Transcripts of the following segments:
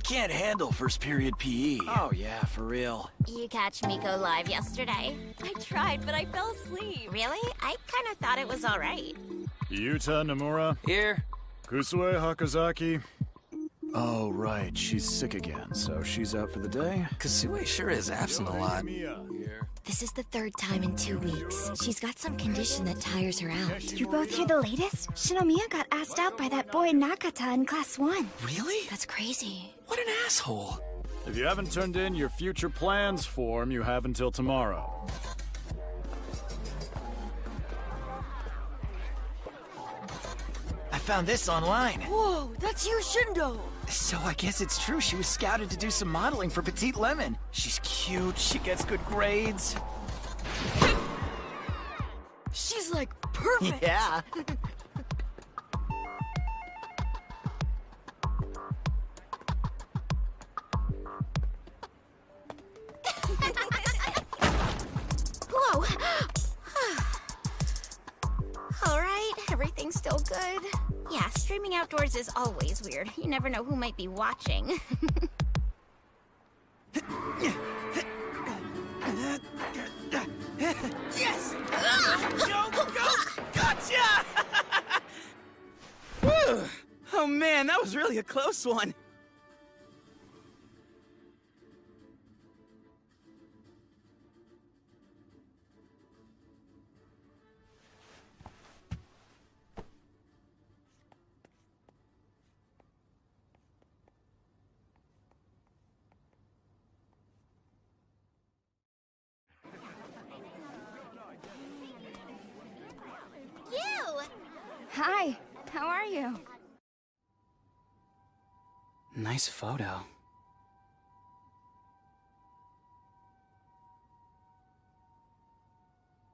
can't handle first period PE. Oh yeah, for real. You catch Miko live yesterday? I tried, but I fell asleep. Really? I kind of thought it was all right. Yuta Nomura. Here. Kusue Hakazaki. Oh, right. She's sick again, so she's out for the day. Kasue sure is absent a lot. This is the third time in 2 weeks. She's got some condition that tires her out. You both hear the latest? Shinomiya got asked out by that boy Nakata in class 1. Really? That's crazy. What an asshole. If you haven't turned in your future plans form, you have until tomorrow. I found this online. Whoa, that's you, Shindo! So I guess it's true she was scouted to do some modeling for Petite Lemon. She's cute, she gets good grades. She's like perfect! Yeah. Whoa! Alright, everything's still good. Yeah, streaming outdoors is always weird. You never know who might be watching. Yes! Go! Gotcha! Whew. Oh man, that was really a close one. Hi, how are you? Nice photo.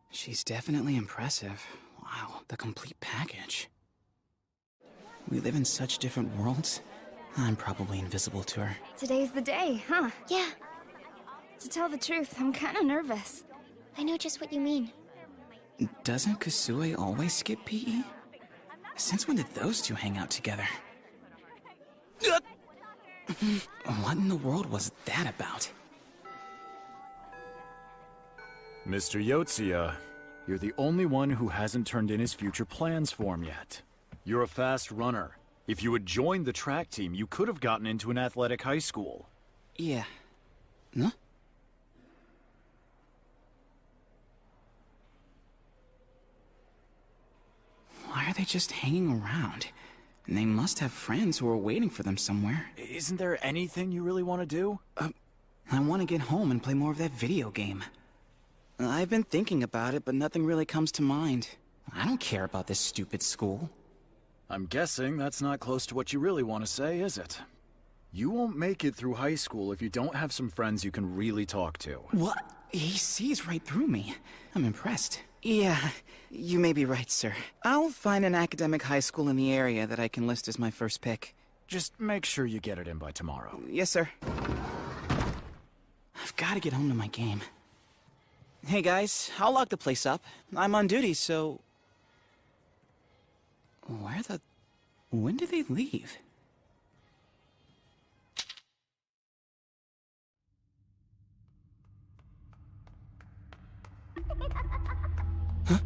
She's definitely impressive. Wow, the complete package. We live in such different worlds. I'm probably invisible to her. Today's the day, huh? Yeah, To tell the truth, I'm kinda nervous. I know just what you mean. Doesn't Kasue always skip PE? Since when did those two hang out together? What in the world was that about? Mr. Yotsuya, you're the only one who hasn't turned in his future plans form yet. You're a fast runner. If you had joined the track team, you could have gotten into an athletic high school. Yeah. Huh? Why are they just hanging around? And they must have friends who are waiting for them somewhere. Isn't there anything you really want to do? I want to get home and play more of that video game. I've been thinking about it, but nothing really comes to mind. I don't care about this stupid school. I'm guessing that's not close to what you really want to say, is it? You won't make it through high school if you don't have some friends you can really talk to. What? He sees right through me. I'm impressed. Yeah, you may be right, sir. I'll find an academic high school in the area that I can list as my first pick. Just make sure you get it in by tomorrow. Yes, sir. I've got to get home to my game. Hey, guys, I'll lock the place up. I'm on duty, so... When did they leave? Huh?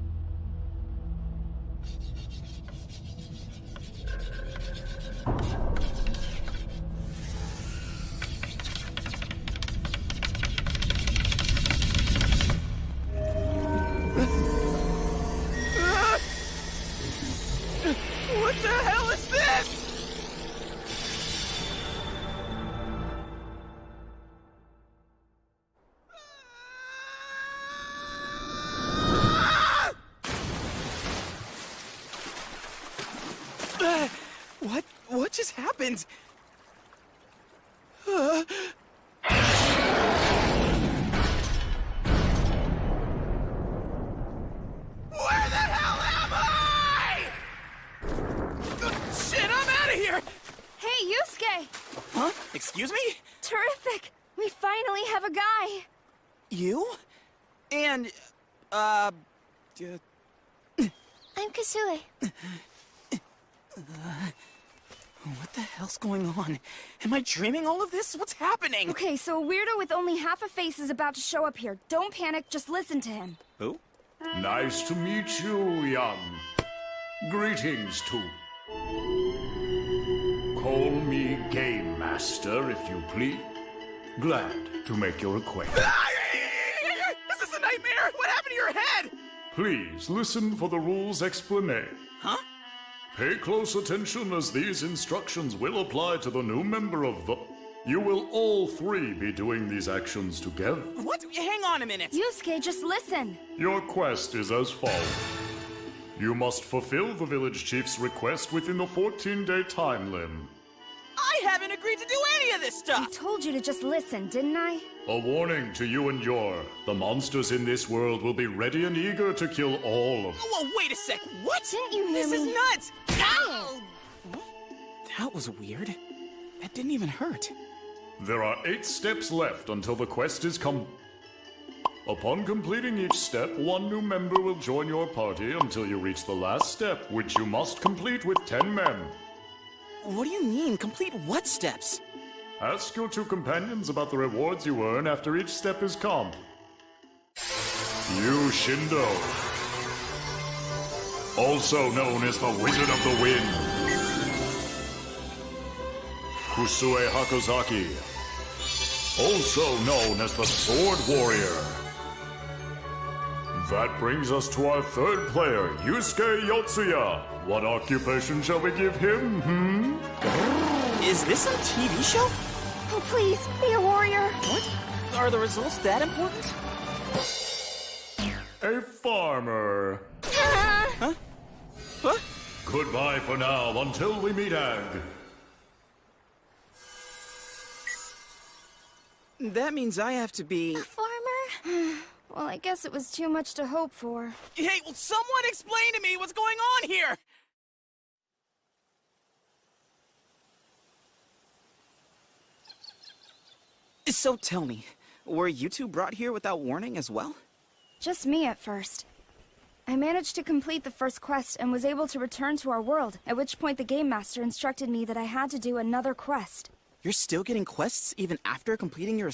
What the hell is this? What just happened? Where the hell am I? Shit, I'm out of here! Hey, Yusuke! Huh? Excuse me? Terrific! We finally have a guy! You? And, I'm Kasue. What the hell's going on? Am I dreaming all of this? What's happening? Okay, so a weirdo with only half a face is about to show up here. Don't panic, just listen to him. Who? Nice to meet you, young. Greetings to... Call me Game Master, if you please. Glad to make your acquaintance. This is a nightmare! What happened to your head? Please listen for the rules explanation. Huh? Pay close attention as these instructions will apply to the new member of the... You will all three be doing these actions together. What? Hang on a minute. Yusuke, just listen. Your quest is as follows. You must fulfill the village chief's request within the 14-day time limit. I haven't agreed to do any of this I stuff! told you to just listen, didn't I? A warning to you and your. The monsters in this world will be ready and eager to kill all of them. Whoa, wait a sec. What? Didn't you hear This me? is nuts! Ow! That was weird. That didn't even hurt. There are 8 steps left until the quest is Upon completing each step, one new member will join your party until you reach the last step, which you must complete with 10 men. What do you mean? Complete what steps? Ask your 2 companions about the rewards you earn after each step is complete. You Shindo, also known as the Wizard of the Wind. Kusue Hakozaki, also known as the Sword Warrior. That brings us to our 3rd player, Yusuke Yotsuya. What occupation shall we give him, Is this some TV show? Oh, please, be a warrior. What? Are the results that important? A farmer. Huh? What? Goodbye for now, until we meet Ag. That means I have to be... Farmer? Well, I guess it was too much to hope for. Hey, will someone explain to me what's going on here? So tell me, were you two brought here without warning as well? Just me at first. I managed to complete the first quest and was able to return to our world, at which point the Game Master instructed me that I had to do another quest. You're still getting quests even after completing your...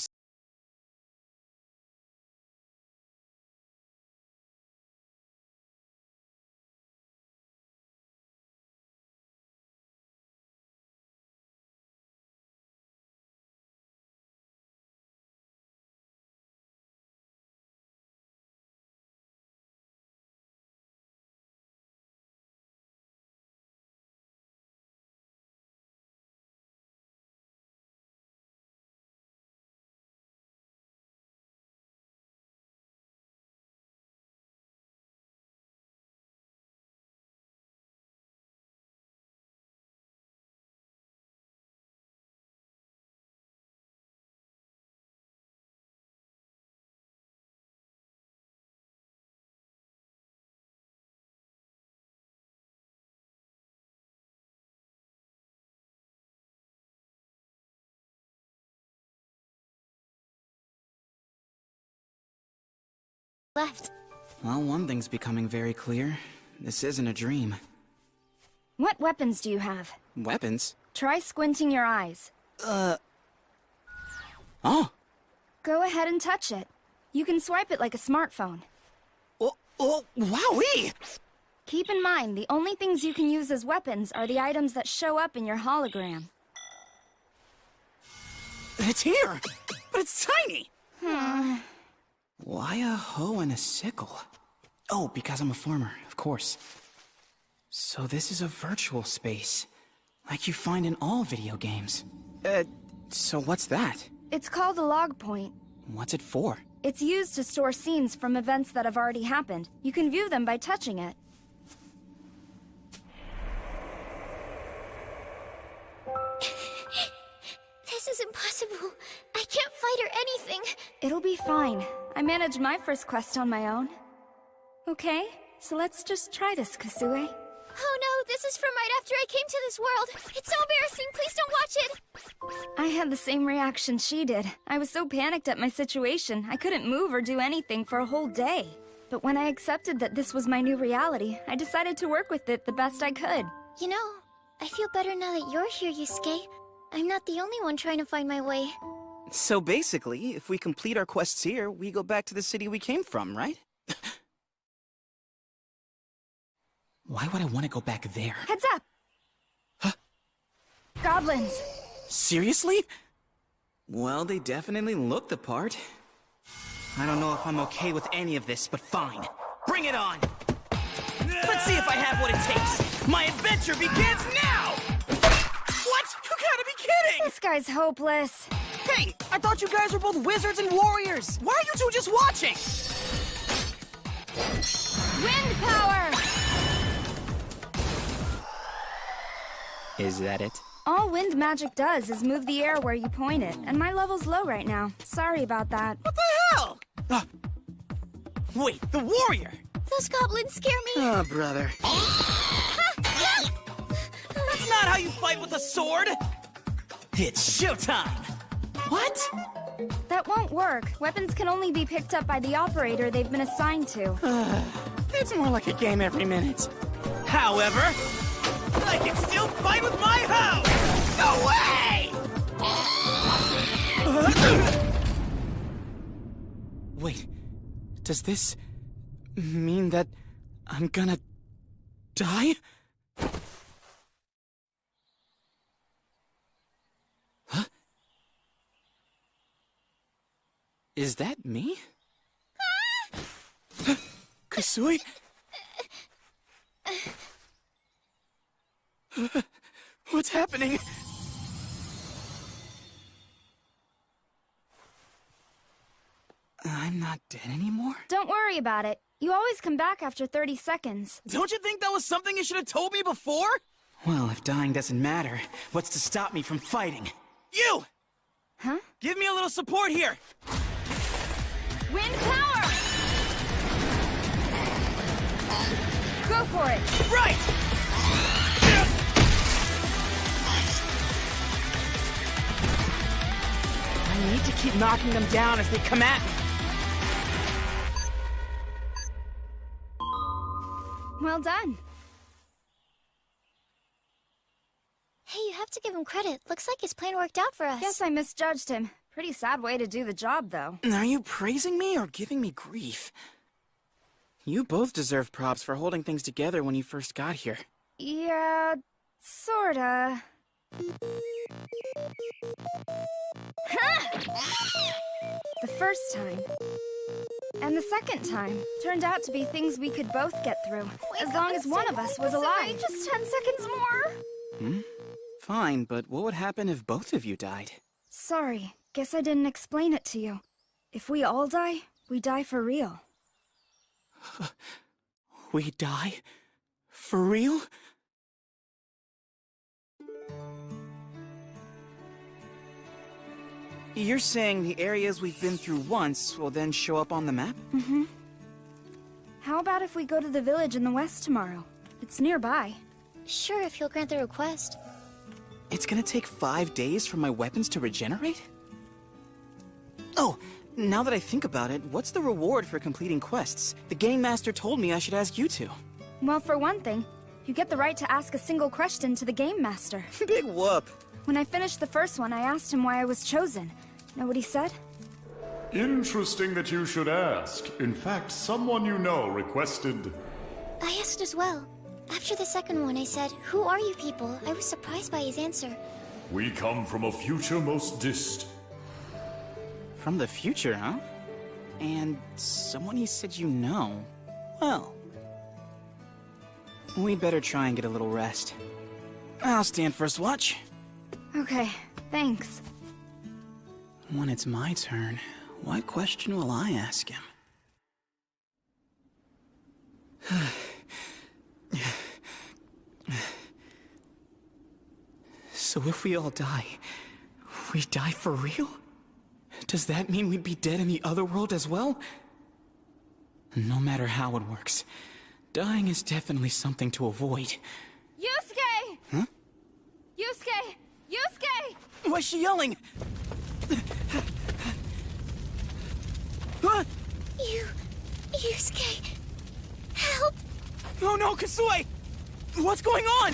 Left. Well, one thing's becoming very clear. This isn't a dream. What weapons do you have? Weapons? Try squinting your eyes. Oh! Go ahead and touch it. You can swipe it like a smartphone. Oh, wowee! Keep in mind, the only things you can use as weapons are the items that show up in your hologram. It's here! But it's tiny! Why a hoe and a sickle? Oh, because I'm a farmer, of course. So this is a virtual space, like you find in all video games. So what's that? It's called a log point. What's it for? It's used to store scenes from events that have already happened. You can view them by touching it. This is impossible. I can't fight or anything. It'll be fine. I managed my first quest on my own. Okay, so let's just try this, Kusue. Oh no, this is from right after I came to this world. It's so embarrassing, please don't watch it. I had the same reaction she did. I was so panicked at my situation, I couldn't move or do anything for a whole day. But when I accepted that this was my new reality, I decided to work with it the best I could. You know, I feel better now that you're here, Yusuke. I'm not the only one trying to find my way. So basically, if we complete our quests here, we go back to the city we came from, right? Why would I want to go back there? Heads up! Huh? Goblins! Seriously? Well, they definitely look the part. I don't know if I'm okay with any of this, but fine. Bring it on! Let's see if I have what it takes! My adventure begins now! What? You gotta be kidding! This guy's hopeless. Hey! I thought you guys were both wizards and warriors! Why are you two just watching? Wind power! Is that it? All wind magic does is move the air where you point it, and my level's low right now. Sorry about that. What the hell? Wait, the warrior! Those goblins scare me. Oh, brother. That's not how you fight with a sword! It's showtime! What? That won't work. Weapons can only be picked up by the operator they've been assigned to. It's more like a game every minute. However, I can still fight with my hoe! No way! Wait, does this mean that I'm gonna die? Huh? Is that me? Kasui? What's happening? I'm not dead anymore? Don't worry about it. You always come back after 30 seconds. Don't you think that was something you should have told me before? Well, if dying doesn't matter, what's to stop me from fighting? You! Huh? Give me a little support here! Wind power! Go for it! Right! I need to keep knocking them down as they come at me. Well done. Hey, you have to give him credit. Looks like his plan worked out for us. Guess I misjudged him. Pretty sad way to do the job, though. Are you praising me or giving me grief? You both deserve props for holding things together when you first got here. Yeah, sorta. The first time. And the second time turned out to be things we could both get through, as long as one of us was alive. Just 10 seconds more. Fine, but what would happen if both of you died? Sorry, guess I didn't explain it to you. If we all die, we die for real. We die? For real? You're saying the areas we've been through once will then show up on the map? Mm-hmm. How about if we go to the village in the west tomorrow? It's nearby. Sure, if you'll grant the request. It's gonna take 5 days for my weapons to regenerate? Oh, now that I think about it, what's the reward for completing quests? The Game Master told me I should ask you two. Well, for one thing, you get the right to ask a single question to the Game Master. Big whoop. When I finished the first one, I asked him why I was chosen. Know what he said? Interesting that you should ask. In fact, someone you know requested... I asked as well. After the second one, I said, "Who are you people?" I was surprised by his answer. We come from a future most distant. From the future, huh? And someone you said you know. Well, we better try and get a little rest. I'll stand first watch. Okay, thanks. When it's my turn, what question will I ask him? So if we all die, we die for real? Does that mean we'd be dead in the other world as well? No matter how it works, dying is definitely something to avoid. Yusuke! Huh? Yusuke! Yusuke! Why's she yelling? Huh? Yusuke, help! Oh no, Kasui! What's going on?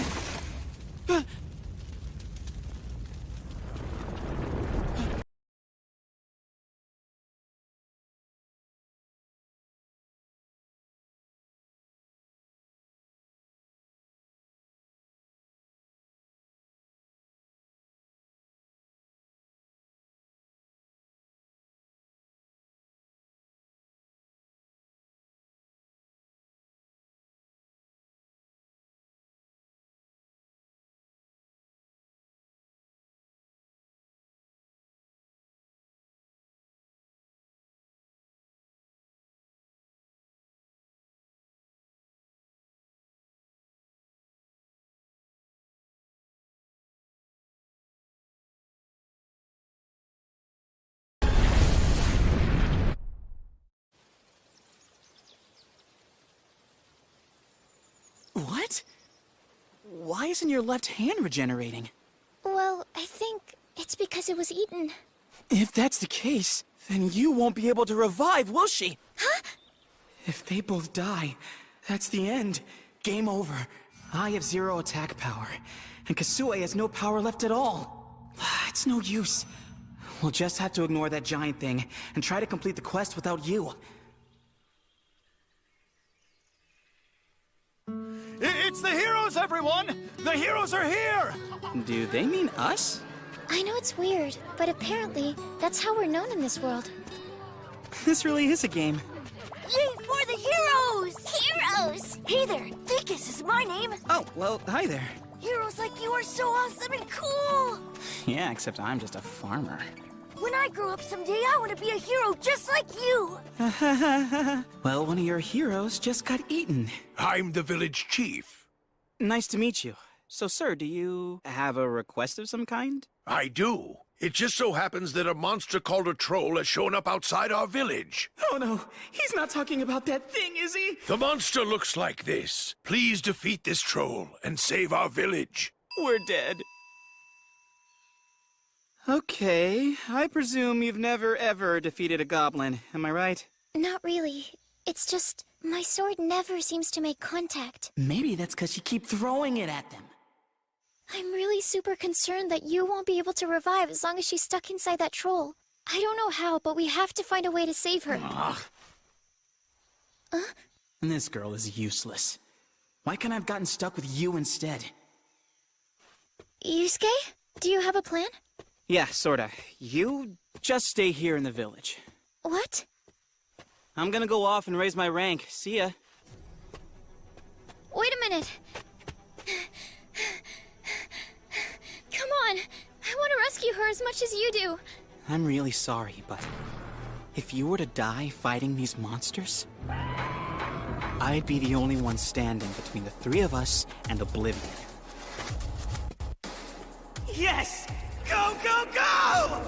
What? Why isn't your left hand regenerating? Well, I think it's because it was eaten. If that's the case, then you won't be able to revive, will she? Huh? If they both die, that's the end. Game over. I have 0 attack power, and Kasue has no power left at all. It's no use. We'll just have to ignore that giant thing and try to complete the quest without you. It's the heroes, everyone! The heroes are here! Do they mean us? I know it's weird, but apparently, that's how we're known in this world. This really is a game. Yay for the heroes! Heroes! Hey there, Deacus is my name. Oh, well, hi there. Heroes like you are so awesome and cool. Yeah, except I'm just a farmer. When I grow up someday, I want to be a hero just like you. Well, one of your heroes just got eaten. I'm the village chief. Nice to meet you. So, sir, do you have a request of some kind? I do. It just so happens that a monster called a troll has shown up outside our village. Oh no, he's not talking about that thing, is he? The monster looks like this. Please defeat this troll and save our village. We're dead. Okay, I presume you've never ever defeated a goblin, am I right? Not really. It's just, my sword never seems to make contact. Maybe that's because you keep throwing it at them. I'm really super concerned that you won't be able to revive as long as she's stuck inside that troll. I don't know how, but we have to find a way to save her. This girl is useless. Why can't I have gotten stuck with you instead? Yusuke, do you have a plan? Yeah, sorta. You just stay here in the village. What? I'm gonna go off and raise my rank. See ya. Wait a minute. Come on. I want to rescue her as much as you do. I'm really sorry, but if you were to die fighting these monsters, I'd be the only one standing between the three of us and oblivion. Yes! Go, go, go!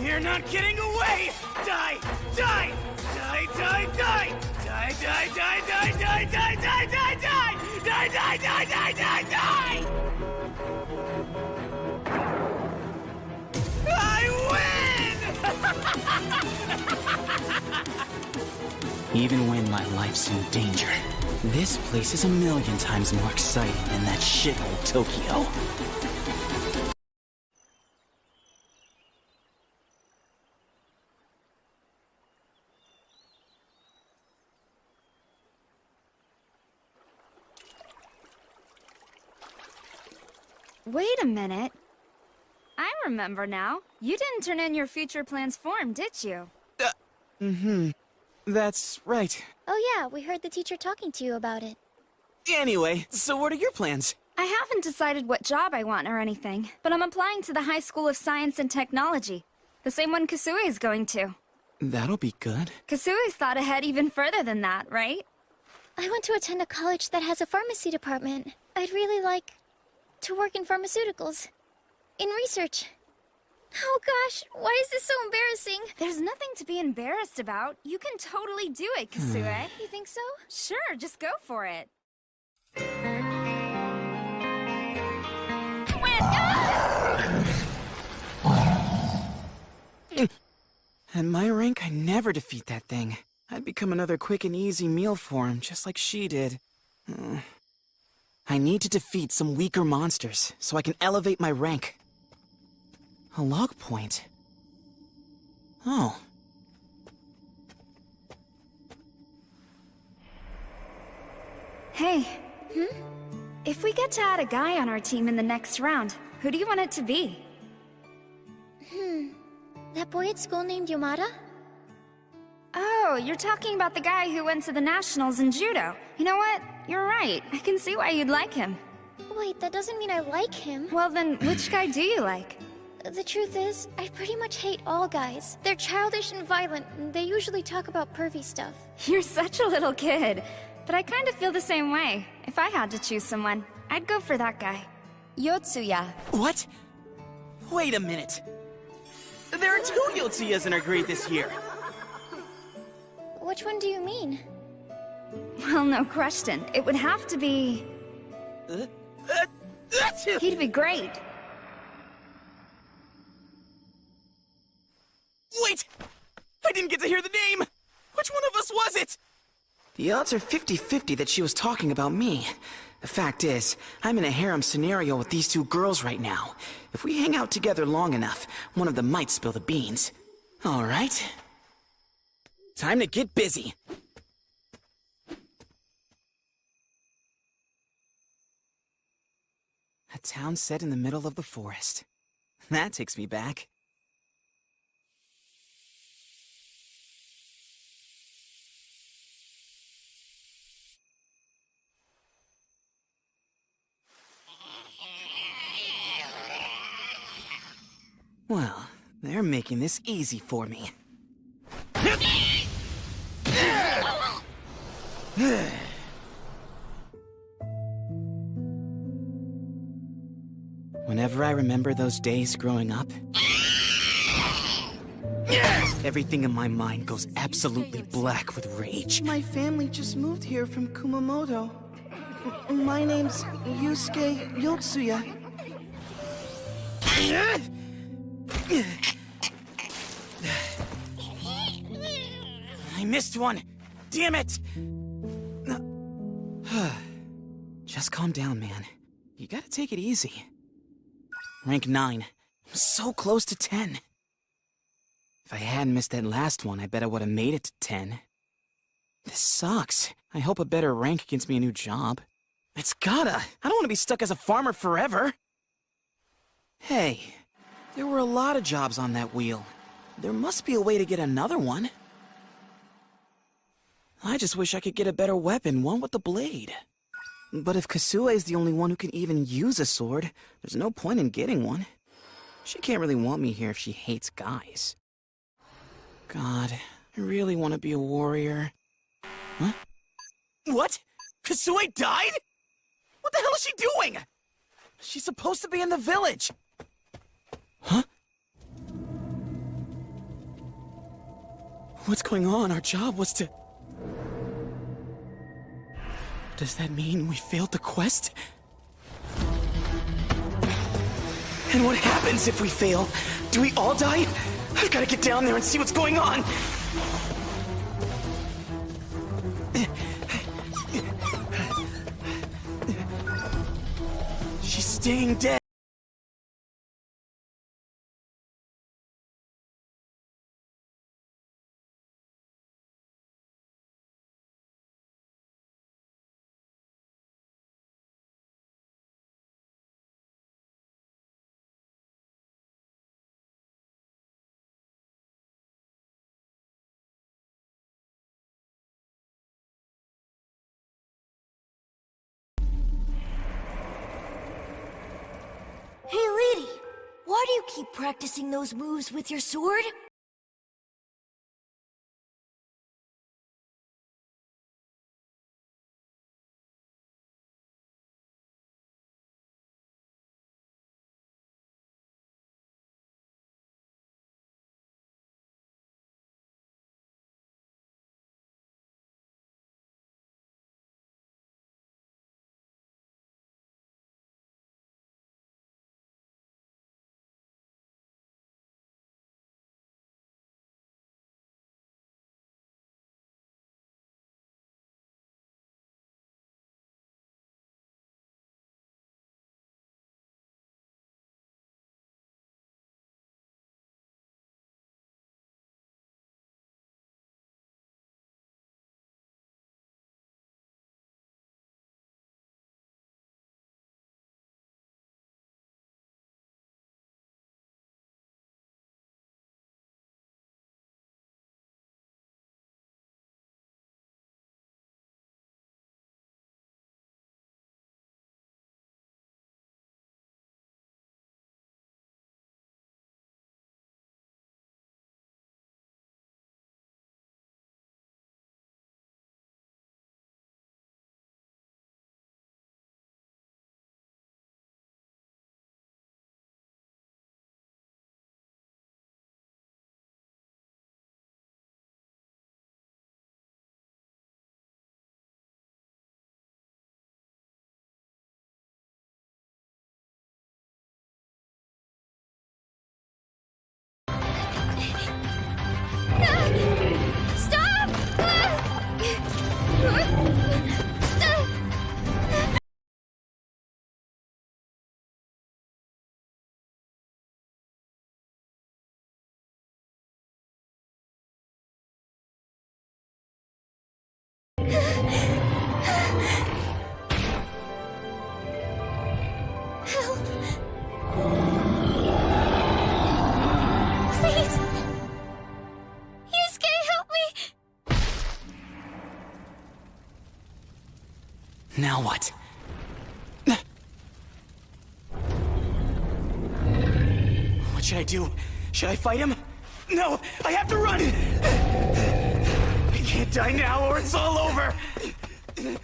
You're not getting away! Die! Die! Die, die, die! Die, die, die, die, die, die, die, die, die! Die, die, die, die, die, die! I win! Even when my life's in danger, this place is 1,000,000 times more exciting than that shithole Tokyo. Wait a minute. I remember now. You didn't turn in your future plans form, did you? That's right. Oh yeah, we heard the teacher talking to you about it. Anyway, so what are your plans? I haven't decided what job I want or anything, but I'm applying to the High School of Science and Technology. The same one Kasue is going to. That'll be good. Kasue's thought ahead even further than that, right? I want to attend a college that has a pharmacy department. I'd really like to work in pharmaceuticals. In research. Oh gosh, why is this so embarrassing? There's nothing to be embarrassed about. You can totally do it, Kasue. You think so? Sure, just go for it. At my rank, I never defeat that thing. I'd become another quick and easy meal for him, just like she did. I need to defeat some weaker monsters so I can elevate my rank. A log point. Oh. Hey. If we get to add a guy on our team in the next round, who do you want it to be? That boy at school named Yamada? Oh, you're talking about the guy who went to the nationals in judo. You know what? You're right. I can see why you'd like him. Wait, that doesn't mean I like him. Well then, which guy do you like? The truth is, I pretty much hate all guys. They're childish and violent, and they usually talk about pervy stuff. You're such a little kid. But I kind of feel the same way. If I had to choose someone, I'd go for that guy. Yotsuya. What? Wait a minute. There are 2 Yotsuyas in our grade this year. Which one do you mean? Well, no question. It would have to be... He'd be great. Wait! I didn't get to hear the name! Which one of us was it? The odds are 50-50 that she was talking about me. The fact is, I'm in a harem scenario with these 2 girls right now. If we hang out together long enough, one of them might spill the beans. All right. Time to get busy. A town set in the middle of the forest. That takes me back. Well, they're making this easy for me. Whenever I remember those days growing up, everything in my mind goes absolutely black with rage. My family just moved here from Kumamoto. My name's Yusuke Yotsuya. I missed one! Damn it! Just calm down, man. You gotta take it easy. Rank 9. I'm so close to 10. If I hadn't missed that last one, I bet I would have made it to 10. This sucks. I hope a better rank gets me a new job. It's gotta! I don't want to be stuck as a farmer forever! Hey, there were a lot of jobs on that wheel. There must be a way to get another one. I just wish I could get a better weapon, one with the blade. But if Kasue is the only one who can even use a sword, there's no point in getting one. She can't really want me here if she hates guys. God, I really want to be a warrior. Huh? What? Kasue died? What the hell is she doing? She's supposed to be in the village. Huh? What's going on? Our job was to... Does that mean we failed the quest? And what happens if we fail? Do we all die? I've got to get down there and see what's going on! She's staying dead. Hey, lady! Why do you keep practicing those moves with your sword? Now what? What should I do? Should I fight him? No, I have to run! I can't die now or it's all over! This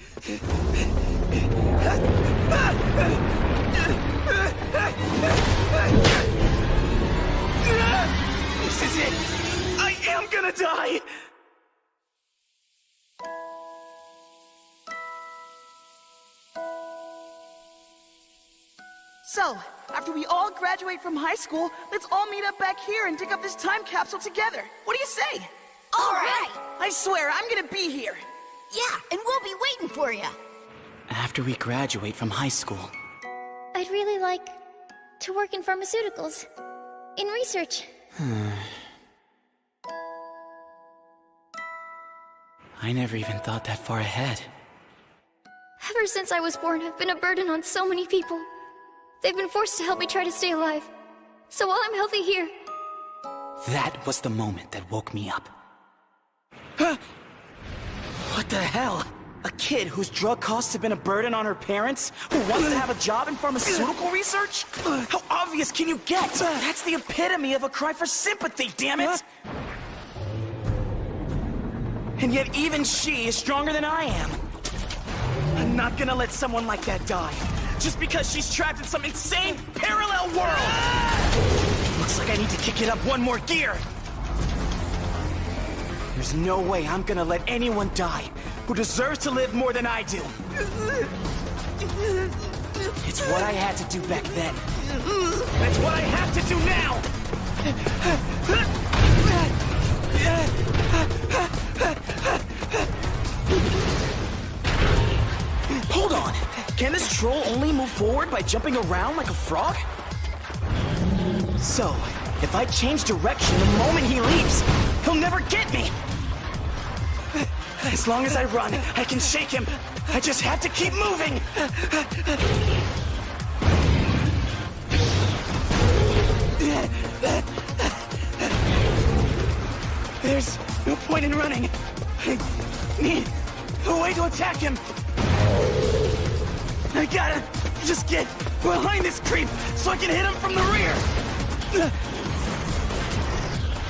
is it! I am gonna die! So, after we all graduate from high school, let's all meet up back here and dig up this time capsule together. What do you say? All right. I swear, I'm gonna be here. Yeah, and we'll be waiting for you. After we graduate from high school. I'd really like to work in pharmaceuticals. In research. I never even thought that far ahead. Ever since I was born, I've been a burden on so many people. They've been forced to help me try to stay alive. So while I'm healthy here... That was the moment that woke me up. What the hell? A kid whose drug costs have been a burden on her parents? Who wants to have a job in pharmaceutical research? How obvious can you get? That's the epitome of a cry for sympathy, damn it! And yet even she is stronger than I am. I'm not gonna let someone like that die. Just because she's trapped in some insane parallel world! Looks like I need to kick it up one more gear. There's no way I'm gonna let anyone die who deserves to live more than I do. It's what I had to do back then. It's what I have to do now! Hold on! Can this troll only move forward by jumping around like a frog? So, if I change direction the moment he leaps, he'll never get me! As long as I run, I can shake him. I just have to keep moving! There's no point in running. I need a way to attack him. I gotta just get behind this creep so I can hit him from the rear.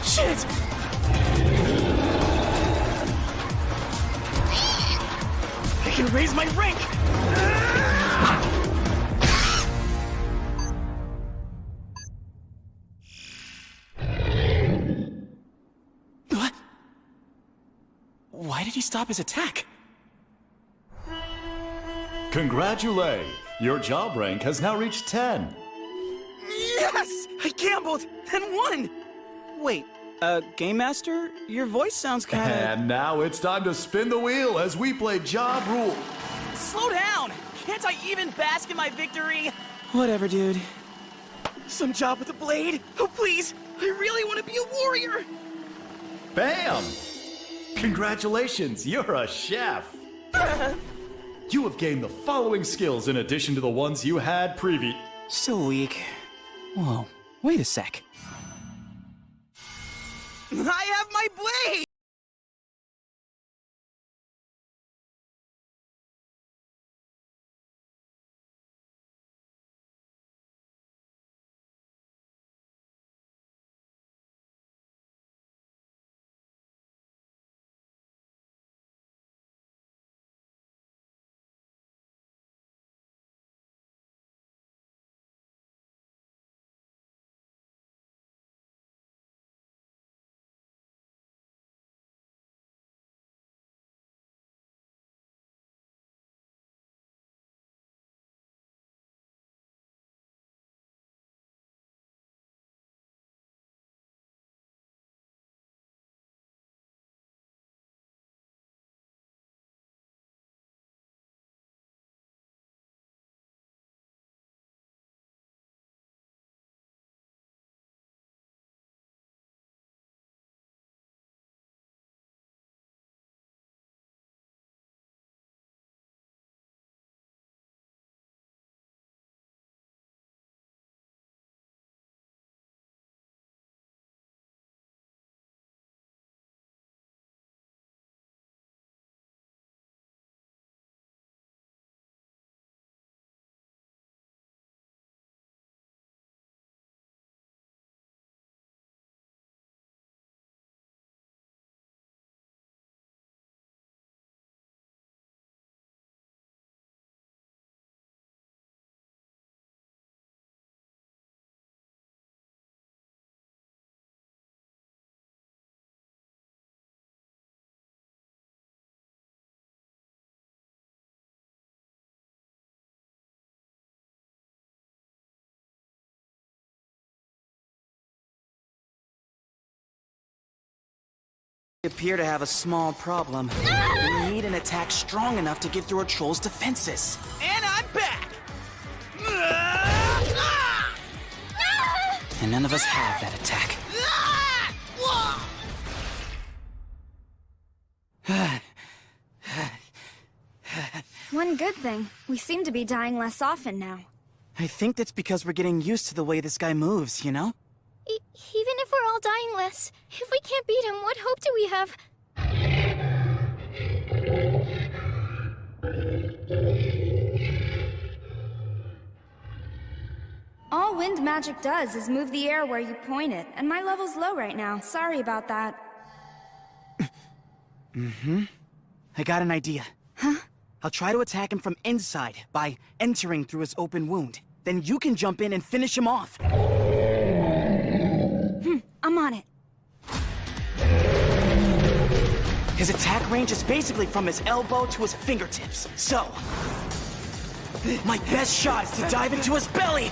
Shit! I can raise my rank! What? Why did he stop his attack? Congratulate! Your job rank has now reached 10. Yes! I gambled and won! Wait, Game Master? Your voice sounds kinda... And now it's time to spin the wheel as we play Job Rule. Slow down! Can't I even bask in my victory? Whatever, dude. Some job with a blade? Oh, please! I really want to be a warrior! Bam! Congratulations, you're a chef! You have gained the following skills in addition to the ones you had previous. Still weak. Whoa, wait a sec. I have my blade! appear to have a small problem. We need an attack strong enough to get through a troll's defenses. And I'm back! And none of us have that attack. One good thing, we seem to be dying less often now. I think that's because we're getting used to the way this guy moves, you know? Even if we're all dying less, if we can't beat him, what hope do we have? All wind magic does is move the air where you point it, and my level's low right now. Sorry about that. I got an idea. Huh? I'll try to attack him from inside by entering through his open wound. Then you can jump in and finish him off. I'm on it. His attack range is basically from his elbow to his fingertips. So, my best shot is to dive into his belly!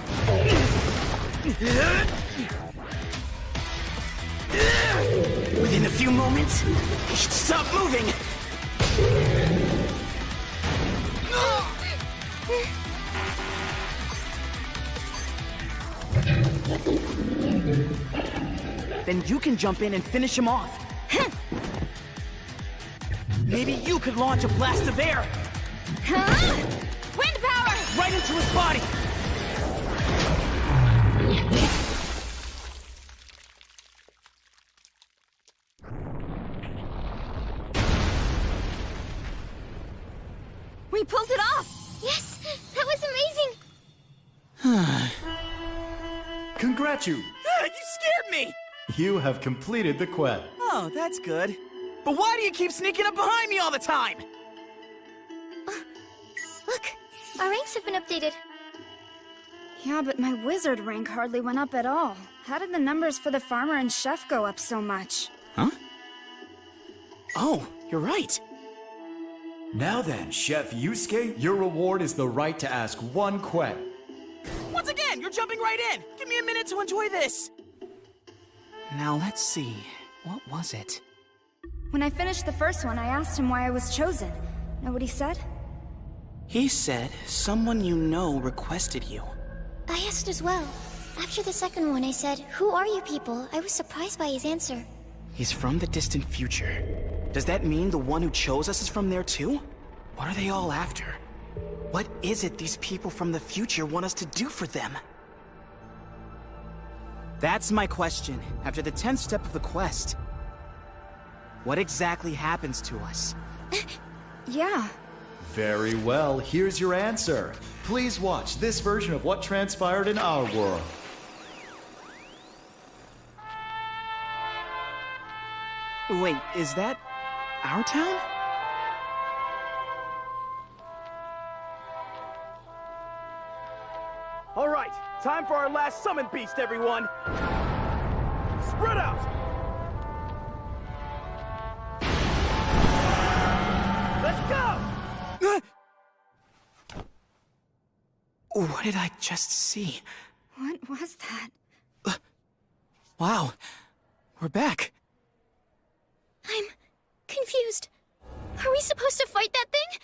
Within a few moments, he should stop moving! Then you can jump in and finish him off. Maybe you could launch a blast of air! Wind power! Right into his body! We pulled it off! Yes, that was amazing! Congratulations! You scared me! You have completed the quest. Oh, that's good. But why do you keep sneaking up behind me all the time? Look, our ranks have been updated. Yeah, but my wizard rank hardly went up at all. How did the numbers for the farmer and chef go up so much? Huh? Oh, you're right. Now then, Chef Yusuke, your reward is the right to ask one quest. Once again, you're jumping right in! Give me a minute to enjoy this! Now let's see. What was it? When I finished the first one, I asked him why I was chosen. Know what he said? He said someone you know requested you. I asked as well. After the second one, I said, "Who are you people?" I was surprised by his answer. He's from the distant future. Does that mean the one who chose us is from there too? What are they all after? What is it these people from the future want us to do for them? That's my question, after the 10th step of the quest. What exactly happens to us? Yeah. Very well, here's your answer. Please watch this version of what transpired in our world. Wait, is that our town? All right, time for our last summon beast, everyone! Spread out! Let's go! What did I just see? What was that? Wow, we're back. I'm confused. Are we supposed to fight that thing?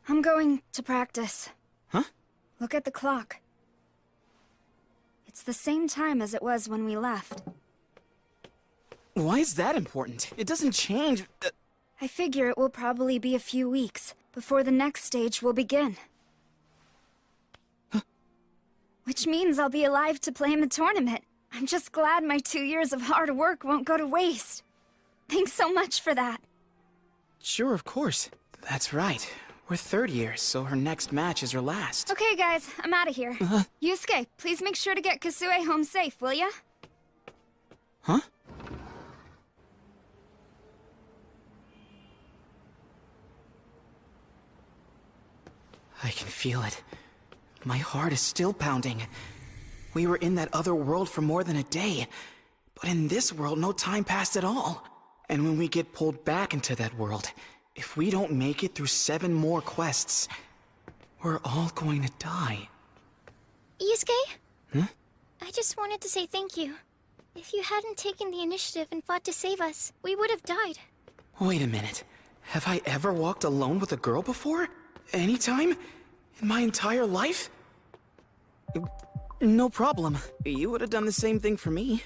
I'm going to practice. Huh? Look at the clock. It's the same time as it was when we left. Why is that important? It doesn't change. I figure it will probably be a few weeks before the next stage will begin. Huh? Which means I'll be alive to play in the tournament. I'm just glad my 2 years of hard work won't go to waste. Thanks so much for that. Sure, of course. That's right. We're third years, so her next match is her last. Okay, guys, I'm out of here. Yusuke, please make sure to get Kasue home safe, will ya? Huh? I can feel it. My heart is still pounding. We were in that other world for more than a day. But in this world, no time passed at all. And when we get pulled back into that world, if we don't make it through 7 more quests, we're all going to die. Yusuke? Huh? I just wanted to say thank you. If you hadn't taken the initiative and fought to save us, we would have died. Wait a minute. Have I ever walked alone with a girl before? Anytime? In my entire life? No problem. You would have done the same thing for me.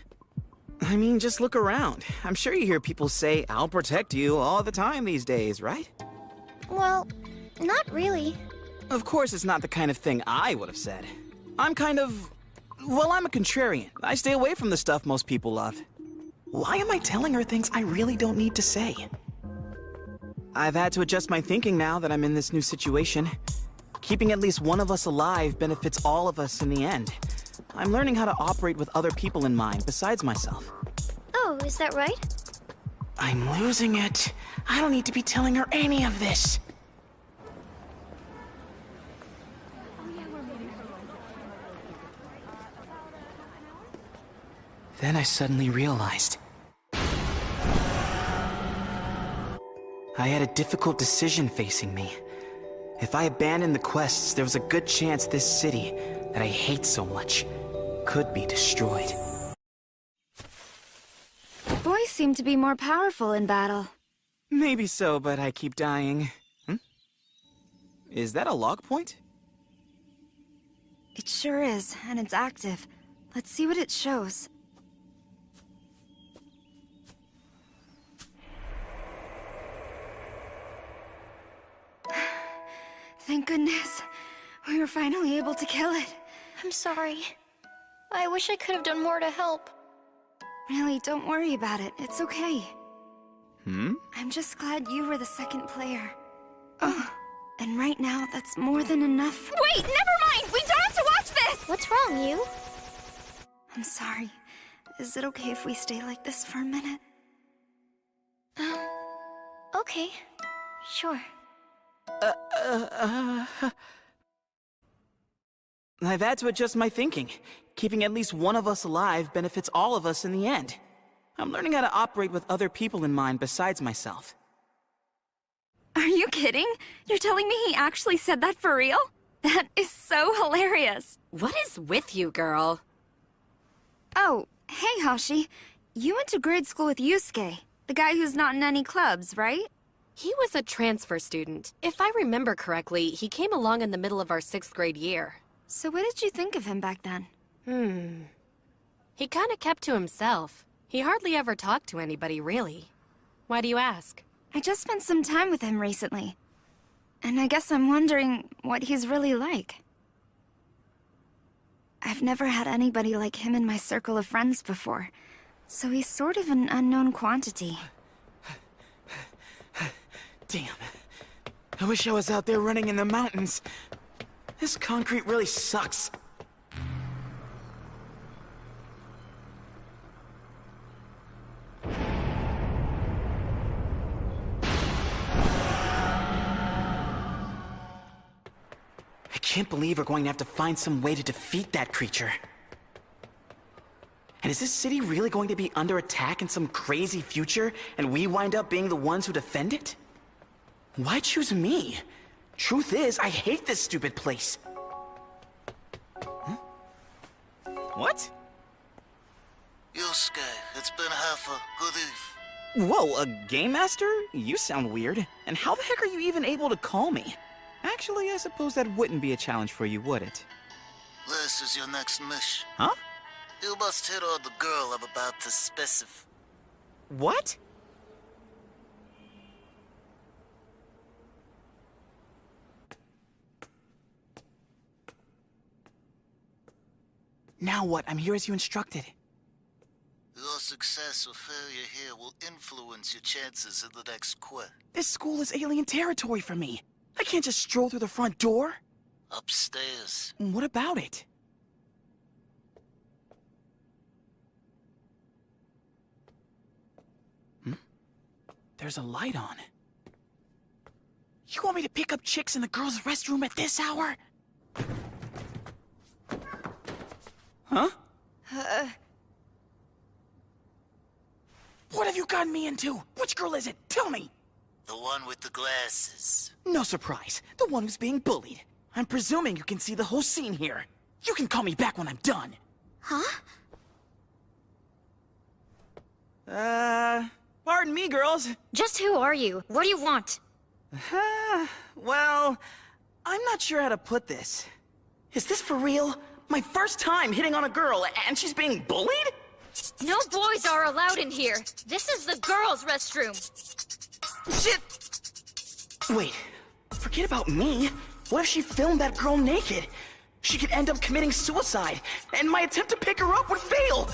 I mean, just look around. I'm sure you hear people say, "I'll protect you," all the time these days, right? Well, not really. Of course, it's not the kind of thing I would have said. I'm kind of... well, I'm a contrarian. I stay away from the stuff most people love. Why am I telling her things I really don't need to say? I've had to adjust my thinking now that I'm in this new situation. Keeping at least one of us alive benefits all of us in the end. I'm learning how to operate with other people in mind besides myself. Oh, is that right? I'm losing it. I don't need to be telling her any of this. Then I suddenly realized I had a difficult decision facing me. If I abandoned the quests, there was a good chance this city, that I hate so much, could be destroyed. Boys seem to be more powerful in battle. Maybe so, but I keep dying. Is that a log point? It sure is, and it's active. Let's see what it shows. Thank goodness. We were finally able to kill it. I'm sorry. I wish I could have done more to help. Really, don't worry about it. It's okay. I'm just glad you were the second player. Oh, and right now, that's more than enough. Wait, never mind! We don't have to watch this! What's wrong, you? I'm sorry. Is it okay if we stay like this for a minute? Okay. Sure. I've had to adjust my thinking. Keeping at least one of us alive benefits all of us in the end. I'm learning how to operate with other people in mind besides myself. Are you kidding? You're telling me he actually said that for real? That is so hilarious. What is with you, girl? Oh, hey, Hashi. You went to grade school with Yusuke, the guy who's not in any clubs, right? He was a transfer student. If I remember correctly, he came along in the middle of our 6th grade year. So what did you think of him back then? He kinda kept to himself. He hardly ever talked to anybody, really. Why do you ask? I just spent some time with him recently. And I guess I'm wondering what he's really like. I've never had anybody like him in my circle of friends before. So he's sort of an unknown quantity. Damn. I wish I was out there running in the mountains. This concrete really sucks. I can't believe we're going to have to find some way to defeat that creature. And is this city really going to be under attack in some crazy future, and we wind up being the ones who defend it? Why choose me? Truth is, I hate this stupid place. Huh? What? Yusuke, it's been half a good eve. Whoa, a game master? You sound weird. And how the heck are you even able to call me? Actually, I suppose that wouldn't be a challenge for you, would it? This is your next mission. Huh? You must hit on the girl I'm about to specify. What? Now what? I'm here as you instructed. Your success or failure here will influence your chances in the next quest. This school is alien territory for me. I can't just stroll through the front door. Upstairs. What about it? There's a light on. You want me to pick up chicks in the girls' restroom at this hour? Huh? What have you gotten me into? Which girl is it? Tell me! The one with the glasses. No surprise. The one who's being bullied. I'm presuming you can see the whole scene here. You can call me back when I'm done. Huh? Pardon me, girls. Just who are you? What do you want? Well, I'm not sure how to put this. Is this for real? My first time hitting on a girl, and she's being bullied? No boys are allowed in here. This is the girls' restroom. Shit! Wait, forget about me. What if she filmed that girl naked? She could end up committing suicide, and my attempt to pick her up would fail.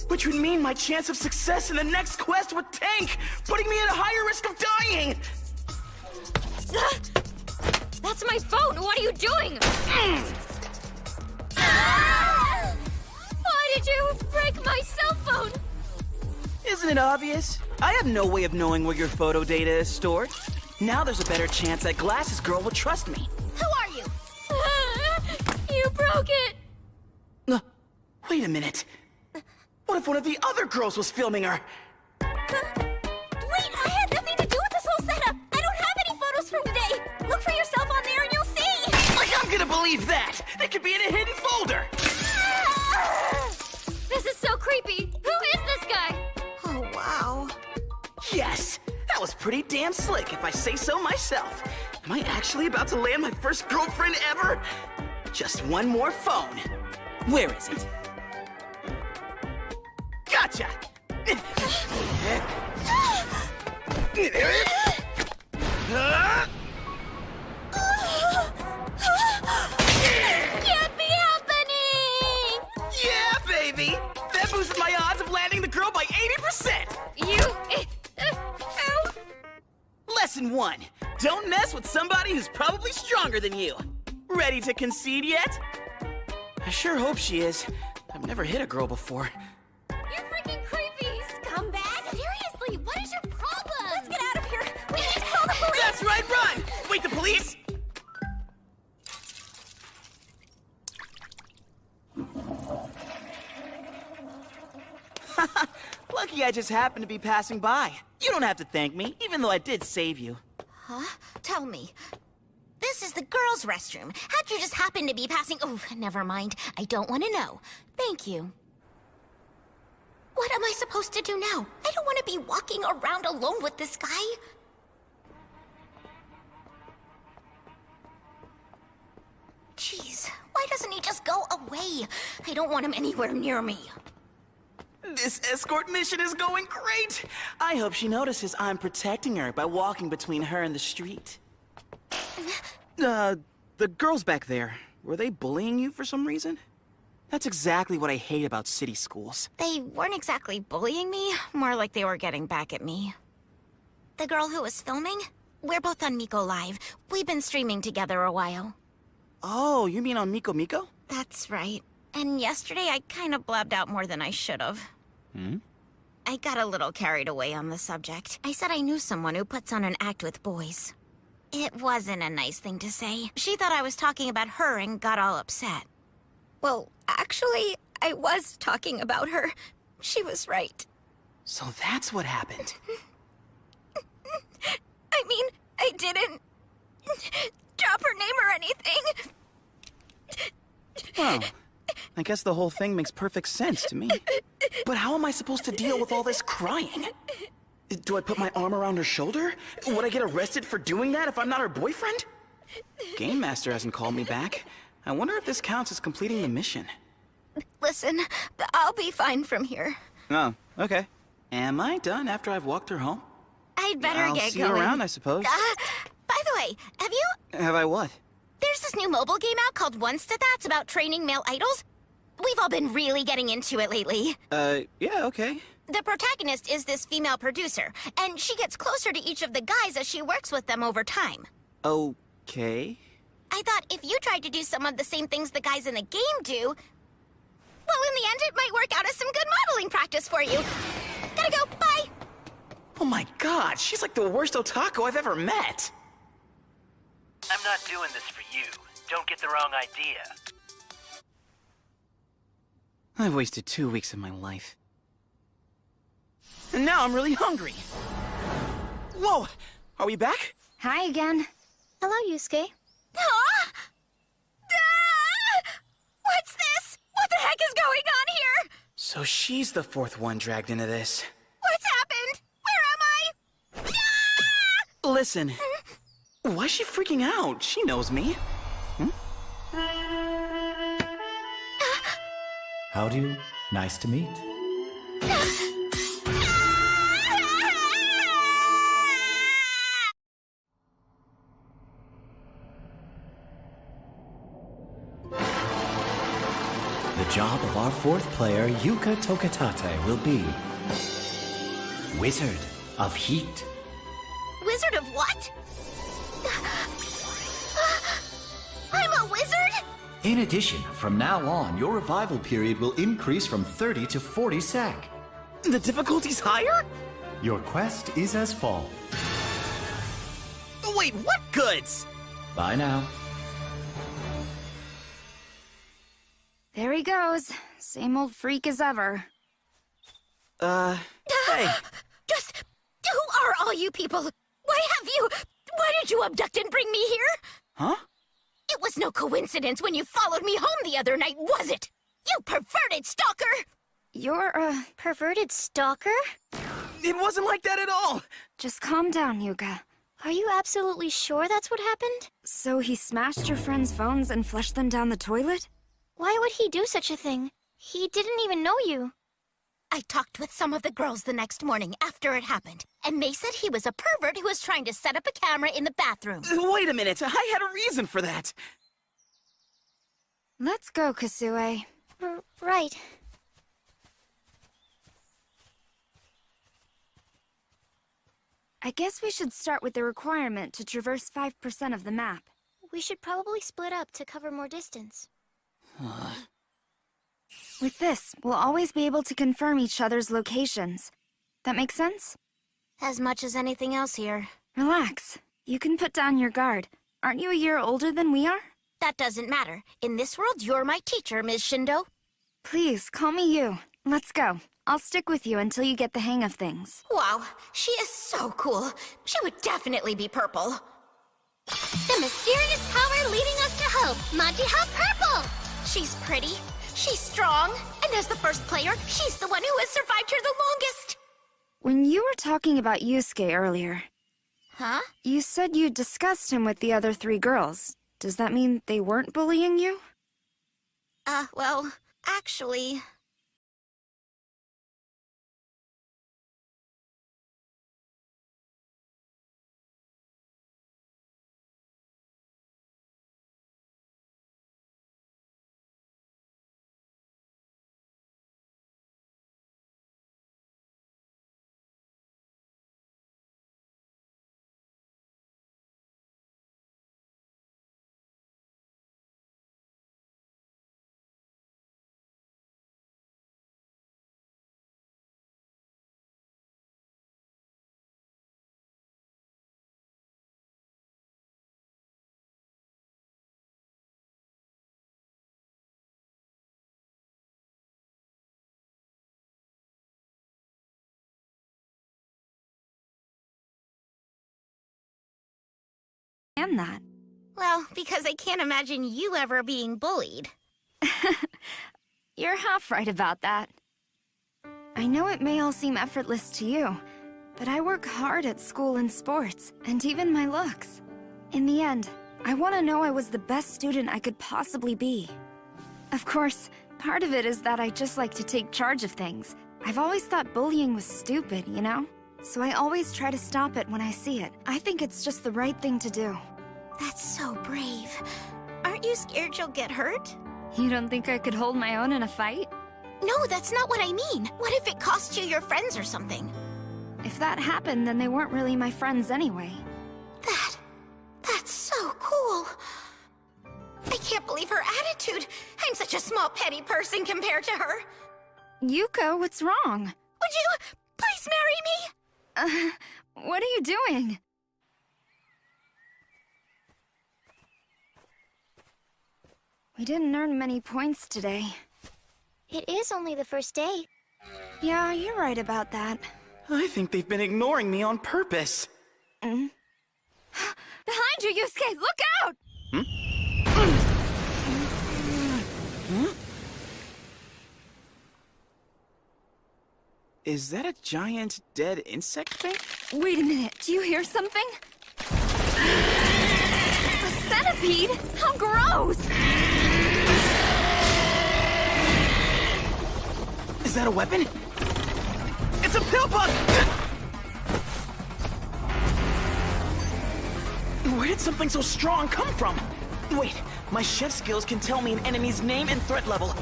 Which would mean my chance of success in the next quest would tank, putting me at a higher risk of dying. That's my phone! What are you doing? Why did you break my cell phone? Isn't it obvious? I have no way of knowing where your photo data is stored. Now there's a better chance that Glasses Girl will trust me. Who are you? You broke it! Wait a minute. What if one of the other girls was filming her? Wait, I had nothing to do with this whole setup. I don't have any photos from today. Look for yourself on there and you'll see. Like I'm gonna believe that! They could be in a hidden folder! This is so creepy. Who is this guy? Oh, wow. Yes! That was pretty damn slick, if I say so myself. Am I actually about to land my first girlfriend ever? Just one more phone. Where is it? Gotcha! Can't be happening! Yeah, baby! That boosted my odds of landing the girl by 80%! Ow! Lesson 1. Don't mess with somebody who's probably stronger than you. Ready to concede yet? I sure hope she is. I've never hit a girl before. You're freaking creepy, scumbag! Seriously, what is your problem? Let's get out of here. We need to call the police! That's right, run! Wait, the police? Lucky I just happened to be passing by. You don't have to thank me, even though I did save you. Huh? Tell me. This is the girls' restroom. How'd you just happen to be passing? Oh, never mind. I don't want to know. Thank you. What am I supposed to do now? I don't want to be walking around alone with this guy. Jeez, why doesn't he just go away? I don't want him anywhere near me. This escort mission is going great! I hope she notices I'm protecting her by walking between her and the street. The girls back there, were they bullying you for some reason? That's exactly what I hate about city schools. They weren't exactly bullying me, more like they were getting back at me. The girl who was filming? We're both on Miko Live. We've been streaming together a while. Oh, you mean on Miko Miko? That's right. And yesterday I kind of blabbed out more than I should have. I got a little carried away on the subject. I said I knew someone who puts on an act with boys. It wasn't a nice thing to say. She thought I was talking about her and got all upset. Well, actually, I was talking about her. She was right. So that's what happened. I mean, I didn't drop her name or anything. Well, I guess the whole thing makes perfect sense to me. But how am I supposed to deal with all this crying? Do I put my arm around her shoulder? Would I get arrested for doing that if I'm not her boyfriend? Game Master hasn't called me back. I wonder if this counts as completing the mission. Listen, I'll be fine from here. Oh, okay. Am I done after I've walked her home? I'd better I'll get see going. you around, I suppose. By the way, have you... Have I what? There's this new mobile game out called Once to That's about training male idols. We've all been really getting into it lately. Yeah, okay. The protagonist is this female producer, and she gets closer to each of the guys as she works with them over time. Okay. I thought if you tried to do some of the same things the guys in the game do, well, in the end, it might work out as some good modeling practice for you. Gotta go, bye! Oh my god, she's like the worst otaku I've ever met. I'm not doing this for you. Don't get the wrong idea. I've wasted 2 weeks of my life. And now I'm really hungry. Whoa! Are we back? Hi again. Hello, Yusuke. Huh? Ah! What's So she's the fourth one dragged into this. What's happened? Where am I? Ah! Listen, why is she freaking out? She knows me. How do? Nice to meet. The job of our fourth player, Yuka Tokitate, will be Wizard of Heat. Wizard of what? I'm a wizard? In addition, from now on, your revival period will increase from 30 to 40 sec. The difficulty's higher? Your quest is as follows. Wait, what goods? Bye now. There he goes. Same old freak as ever. Hey. Just, who are all you people? Why did you abduct and bring me here? Huh? It was no coincidence when you followed me home the other night, was it? You perverted stalker! You're a Perverted stalker? It wasn't like that at all. Just calm down, Yuka. Are you absolutely sure that's what happened? So he smashed your friends' phones and flushed them down the toilet? Why would he do such a thing? He didn't even know you. I talked with some of the girls the next morning after it happened, and they said he was a pervert who was trying to set up a camera in the bathroom. Wait a minute, I had a reason for that. Let's go, Kasue. Right. I guess we should start with the requirement to traverse 5% of the map. We should probably split up to cover more distance. With this, we'll always be able to confirm each other's locations. That make sense? As much as anything else here. Relax. You can put down your guard. Aren't you a year older than we are? That doesn't matter. In this world, you're my teacher, Ms. Shindo. Please, call me you. Let's go. I'll stick with you until you get the hang of things. Wow, she is so cool. She would definitely be purple. The mysterious power leading us to hope, Manhwa Purple! She's pretty, she's strong, and as the first player, she's the one who has survived here the longest. When you were talking about Yusuke earlier, Huh? you said you discussed him with the other 3 girls. Does that mean they weren't bullying you? Well, actually... And that. Well, because I can't imagine you ever being bullied. You're half right about that. I know it may all seem effortless to you, but I work hard at school and sports, and even my looks. In the end, I want to know I was the best student I could possibly be. Of course, part of it is that I just like to take charge of things. I've always thought bullying was stupid, you know? So I always try to stop it when I see it. I think it's just the right thing to do. That's so brave. Aren't you scared you'll get hurt? You don't think I could hold my own in a fight? No, that's not what I mean. What if it cost you your friends or something? If that happened, then they weren't really my friends anyway. That's so cool. I can't believe her attitude. I'm such a small, petty person compared to her. Yuko, what's wrong? Would you please marry me? What are you doing? We didn't earn many points today. It is only the first day. Yeah, you're right about that. I think they've been ignoring me on purpose. Behind you, Yusuke! Look out! Huh? Is that a giant dead insect thing? Wait a minute, do you hear something? A centipede? How gross! Is that a weapon? It's a pill bug! Where did something so strong come from? Wait, my chef skills can tell me an enemy's name and threat level.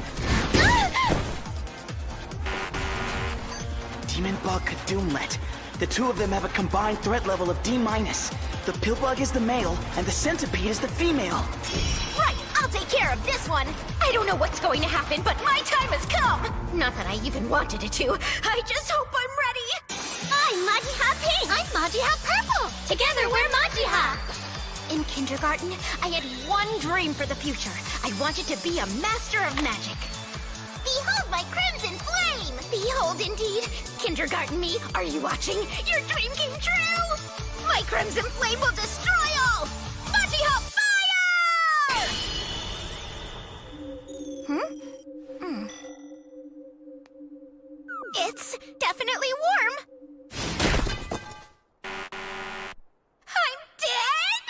Demon Bug Doomlet. The two of them have a combined threat level of D-. The pill bug is the male, and the centipede is the female. Right, I'll take care of this one. I don't know what's going to happen, but my time has come. Not that I even wanted it to. I just hope I'm ready. I'm manhwa Pink. I'm manhwa Purple. Together we're manhwa. In kindergarten, I had one dream for the future. I wanted to be a master of magic. Behold my crimson flame! Behold indeed. Kindergarten me, are you watching? Your dream came true! My crimson flame will destroy all! Manhwa fire! It's definitely warm. I'm dead?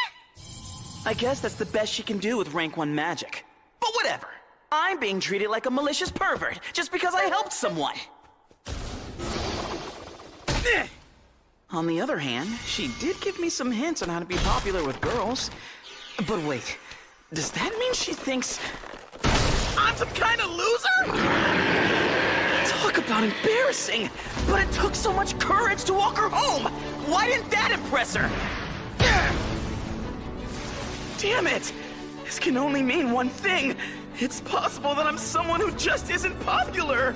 I guess that's the best she can do with rank 1 magic. But whatever. I'm being treated like a malicious pervert just because I helped someone. On the other hand, she did give me some hints on how to be popular with girls. But wait, does that mean she thinks I'm some kind of loser? Talk about embarrassing! But it took so much courage to walk her home! Why didn't that impress her? Damn it! This can only mean one thing. It's possible that I'm someone who just isn't popular.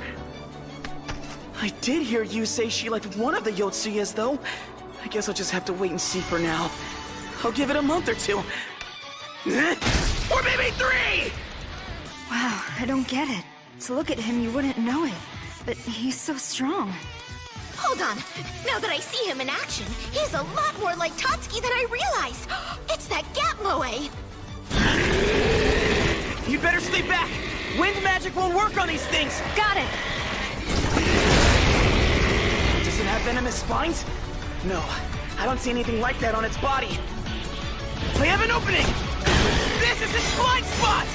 I did hear you say she liked one of the Yotsuyas, though. I guess I'll just have to wait and see for now. I'll give it a month or two. Or maybe 3! Wow, I don't get it. To look at him, you wouldn't know it. But he's so strong. Hold on. Now that I see him in action, he's a lot more like Tatsuki than I realized. It's that Gap Moe. You better stay back! Wind magic won't work on these things! Got it! Does it have venomous spines? No, I don't see anything like that on its body. I have an opening! This is its blind spot!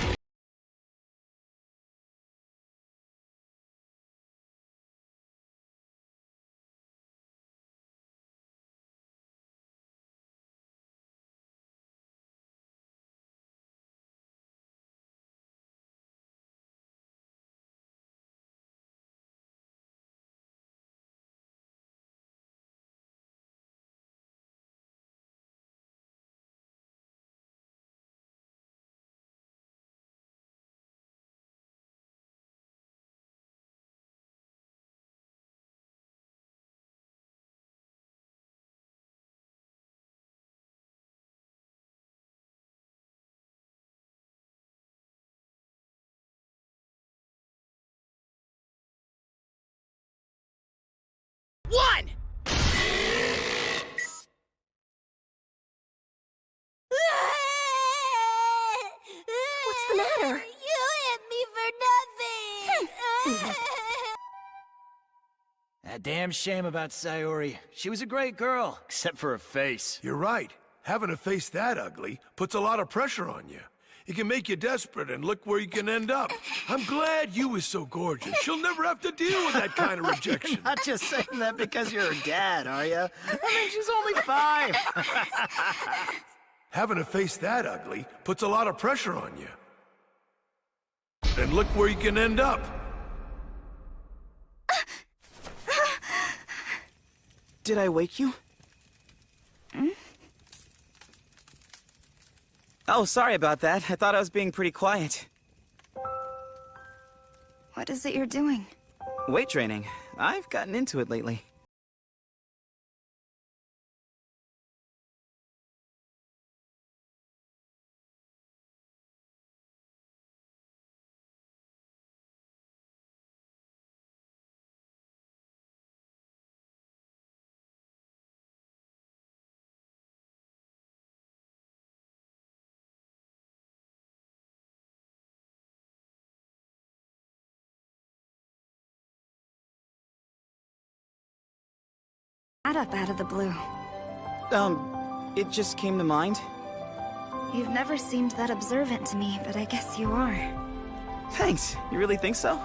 One! What's the matter? You hit me for nothing! A damn shame about Sayori. She was a great girl, except for her face. You're right. Having a face that ugly puts a lot of pressure on you. It can make you desperate, and look where you can end up. I'm glad you was so gorgeous. She'll never have to deal with that kind of rejection. You're not just saying that because you're her dad, are you? I mean, she's only 5. Having a face that ugly puts a lot of pressure on you. And look where you can end up. Did I wake you? Oh, sorry about that. I thought I was being pretty quiet. What is it you're doing? Weight training. I've gotten into it lately. up out of the blue. It just came to mind. You've never seemed that observant to me, but I guess you are. Thanks. You really think so?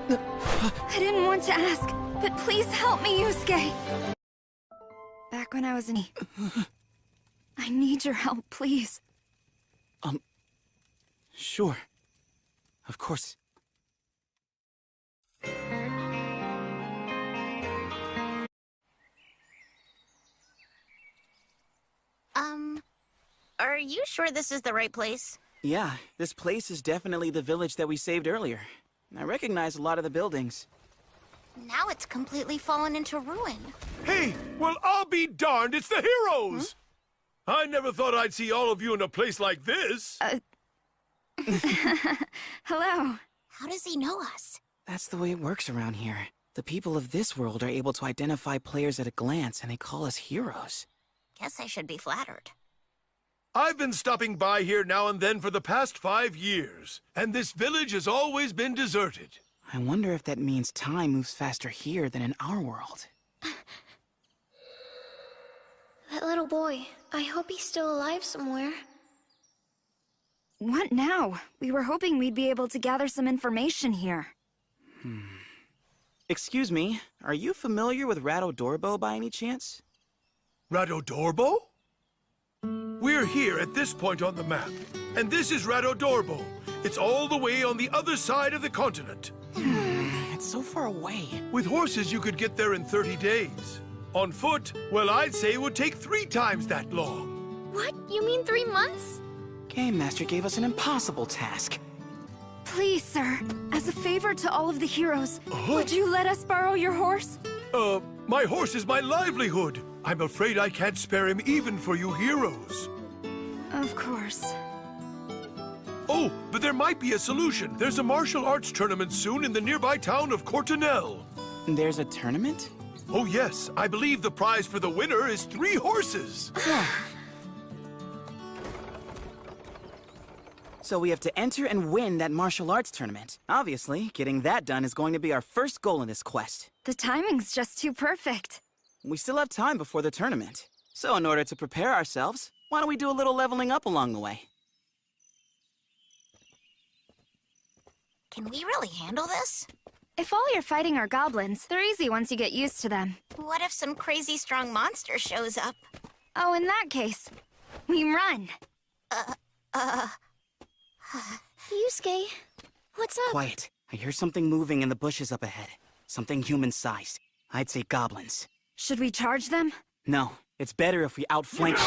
I didn't want to ask, but please help me, Yusuke! Back when I was in... I need your help, please. Sure. Of course. Are you sure this is the right place? Yeah, this place is definitely the village that we saved earlier. I recognize a lot of the buildings. Now it's completely fallen into ruin. Hey, well, I'll be darned, it's the heroes! I never thought I'd see all of you in a place like this. Hello. How does he know us? That's the way it works around here. The people of this world are able to identify players at a glance, and they call us heroes. Guess I should be flattered. I've been stopping by here now and then for the past 5 years, and this village has always been deserted. I wonder if that means time moves faster here than in our world. That little boy, I hope he's still alive somewhere. What now? We were hoping we'd be able to gather some information here. Excuse me, are you familiar with Radodorbo by any chance? Radodorbo? We're here at this point on the map, and this is Radodorbo. It's all the way on the other side of the continent. It's so far away. With horses, you could get there in 30 days. On foot, well, I'd say it would take 3 times that long. What? You mean 3 months? Game Master gave us an impossible task. Please, sir, as a favor to all of the heroes, would you let us borrow your horse? My horse is my livelihood. I'm afraid I can't spare him even for you heroes. Of course. Oh, but there might be a solution. There's a martial arts tournament soon in the nearby town of Cortinel. There's a tournament? Oh, yes. I believe the prize for the winner is 3 horses. So we have to enter and win that martial arts tournament. Obviously, getting that done is going to be our first goal in this quest. The timing's just too perfect. We still have time before the tournament. So in order to prepare ourselves, why don't we do a little leveling up along the way? Can we really handle this? If all you're fighting are goblins, they're easy once you get used to them. What if some crazy strong monster shows up? Oh, in that case, we run. Yusuke, what's up? Quiet. I hear something moving in the bushes up ahead. Something human-sized. I'd say goblins. Should we charge them? No. It's better if we outflank them.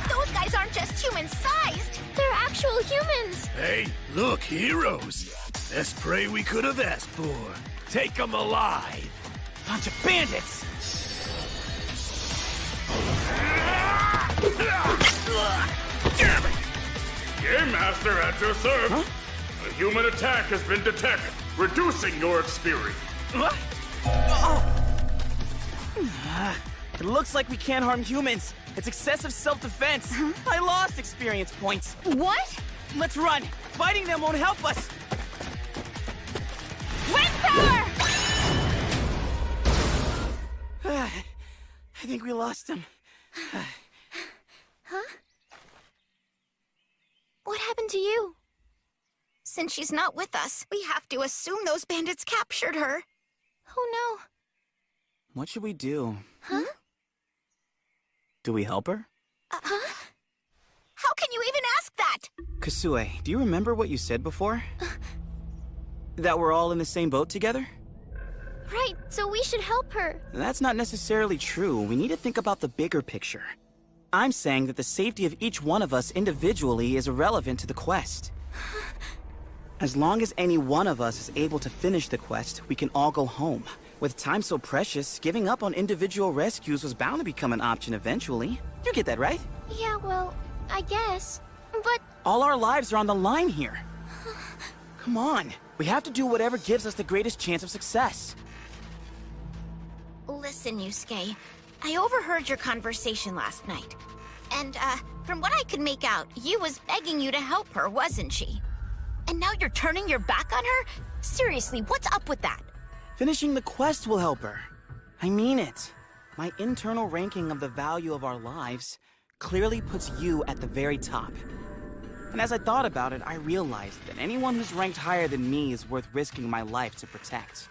Those guys aren't just human-sized! They're actual humans! Hey, look, heroes. Best prey we could have asked for. Take them alive. Bunch of bandits! Damn it! Game Master at your serve. Huh? A human attack has been detected, reducing your experience. What? It looks like we can't harm humans. It's excessive self-defense. I lost experience points. What? Let's run. Fighting them won't help us. Wind power! I think we lost him. Huh? What happened to you? Since she's not with us, we have to assume those bandits captured her. Oh no. What should we do? Huh? Do we help her? Huh? How can you even ask that? Kasue, do you remember what you said before? That we're all in the same boat together? Right, so we should help her. That's not necessarily true. We need to think about the bigger picture. I'm saying that the safety of each one of us individually is irrelevant to the quest. As long as any one of us is able to finish the quest, we can all go home. With time so precious, giving up on individual rescues was bound to become an option eventually. You get that, right? Yeah, well, I guess. But... all our lives are on the line here. Come on. We have to do whatever gives us the greatest chance of success. Listen, Yusuke. I overheard your conversation last night. And, from what I could make out, Yu was begging you to help her, wasn't she? And now you're turning your back on her? Seriously, what's up with that? Finishing the quest will help her. I mean it. My internal ranking of the value of our lives clearly puts you at the very top. And as I thought about it, I realized that anyone who's ranked higher than me is worth risking my life to protect.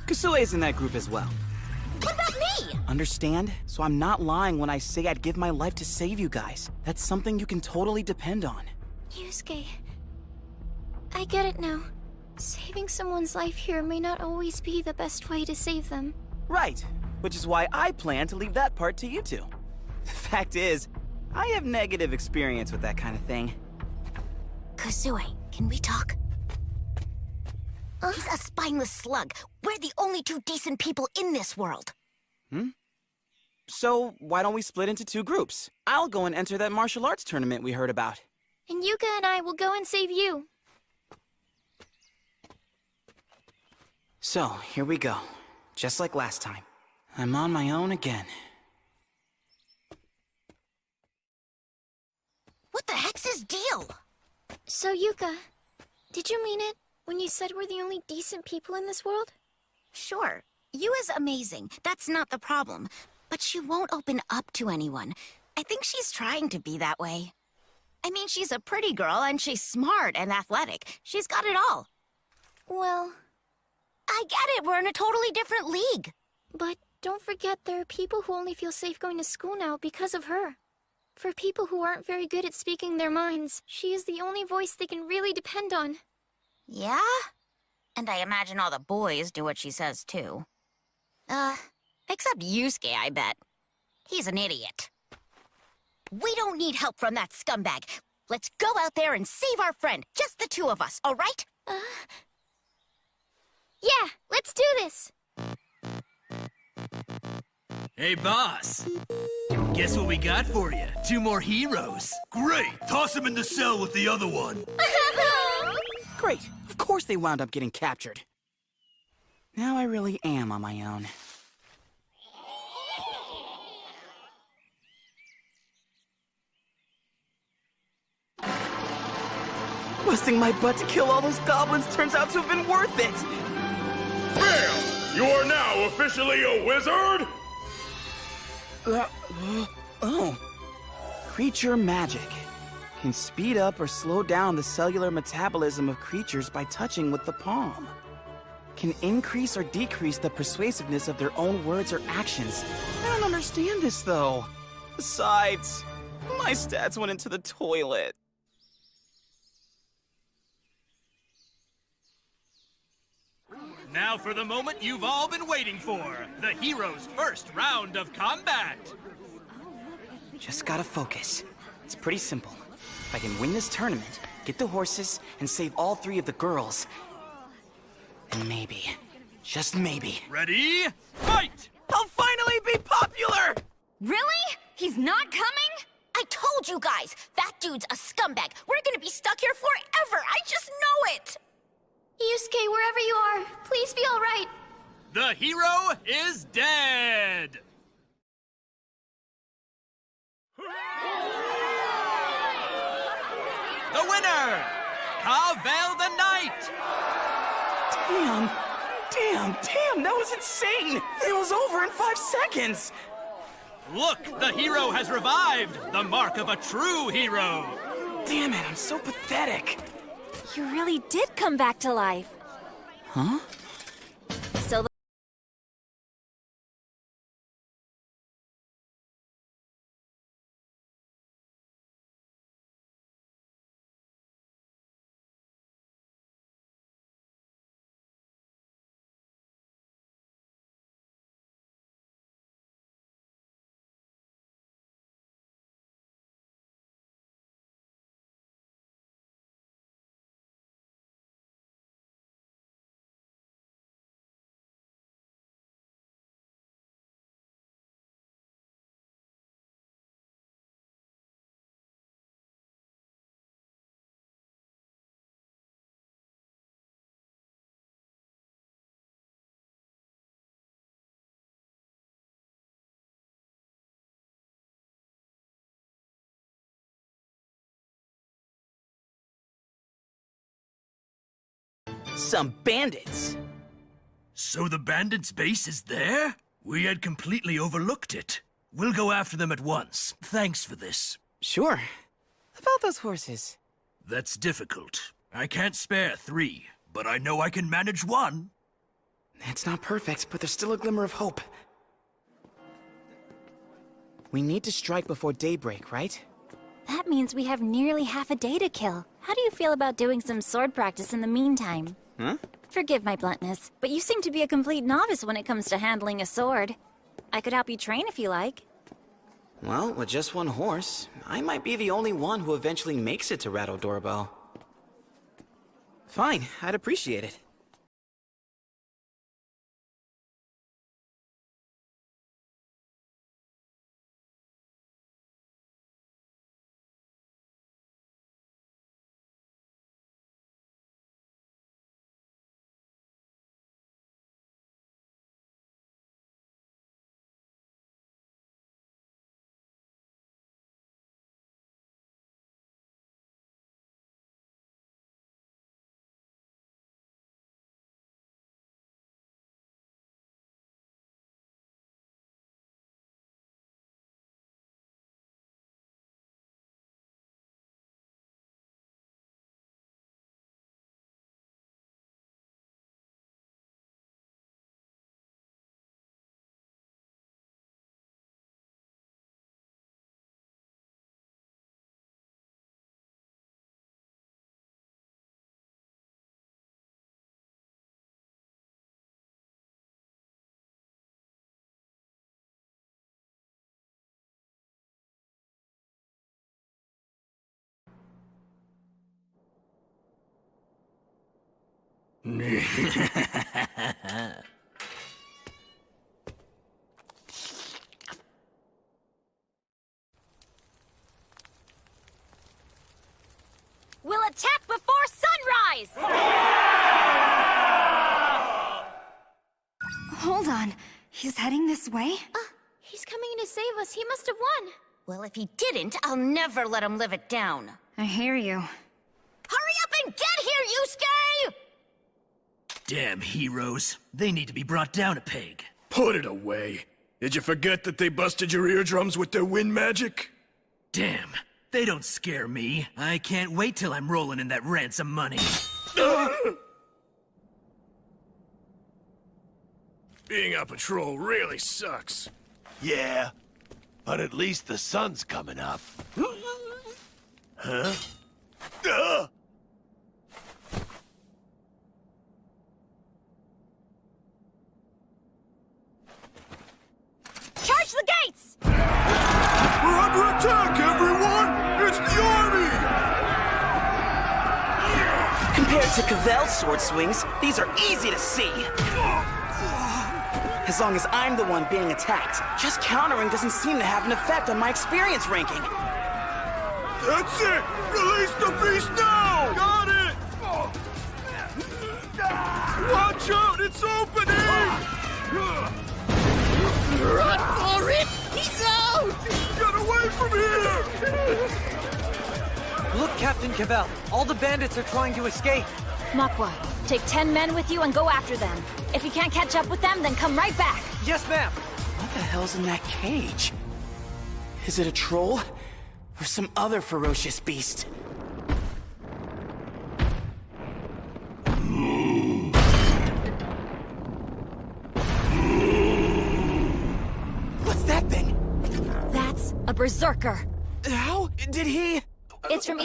Kusue's in that group as well. What about me? Understand? So I'm not lying when I say I'd give my life to save you guys. That's something you can totally depend on. Yusuke, I get it now. Saving someone's life here may not always be the best way to save them. Right, which is why I plan to leave that part to you two. The fact is, I have negative experience with that kind of thing. Kusue, can we talk? He's a spineless slug. We're the only two decent people in this world. So, why don't we split into two groups? I'll go and enter that martial arts tournament we heard about. And Yuka and I will go and save you. So, here we go. Just like last time. I'm on my own again. What the heck's his deal? So, Yuka, did you mean it when you said we're the only decent people in this world? Sure. Yua's amazing. That's not the problem. But she won't open up to anyone. I think she's trying to be that way. I mean, she's a pretty girl, and she's smart and athletic. She's got it all. Well, I get it. We're in a totally different league. but don't forget there are people who only feel safe going to school now because of her. For people who aren't very good at speaking their minds, she is the only voice they can really depend on. Yeah? And I imagine all the boys do what she says, too. Except Yusuke, I bet. He's an idiot. We don't need help from that scumbag. Let's go out there and save our friend. Just the two of us, all right? Yeah, let's do this! Hey, boss. Guess what we got for you? 2 more heroes. Great! Toss him in the cell with the other one. Great, of course they wound up getting captured. Now I really am on my own. Busting my butt to kill all those goblins turns out to have been worth it! Bam! You are now officially a wizard? Oh. Creature magic. Can speed up or slow down the cellular metabolism of creatures by touching with the palm. Can increase or decrease the persuasiveness of their own words or actions. I don't understand this, though. Besides, my stats went into the toilet. Now for the moment you've all been waiting for. The heroes' first round of combat. Just gotta focus. It's pretty simple. If I can win this tournament, get the horses, and save all 3 of the girls, then maybe, just maybe, Ready? Fight! I'll finally be popular! Really? He's not coming? I told you guys, that dude's a scumbag. We're gonna be stuck here forever. I just know it. Yusuke, wherever you are, please be all right. The hero is dead! The winner! Cavell the Knight! Damn, that was insane! It was over in 5 seconds! Look, the hero has revived! The mark of a true hero! Damn it, I'm so pathetic! You really did come back to life. Huh? So Some bandits! So the bandits' base is there? We had completely overlooked it. We'll go after them at once. Thanks for this. Sure. About those horses. That's difficult. I can't spare 3, but I know I can manage 1. It's not perfect, but there's still a glimmer of hope. We need to strike before daybreak, right? That means we have nearly half a day to kill. How do you feel about doing some sword practice in the meantime? Huh? Forgive my bluntness, but you seem to be a complete novice when it comes to handling a sword. I could help you train if you like. Well, with just 1 horse, I might be the only one who eventually makes it to Rattle Doorbell. Fine, I'd appreciate it. We'll attack before sunrise! Hold on. He's heading this way? He's coming to save us. He must have won. Well, if he didn't, I'll never let him live it down. I hear you. Hurry up and get here, Yusuke! Damn heroes. They need to be brought down a peg. Put it away. Did you forget that they busted your eardrums with their wind magic? Damn. They don't scare me. I can't wait till I'm rolling in that ransom money. Being on patrol really sucks. Yeah, but at least the sun's coming up. Huh? Charge the gates! We're under attack, everyone! It's the army! Compared to Cavell's sword swings, these are easy to see. As long as I'm the one being attacked, just countering doesn't seem to have an effect on my experience ranking. That's it! Release the beast now! Got it! Watch out! It's opening! Run for it! He's out! Get away from here! Look, Captain Cavell. All the bandits are trying to escape. Makwa, take 10 men with you and go after them. If you can't catch up with them, then come right back. Yes, ma'am. What the hell's in that cage? Is it a troll? Or some other ferocious beast? What's that thing? That's a berserker. How did he... It's from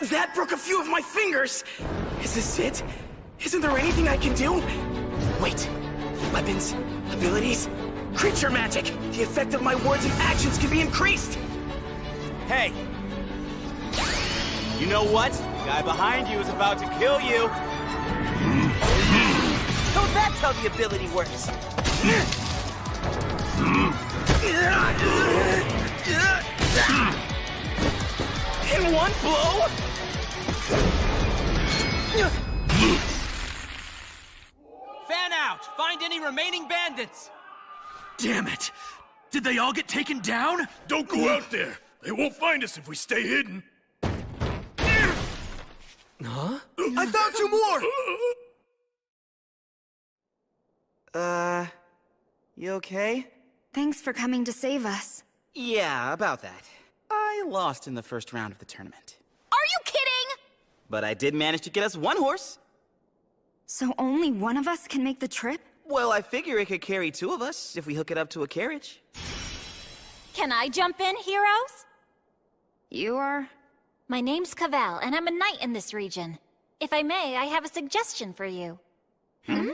That broke a few of my fingers! Is this it? Isn't there anything I can do? Wait. Weapons, abilities, creature magic! The effect of my words and actions can be increased! Hey! You know what? The guy behind you is about to kill you! So that's how the ability works! In one blow? Fan out! Find any remaining bandits! Damn it! Did they all get taken down? Don't go out there! They won't find us if we stay hidden. Huh? I found 2 more! You okay? Thanks for coming to save us. Yeah, about that. I lost in the first round of the tournament. Are you kidding? But I did manage to get us 1 horse. So only one of us can make the trip? Well, I figure it could carry 2 of us if we hook it up to a carriage. Can I jump in, heroes? You are? My name's Cavell, and I'm a knight in this region. If I may, I have a suggestion for you. Hmm?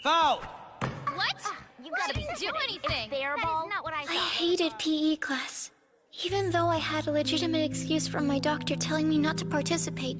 Foul! What? You gotta be do anything. It's That is not what I I thought. hated PE class. Even though I had a legitimate excuse from my doctor telling me not to participate.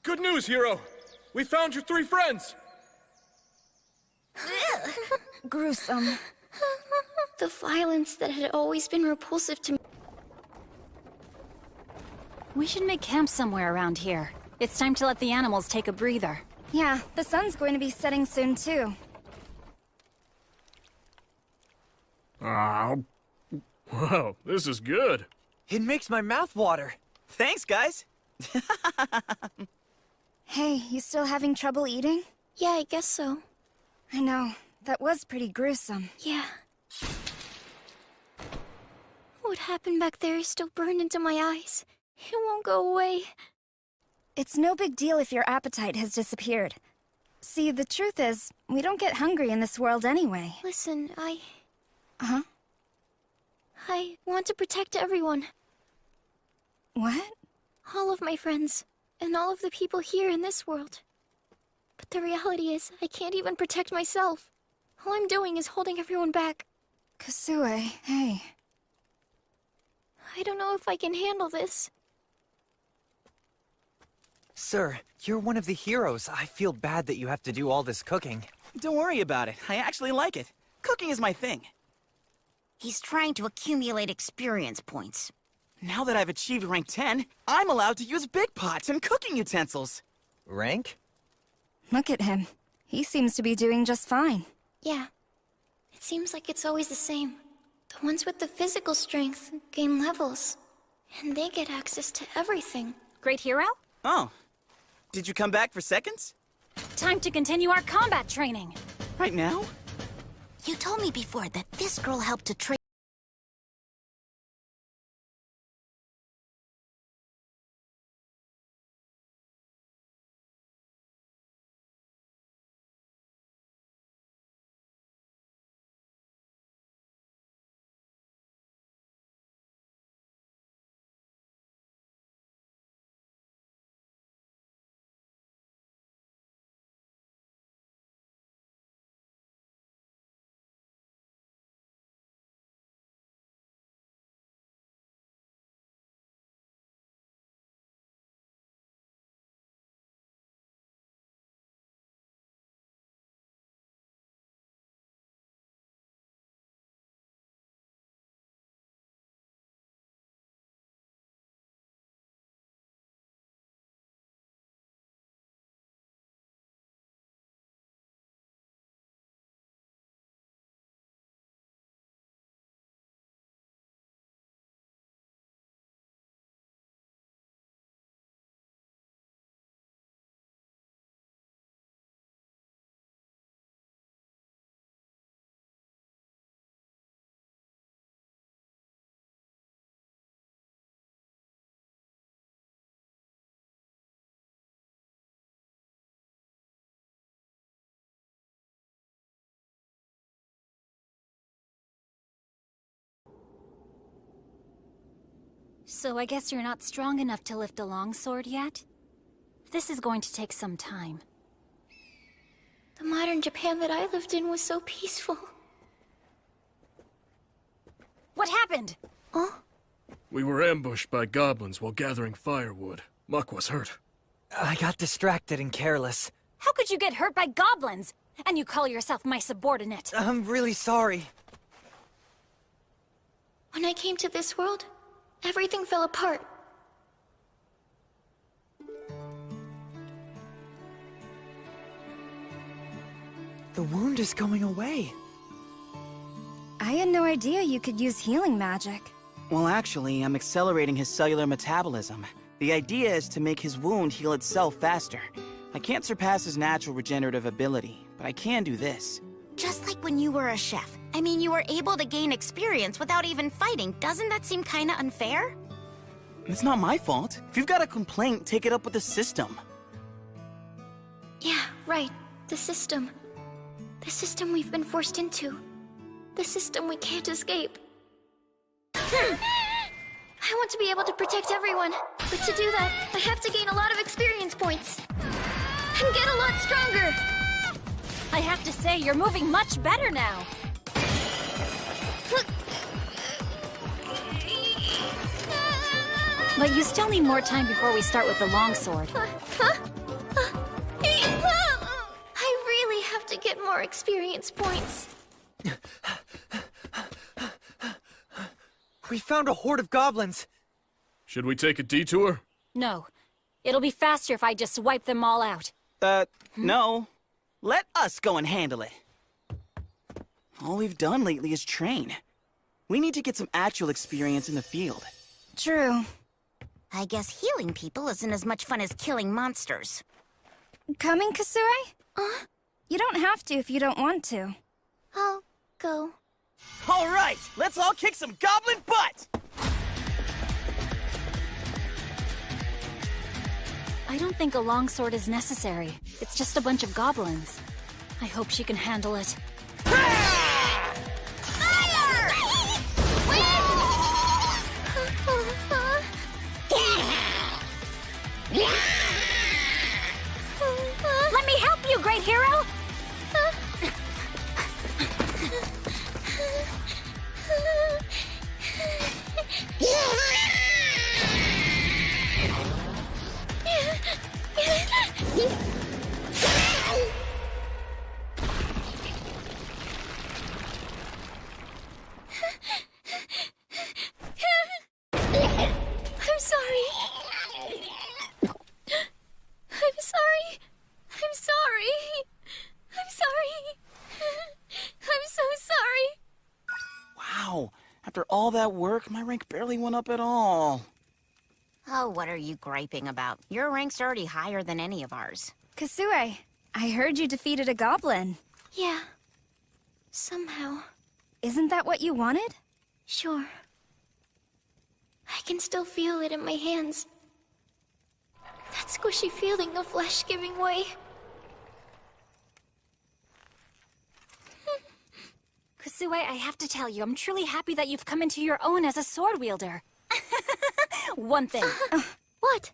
Good news, hero! We found your 3 friends! Gruesome. The violence that had always been repulsive to me. We should make camp somewhere around here. It's time to let the animals take a breather. Yeah, the sun's going to be setting soon, too. Wow, this is good. It makes my mouth water. Thanks, guys. Hey, you still having trouble eating? Yeah, I guess so. I know. That was pretty gruesome. Yeah. What happened back there is still burned into my eyes. It won't go away. It's no big deal if your appetite has disappeared. See, the truth is, we don't get hungry in this world anyway. Listen, Huh? I want to protect everyone. What? All of my friends, and all of the people here in this world. But the reality is, I can't even protect myself. All I'm doing is holding everyone back. Kasue, hey. I don't know if I can handle this. Sir, you're one of the heroes. I feel bad that you have to do all this cooking. Don't worry about it. I actually like it. Cooking is my thing. He's trying to accumulate experience points. Now that I've achieved rank 10, I'm allowed to use big pots and cooking utensils. Rank? Look at him. He seems to be doing just fine. Yeah. It seems like it's always the same. The ones with the physical strength gain levels. And they get access to everything. Great hero? Oh. Did you come back for seconds? Time to continue our combat training. Right now? You told me before that this girl helped to train. So I guess you're not strong enough to lift a longsword yet? This is going to take some time. The modern Japan that I lived in was so peaceful. What happened? Huh? We were ambushed by goblins while gathering firewood. Muck was hurt. I got distracted and careless. How could you get hurt by goblins? And you call yourself my subordinate? I'm really sorry. When I came to this world, everything fell apart. The wound is going away. I had no idea you could use healing magic. Well, actually, I'm accelerating his cellular metabolism. The idea is to make his wound heal itself faster. I can't surpass his natural regenerative ability, but I can do this. Just like when you were a chef. I mean, you were able to gain experience without even fighting. Doesn't that seem kinda unfair? It's not my fault. If you've got a complaint, take it up with the system. Yeah, right. The system. The system we've been forced into. The system we can't escape. I want to be able to protect everyone, but to do that, I have to gain a lot of experience points. And get a lot stronger! I have to say, you're moving much better now. But you still need more time before we start with the longsword. I really have to get more experience points. We found a horde of goblins. Should we take a detour? No. It'll be faster if I just wipe them all out. No. Let us go and handle it. All we've done lately is train. We need to get some actual experience in the field. True. I guess healing people isn't as much fun as killing monsters. Coming, Kasue? You don't have to if you don't want to. I'll go. All right, let's all kick some goblin butt! I don't think a longsword is necessary. It's just a bunch of goblins. I hope she can handle it. Let me help you, great hero! I'm sorry. I'm sorry. I'm sorry. I'm sorry. I'm so sorry. Wow. After all that work, my rank barely went up at all. Oh, what are you griping about? Your rank's already higher than any of ours. Kasue, I heard you defeated a goblin. Yeah. Somehow. Isn't that what you wanted? Sure. I can still feel it in my hands. That squishy feeling of flesh giving way. Kasue, I have to tell you, I'm truly happy that you've come into your own as a sword wielder. One thing. What?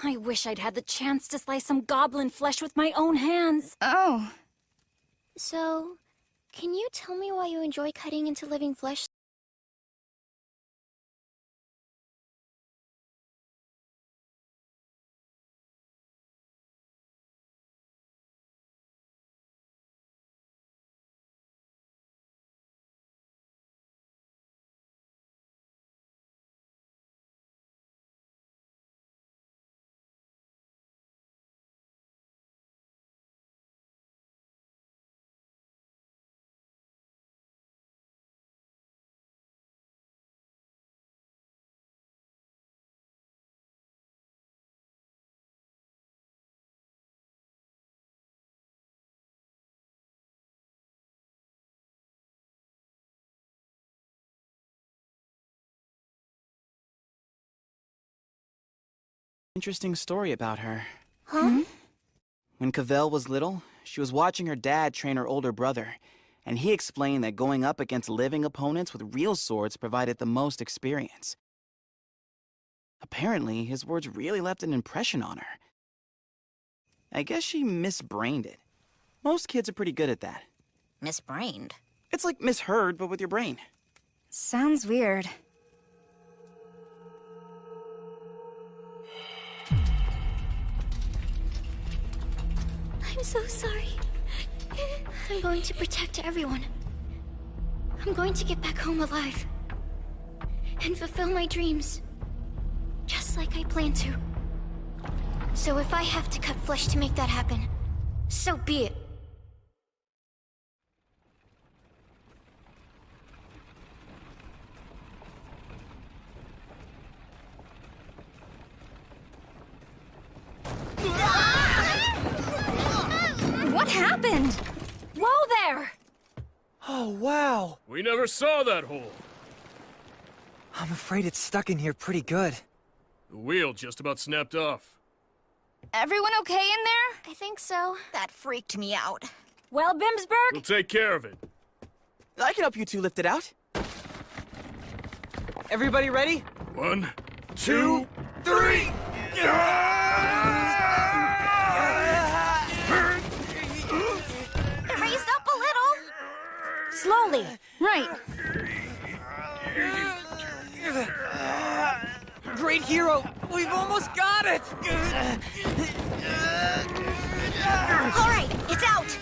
I wish I'd had the chance to slice some goblin flesh with my own hands. Oh. So, can you tell me why you enjoy cutting into living flesh? Interesting story about her. Huh? When Cavell was little, she was watching her dad train her older brother, and he explained that going up against living opponents with real swords provided the most experience. Apparently, his words really left an impression on her. I guess she misbrained it. Most kids are pretty good at that. Misbrained? It's like misheard, but with your brain. Sounds weird. I'm so sorry. I'm going to protect everyone. I'm going to get back home alive. And fulfill my dreams. Just like I planned to. So if I have to cut flesh to make that happen, so be it. What happened? Whoa there! Oh, wow. We never saw that hole. I'm afraid it's stuck in here pretty good. The wheel just about snapped off. Everyone okay in there? I think so. That freaked me out. Well, Bimsberg? We'll take care of it. I can help you two lift it out. Everybody ready? 1, 2, 3! It raised up a little. Slowly. Right. Great hero! We've almost got it! All right, it's out.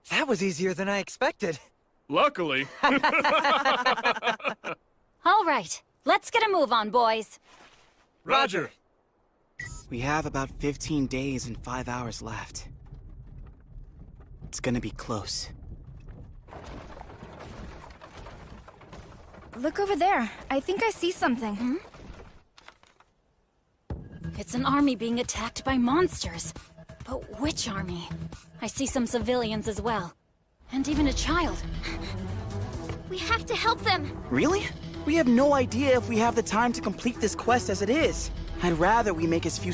That was easier than I expected. Luckily. All right, let's get a move on, boys. Roger. We have about 15 days and 5 hours left. It's gonna be close. Look over there. I think I see something. It's an army being attacked by monsters. But which army? I see some civilians as well. And even a child. We have to help them! Really? We have no idea if we have the time to complete this quest as it is. I'd rather we make as few...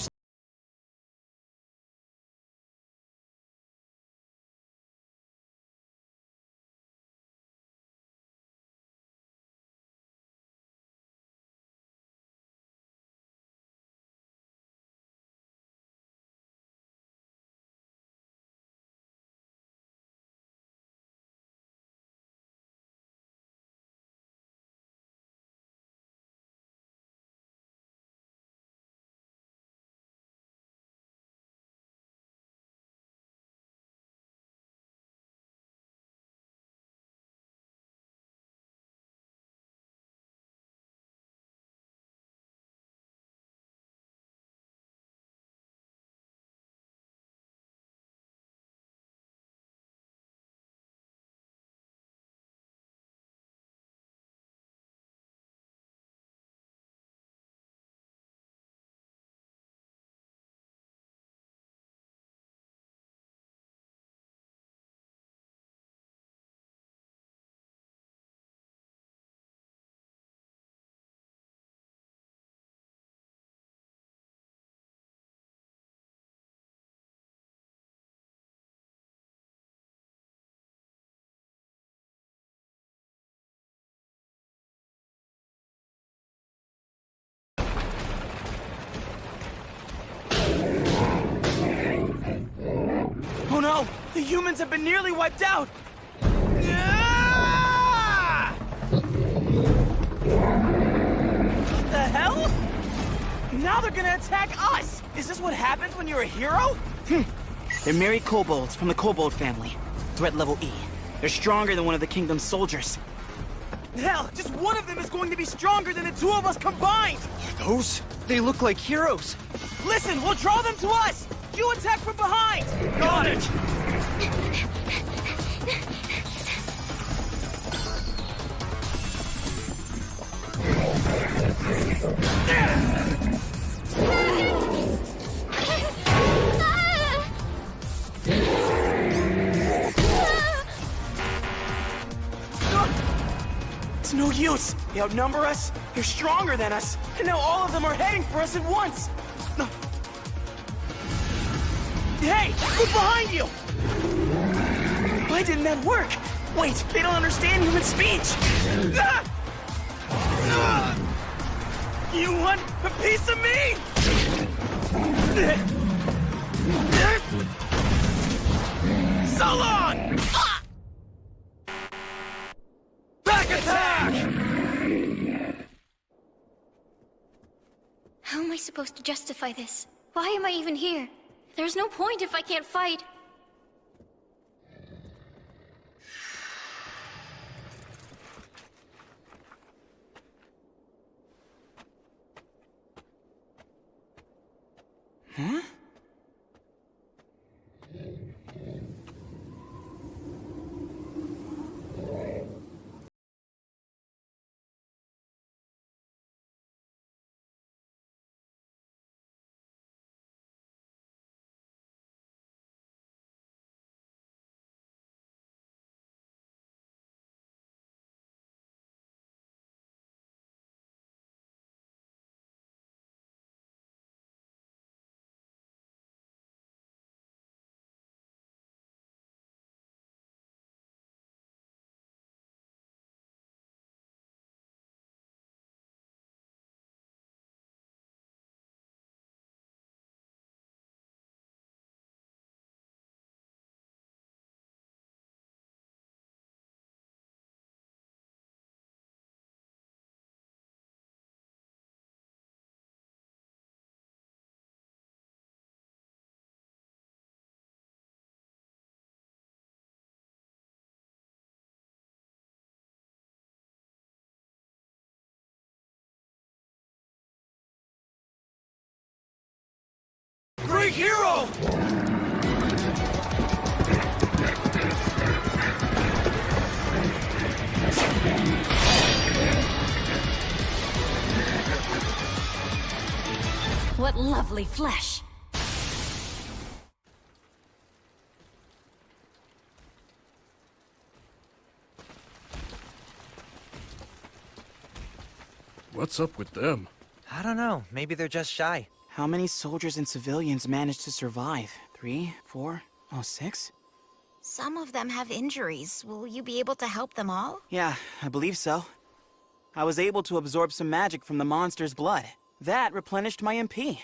Oh no! The humans have been nearly wiped out! Ah! What the hell? Now they're gonna attack us! Is this what happens when you're a hero? They're merry kobolds from the kobold family. Threat level E. They're stronger than one of the kingdom's soldiers. Hell, just one of them is going to be stronger than the two of us combined! Those? They look like heroes. Listen, we'll draw them to us! You attack from behind! Got it! It's no use! They outnumber us, they're stronger than us, and now all of them are heading for us at once! Hey! Look behind you! Why didn't that work? Wait, they don't understand human speech! You want a piece of me? So long! Back attack! How am I supposed to justify this? Why am I even here? There's no point if I can't fight. Huh? Great hero! What lovely flesh. What's up with them? I don't know. Maybe they're just shy. How many soldiers and civilians managed to survive? 3, 4, 6? Some of them have injuries. Will you be able to help them all? Yeah, I believe so. I was able to absorb some magic from the monster's blood. That replenished my MP.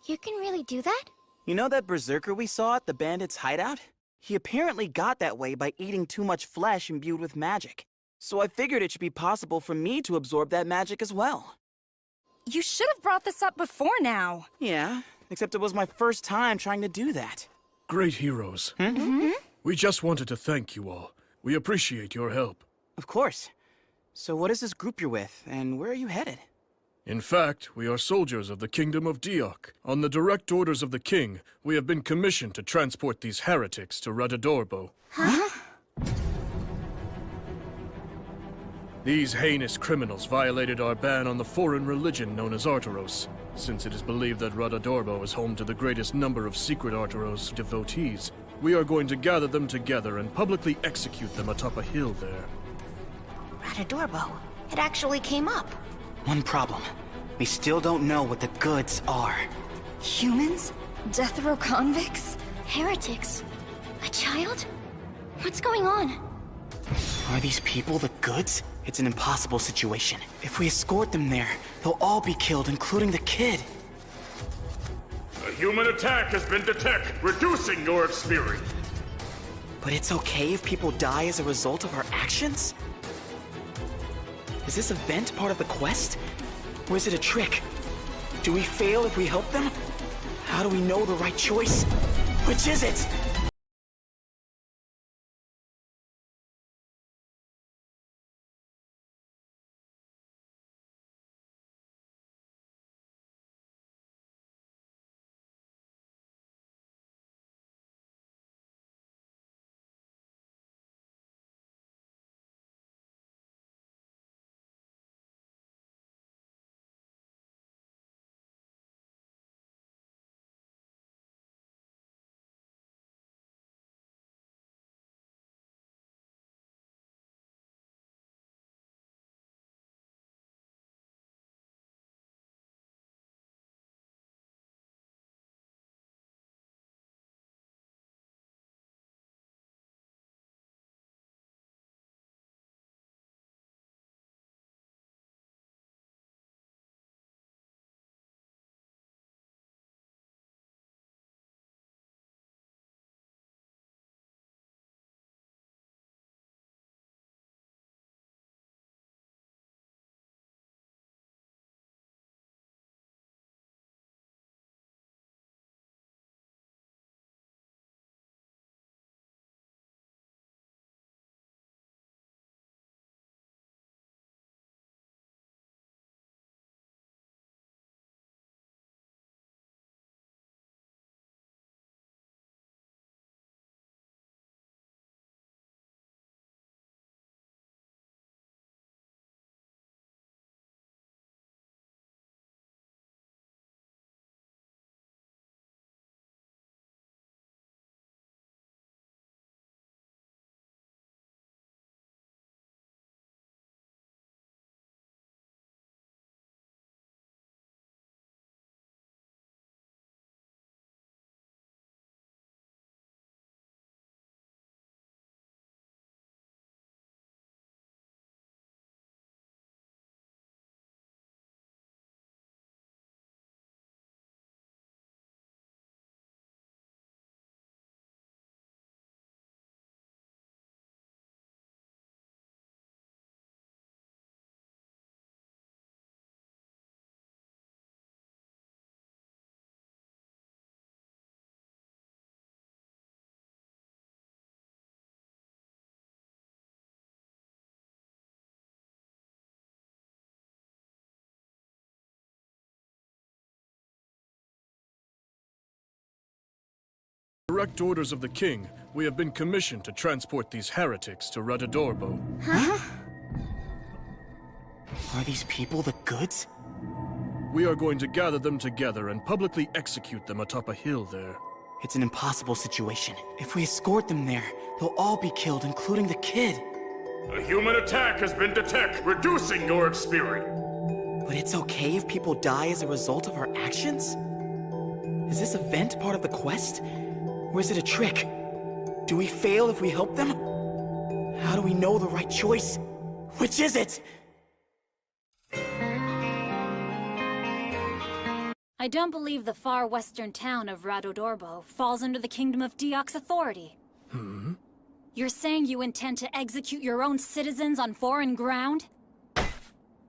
You can really do that? You know that berserker we saw at the bandits' hideout? He apparently got that way by eating too much flesh imbued with magic. So I figured it should be possible for me to absorb that magic as well. You should have brought this up before now. Yeah, except it was my first time trying to do that. Great heroes. We just wanted to thank you all. We appreciate your help. Of course. So what is this group you're with, and where are you headed? In fact, we are soldiers of the Kingdom of Diok. On the direct orders of the king, we have been commissioned to transport these heretics to Radadorbo. Huh? These heinous criminals violated our ban on the foreign religion known as Arturos, since it is believed that Radadorbo is home to the greatest number of secret Arturos devotees. We are going to gather them together and publicly execute them atop a hill there. Radadorbo. It actually came up. One problem. We still don't know what the goods are. Humans? Death row convicts? Heretics? A child? What's going on? Are these people the goods? It's an impossible situation. If we escort them there, they'll all be killed, including the kid. A human attack has been detected, reducing your experience. But it's okay if people die as a result of our actions? Is this event part of the quest? Or is it a trick? Do we fail if we help them? How do we know the right choice? Which is it? Direct orders of the king, we have been commissioned to transport these heretics to Radadorbo. Huh? Are these people the goods? we are going to gather them together and publicly execute them atop a hill there. It's an impossible situation. If we escort them there, they'll all be killed, including the kid. A human attack has been detected, reducing your experience. But it's okay if people die as a result of our actions? Is this event part of the quest? Or is it a trick? Do we fail if we help them? How do we know the right choice? Which is it? I don't believe the far western town of Radodorbo falls under the Kingdom of Diok's authority. You're saying you intend to execute your own citizens on foreign ground?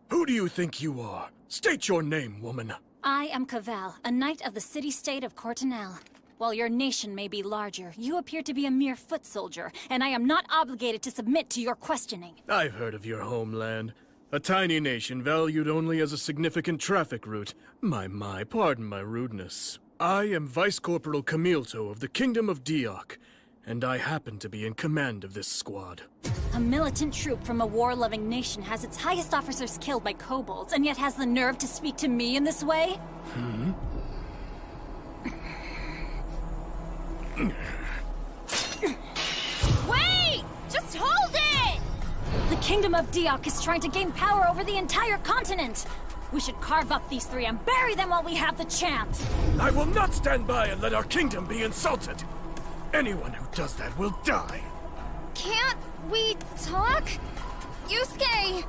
Who do you think you are? State your name, woman. I am Cavell, a knight of the city-state of Cortinel. While your nation may be larger, you appear to be a mere foot soldier, and I am not obligated to submit to your questioning. I've heard of your homeland. A tiny nation valued only as a significant traffic route. My, pardon my rudeness. I am Vice Corporal Camilto of the Kingdom of Diok, and I happen to be in command of this squad. A militant troop from a war-loving nation has its highest officers killed by kobolds, and yet has the nerve to speak to me in this way? Wait! Just hold it! The Kingdom of Diok is trying to gain power over the entire continent! We should carve up these three and bury them while we have the chance! I will not stand by and let our kingdom be insulted! Anyone who does that will die! Can't we talk? Yusuke!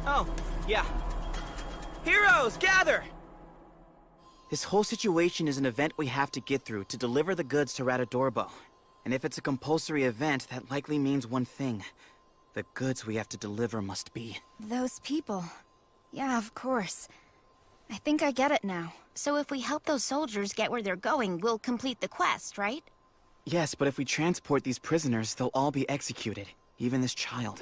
Oh, yeah. Heroes, gather! This whole situation is an event we have to get through to deliver the goods to Radodorbo. And if it's a compulsory event, that likely means one thing. The goods we have to deliver must be... Those people. Yeah, of course. I think I get it now. So if we help those soldiers get where they're going, we'll complete the quest, right? Yes, but if we transport these prisoners, they'll all be executed. Even this child.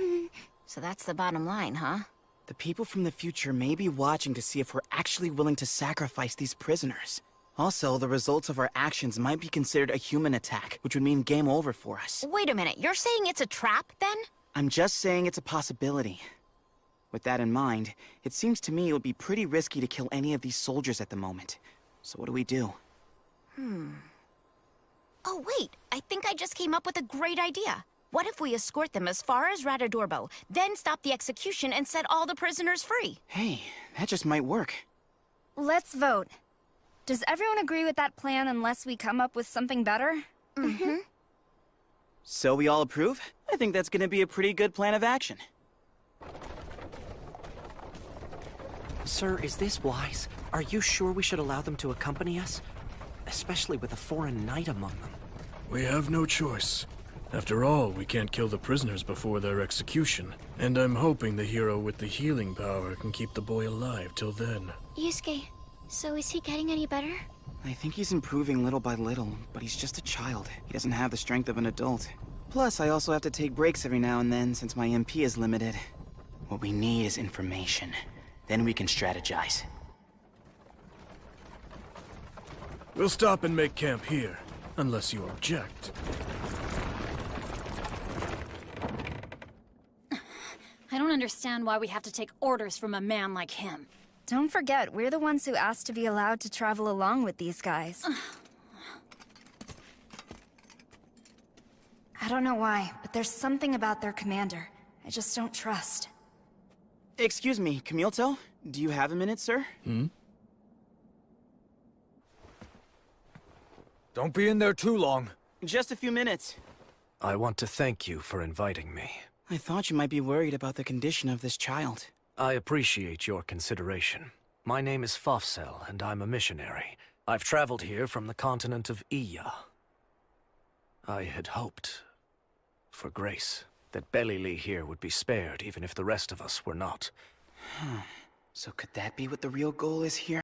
So that's the bottom line, huh? The people from the future may be watching to see if we're actually willing to sacrifice these prisoners. Also, the results of our actions might be considered a human attack, which would mean game over for us. Wait a minute, you're saying it's a trap, then? I'm just saying it's a possibility. With that in mind, it seems to me it would be pretty risky to kill any of these soldiers at the moment. So what do we do? Oh, wait, I think I just came up with a great idea. What if we escort them as far as Radodorbo, then stop the execution and set all the prisoners free? Hey, that just might work. Let's vote. Does everyone agree with that plan unless we come up with something better? So we all approve? I think that's gonna be a pretty good plan of action. Sir, is this wise? Are you sure we should allow them to accompany us? Especially with a foreign knight among them. We have no choice. After all, we can't kill the prisoners before their execution. And I'm hoping the hero with the healing power can keep the boy alive till then. Yusuke, so is he getting any better? I think he's improving little by little, but he's just a child. He doesn't have the strength of an adult. Plus, I also have to take breaks every now and then since my MP is limited. What we need is information. Then we can strategize. We'll stop and make camp here, unless you object. I don't understand why we have to take orders from a man like him. Don't forget, we're the ones who asked to be allowed to travel along with these guys. I don't know why, but there's something about their commander I just don't trust. Excuse me, Camilto? Do you have a minute, sir? Don't be in there too long. Just a few minutes. I want to thank you for inviting me. I thought you might be worried about the condition of this child. I appreciate your consideration. My name is Fafsel, and I'm a missionary. I've traveled here from the continent of Iya. I had hoped, for grace, that Bellily here would be spared, even if the rest of us were not. So could that be what the real goal is here?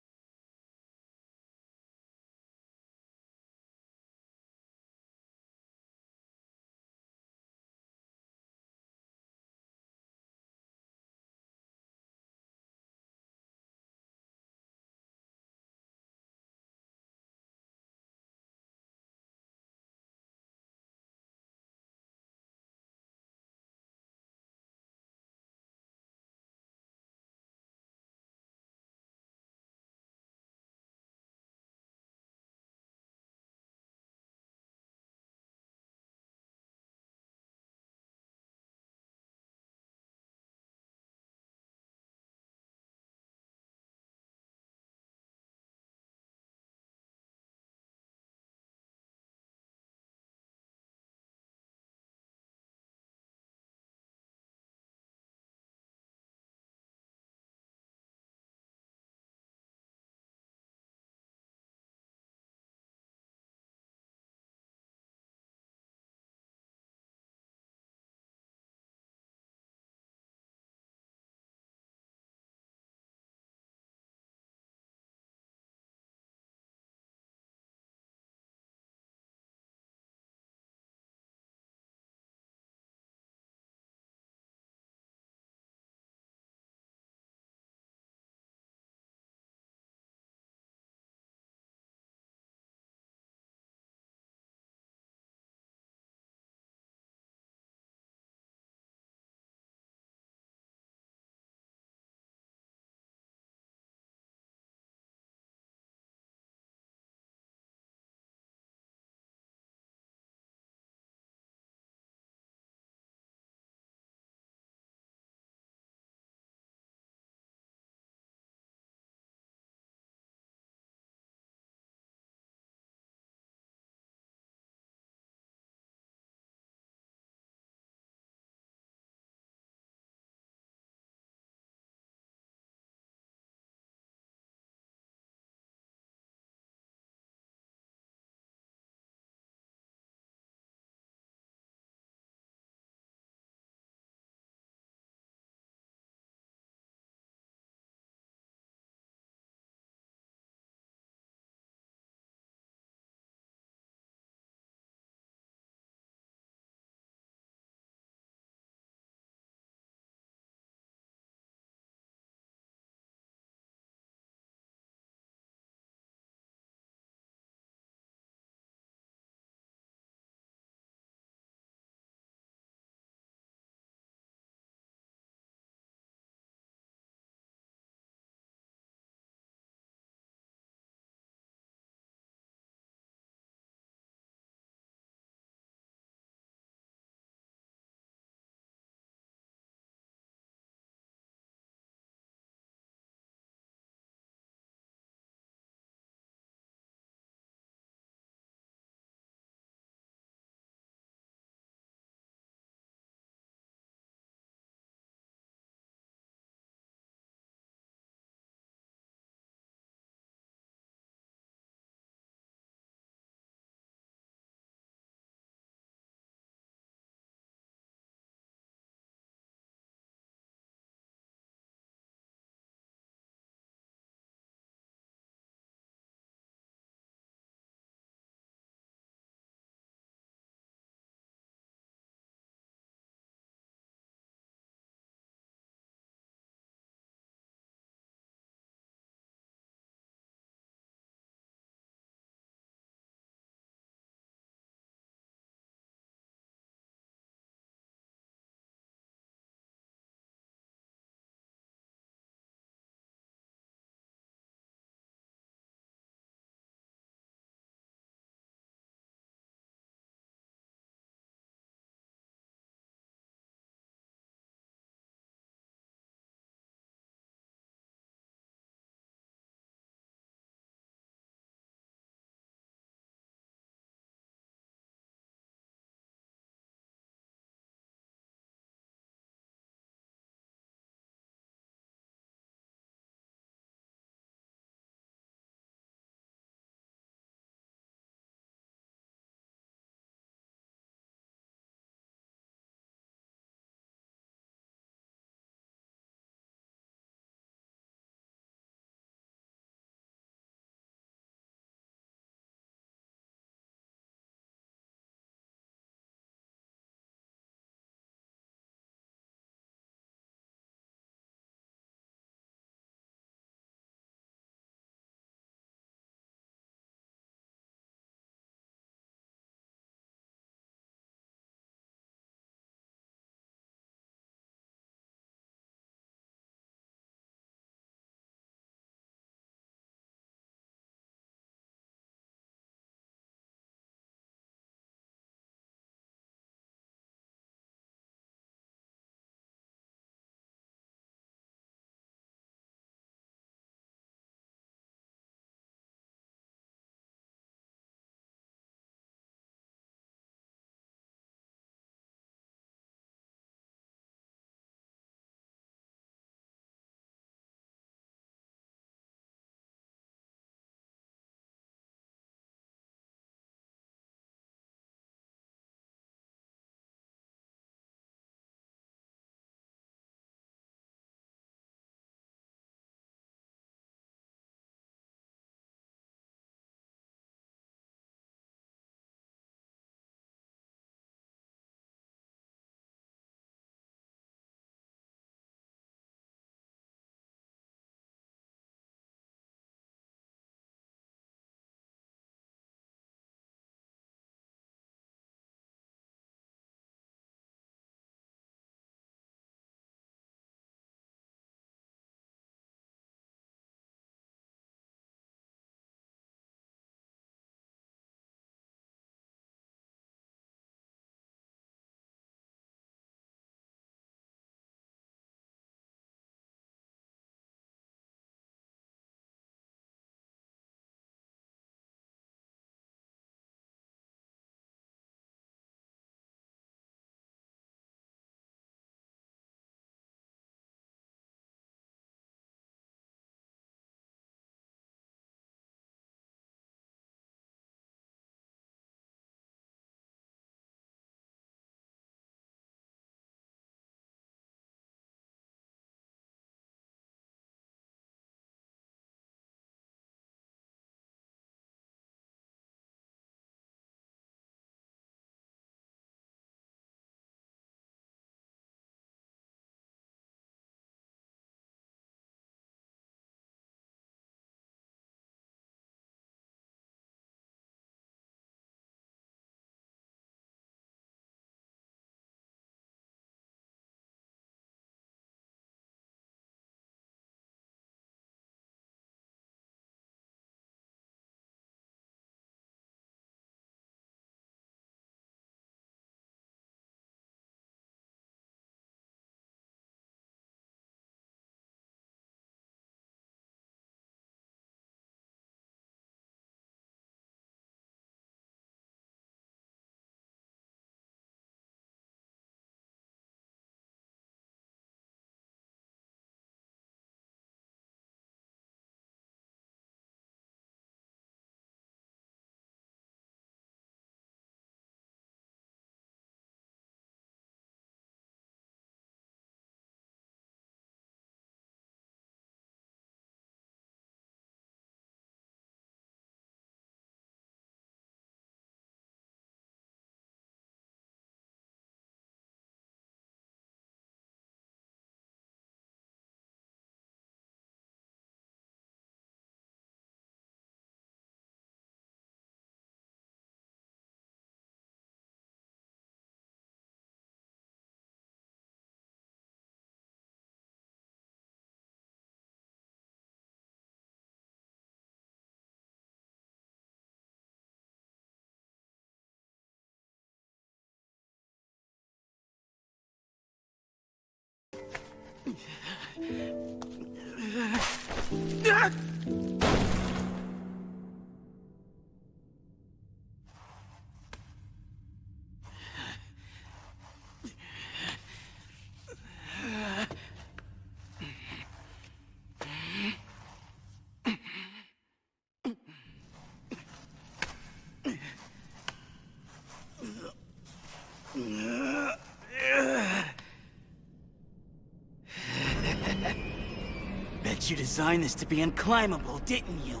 Bet you designed this to be unclimbable, didn't you?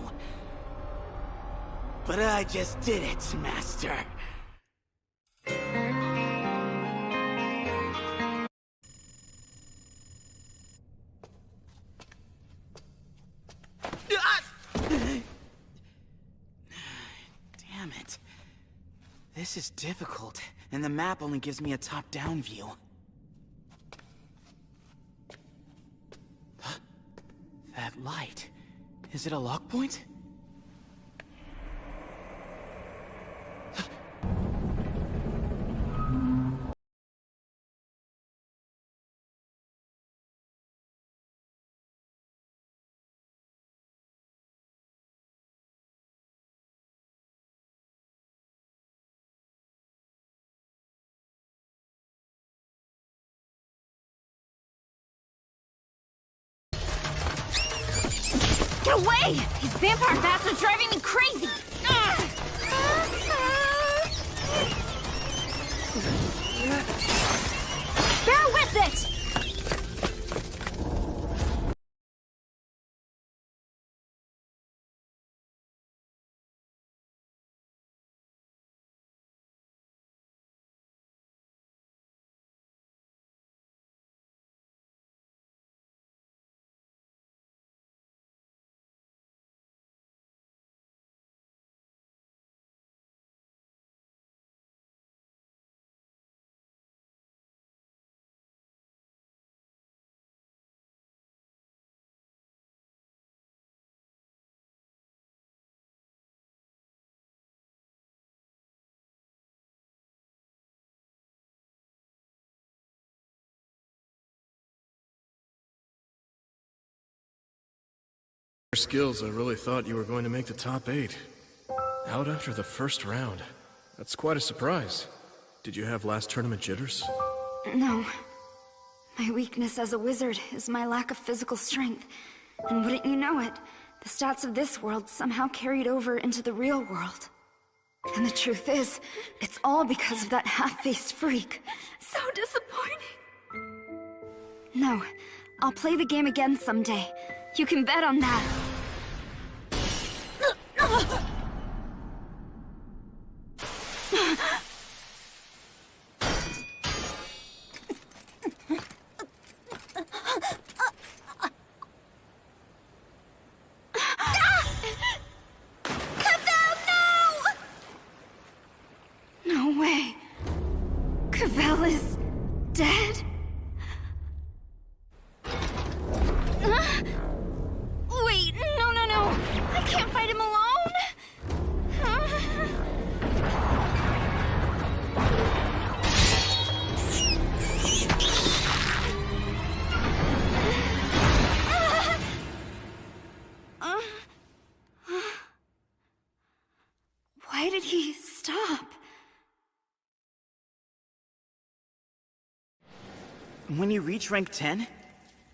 But I just did it, Master. Damn it. This is difficult, and the map only gives me a top-down view. That light. Is it a lock point? Get away! These vampire bats are driving me crazy! Bear with it! Your skills, I really thought you were going to make the top 8. Out after the first round. That's quite a surprise. Did you have last tournament jitters? No. My weakness as a wizard is my lack of physical strength. And wouldn't you know it, the stats of this world somehow carried over into the real world. And the truth is, it's all because of that half-faced freak. So disappointing. No, I'll play the game again someday. You can bet on that. No way. Cavell is dead? Wait, no. I can't fight him alone. Why did he stop? When you reach rank 10,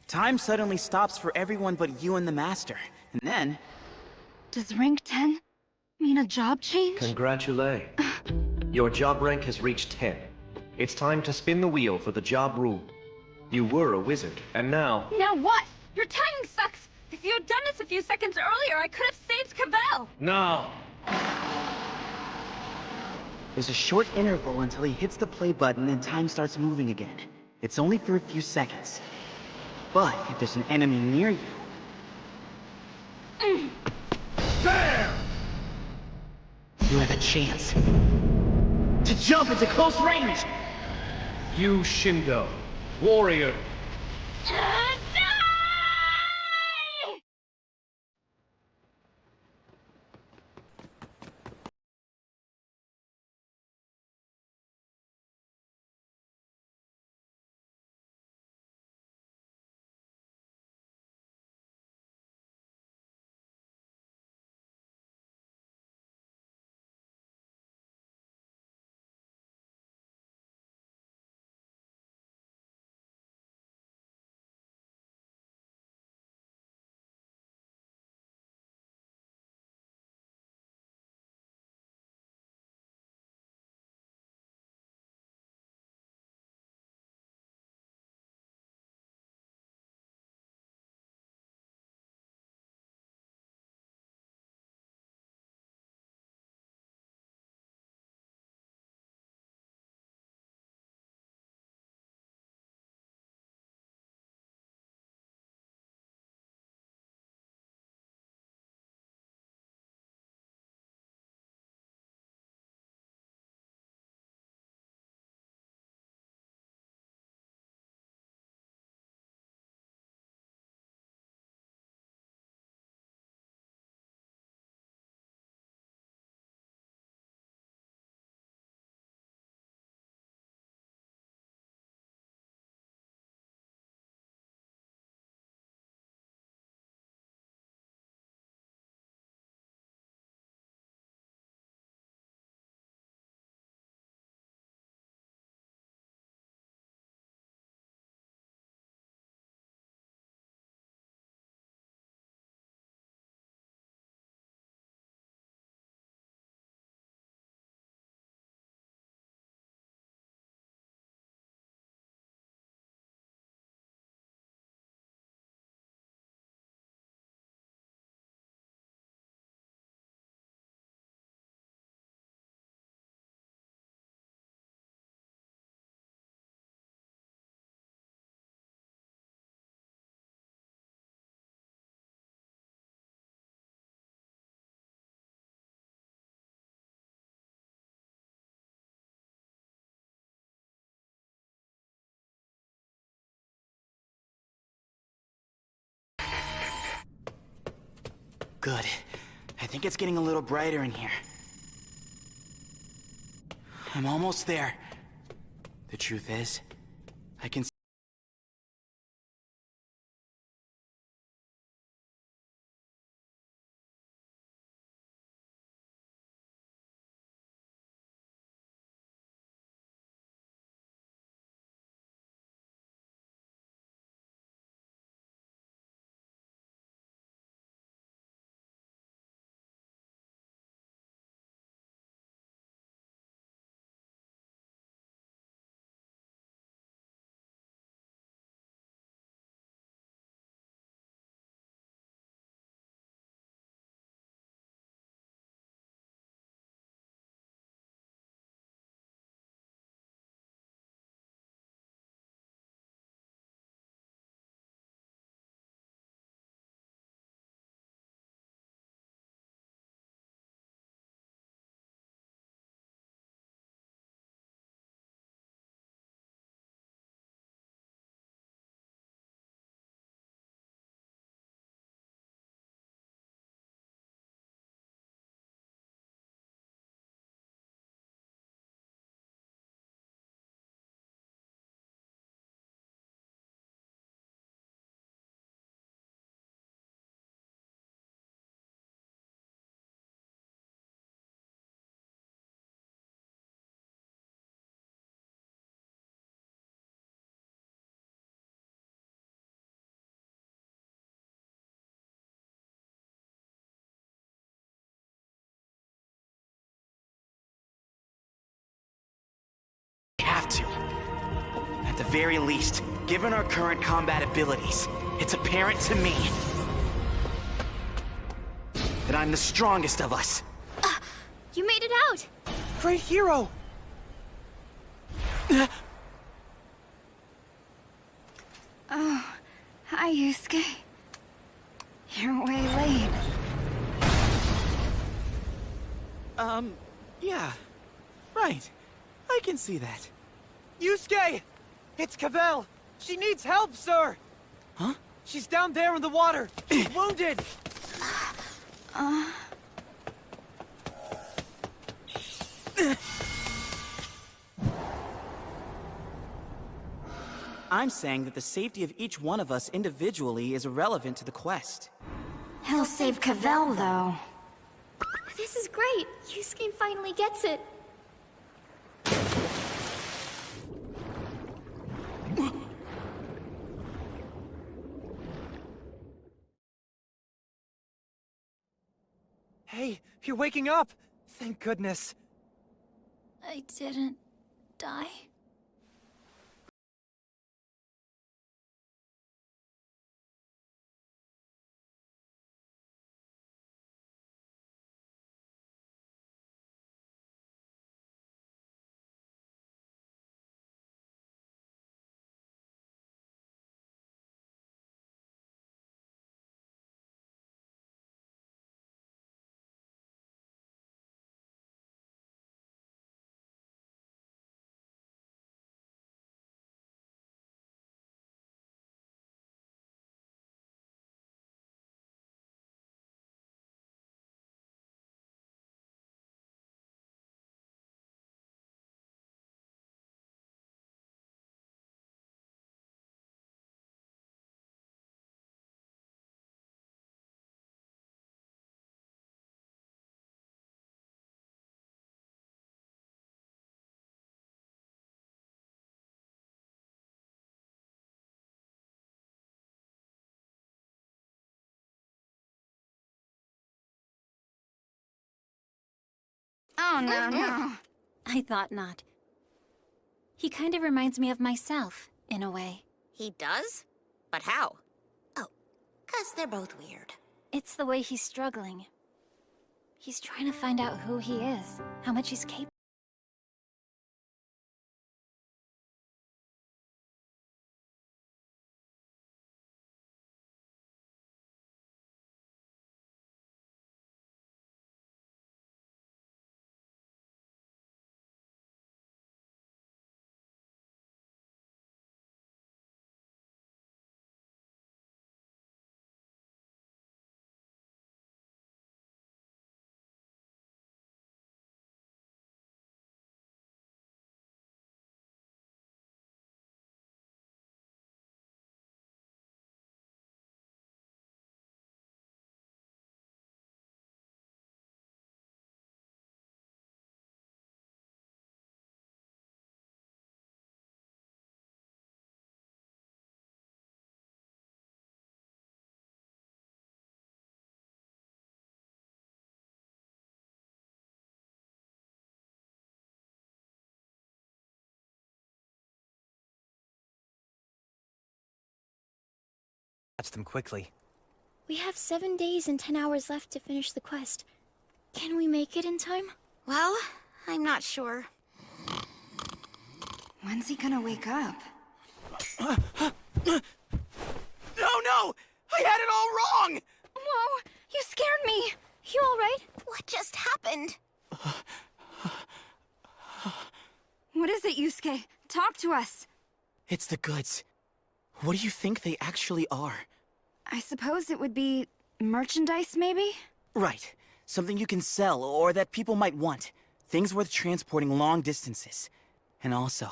time suddenly stops for everyone but you and the Master. And then... Does rank 10 mean a job change? Congratulations. Your job rank has reached 10. It's time to spin the wheel for the job rule. You were a wizard, and now... Now what? Your timing sucks! If you had done this a few seconds earlier, I could have saved Cavell! No! There's a short interval until he hits the play button and time starts moving again. It's only for a few seconds. But if there's an enemy near you... There! You have a chance to jump into close range! You Shindo, warrior. Good. I think it's getting a little brighter in here. I'm almost there. The truth is, I can have to. At the very least, given our current combat abilities, it's apparent to me that I'm the strongest of us. You made it out! Great hero! Oh, hi, Yusuke. You're way late. Yeah. Right. I can see that. Yusuke! It's Cavell! She needs help, sir! Huh? She's down there in the water! She's wounded! I'm saying that the safety of each one of us individually is irrelevant to the quest. He'll save Cavell, though. This is great! Yusuke finally gets it! Hey, you're waking up! Thank goodness. I didn't die. Oh, no. I thought not. He kind of reminds me of myself, in a way. He does? But how? Oh, 'cause they're both weird. It's the way he's struggling. He's trying to find out who he is, how much he's capable. catch them quickly. We have 7 days and 10 hours left to finish the quest. Can we make it in time? Well, I'm not sure. When's he gonna wake up? No, no! I had it all wrong! Whoa! You scared me! You alright? What just happened? What is it, Yusuke? Talk to us! It's the goods. What do you think they actually are? I suppose it would be merchandise, maybe? Right. Something you can sell, or that people might want. Things worth transporting long distances. And also,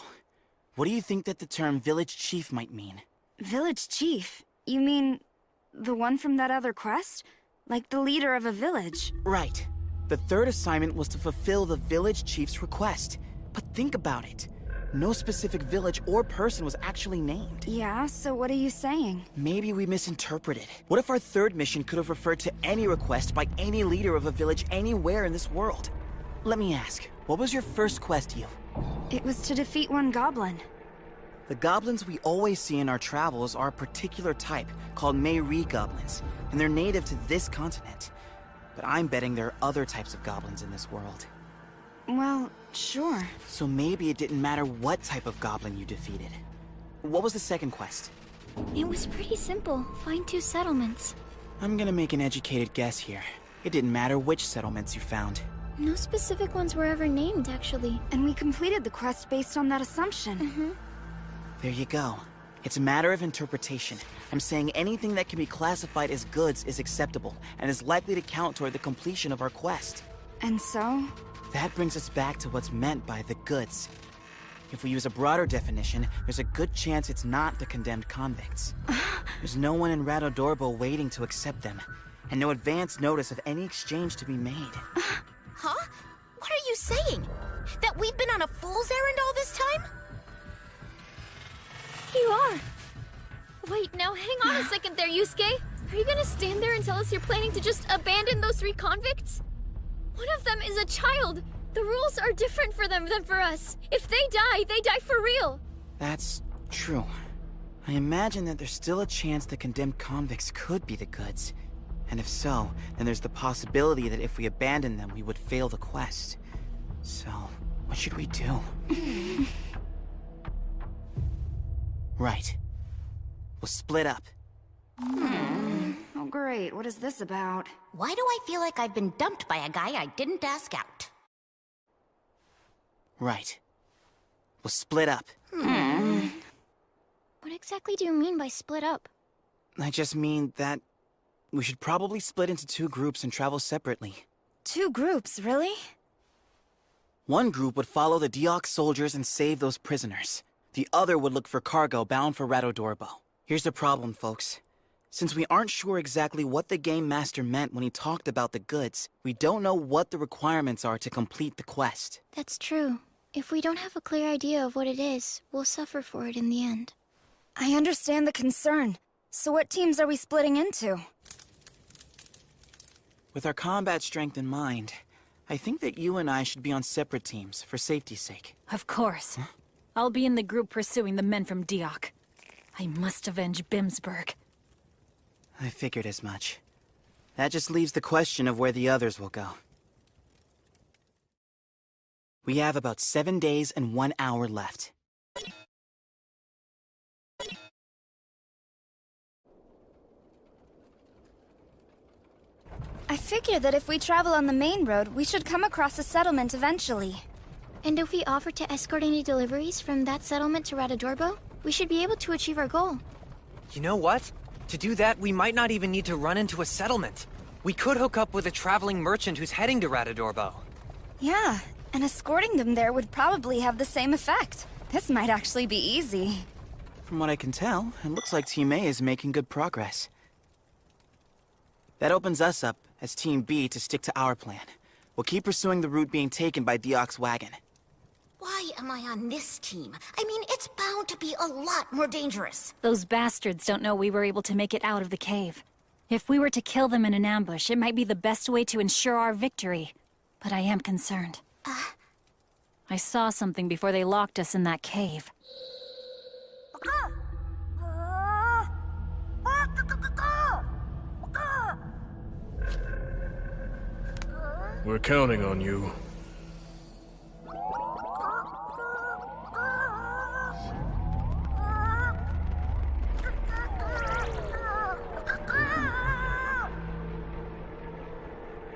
what do you think that the term village chief might mean? Village chief? You mean the one from that other quest? Like the leader of a village? Right. The third assignment was to fulfill the village chief's request. But think about it. No specific village or person was actually named. Yeah, so what are you saying? Maybe we misinterpreted. What if our third mission could have referred to any request by any leader of a village anywhere in this world? Let me ask, what was your first quest, Yu? It was to defeat one goblin. The goblins we always see in our travels are a particular type called Mei-Ri goblins, and they're native to this continent. But I'm betting there are other types of goblins in this world. Well, sure. So maybe it didn't matter what type of goblin you defeated. What was the second quest? It was pretty simple. Find 2 settlements. I'm gonna make an educated guess here. It didn't matter which settlements you found. No specific ones were ever named, actually. And we completed the quest based on that assumption. There you go. It's a matter of interpretation. I'm saying anything that can be classified as goods is acceptable, and is likely to count toward the completion of our quest. And so? That brings us back to what's meant by the goods. If we use a broader definition, there's a good chance it's not the condemned convicts. There's no one in Radodorbo waiting to accept them, and no advance notice of any exchange to be made. Huh? What are you saying? That we've been on a fool's errand all this time? You are. Wait, now hang on a second there, Yusuke. Are you gonna stand there and tell us you're planning to just abandon those 3 convicts? One of them is a child. The rules are different for them than for us. If they die for real. That's true. I imagine that there's still a chance the condemned convicts could be the goods. And if so, then there's the possibility that if we abandon them, we would fail the quest. So, what should we do? Right. We'll split up. Oh great, what is this about? Why do I feel like I've been dumped by a guy I didn't ask out? Right. We'll split up. What exactly do you mean by split up? I just mean that we should probably split into 2 groups and travel separately. 2 groups, really? One group would follow the Deox soldiers and save those prisoners. The other would look for cargo bound for Radodorbo. Here's the problem, folks. Since we aren't sure exactly what the Game Master meant when he talked about the goods, we don't know what the requirements are to complete the quest. That's true. If we don't have a clear idea of what it is, we'll suffer for it in the end. I understand the concern. So what teams are we splitting into? With our combat strength in mind, I think that you and I should be on separate teams, for safety's sake. Of course. Huh? I'll be in the group pursuing the men from Deok. I must avenge Bimsburg. I figured as much. That just leaves the question of where the others will go. We have about 7 days and 1 hour left. I figure that if we travel on the main road, we should come across a settlement eventually. And if we offer to escort any deliveries from that settlement to Radodorbo, we should be able to achieve our goal. You know what? To do that, we might not even need to run into a settlement. We could hook up with a traveling merchant who's heading to Radodorbo. Yeah, and escorting them there would probably have the same effect. This might actually be easy. From what I can tell, it looks like Team A is making good progress. That opens us up, as Team B, to stick to our plan. We'll keep pursuing the route being taken by Deok's wagon. Why am I on this team? I mean, it's bound to be a lot more dangerous. Those bastards don't know we were able to make it out of the cave. If we were to kill them in an ambush, it might be the best way to ensure our victory. But I am concerned. I saw something before they locked us in that cave. We're counting on you.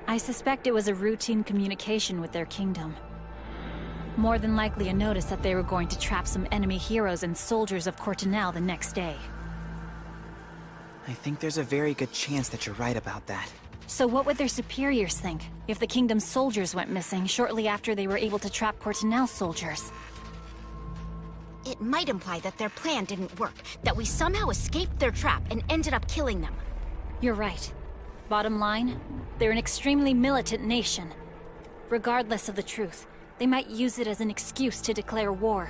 I suspect it was a routine communication with their kingdom. More than likely a notice that they were going to trap some enemy heroes and soldiers of Courtenay the next day. I think there's a very good chance that you're right about that. So what would their superiors think if the kingdom's soldiers went missing shortly after they were able to trap Courtenay's soldiers? It might imply that their plan didn't work, that we somehow escaped their trap and ended up killing them. You're right. Bottom line, they're an extremely militant nation. Regardless of the truth, they might use it as an excuse to declare war.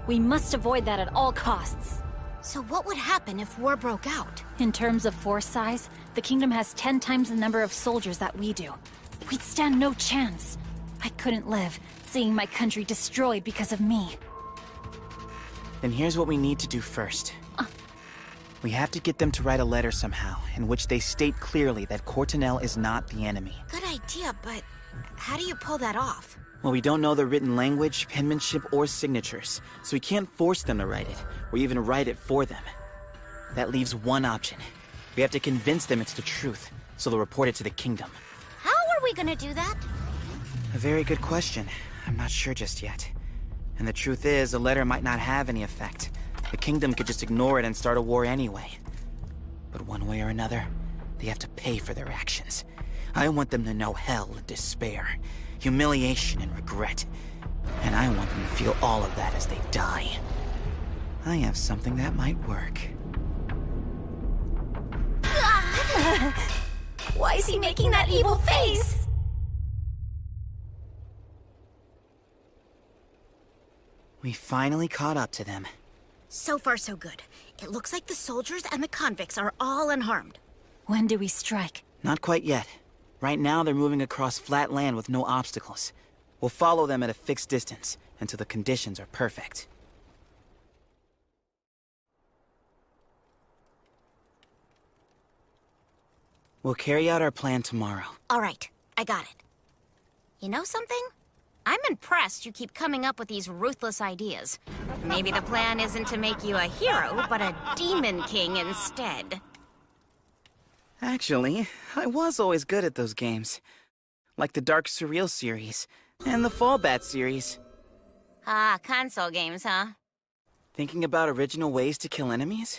We must avoid that at all costs. So what would happen if war broke out? In terms of force size, the kingdom has 10 times the number of soldiers that we do. We'd stand no chance. I couldn't live, seeing my country destroyed because of me. Then here's what we need to do first. We have to get them to write a letter somehow, in which they state clearly that Courtenay is not the enemy. Good idea, but how do you pull that off? Well, we don't know the written language, penmanship, or signatures, so we can't force them to write it, or even write it for them. That leaves one option. We have to convince them it's the truth, so they'll report it to the kingdom. How are we gonna do that? A very good question. I'm not sure just yet. And the truth is, a letter might not have any effect. The kingdom could just ignore it and start a war anyway. But one way or another, they have to pay for their actions. I want them to know hell and despair, humiliation and regret. And I want them to feel all of that as they die. I have something that might work. Why is he making that evil face? We finally caught up to them. So far, so good. It looks like the soldiers and the convicts are all unharmed. When do we strike? Not quite yet. Right now, they're moving across flat land with no obstacles. We'll follow them at a fixed distance until the conditions are perfect. We'll carry out our plan tomorrow. All right, I got it. You know something? I'm impressed you keep coming up with these ruthless ideas. Maybe the plan isn't to make you a hero, but a demon king instead. Actually, I was always good at those games. Like the Dark Surreal series, and the Fallbat series. Ah, console games, huh? Thinking about original ways to kill enemies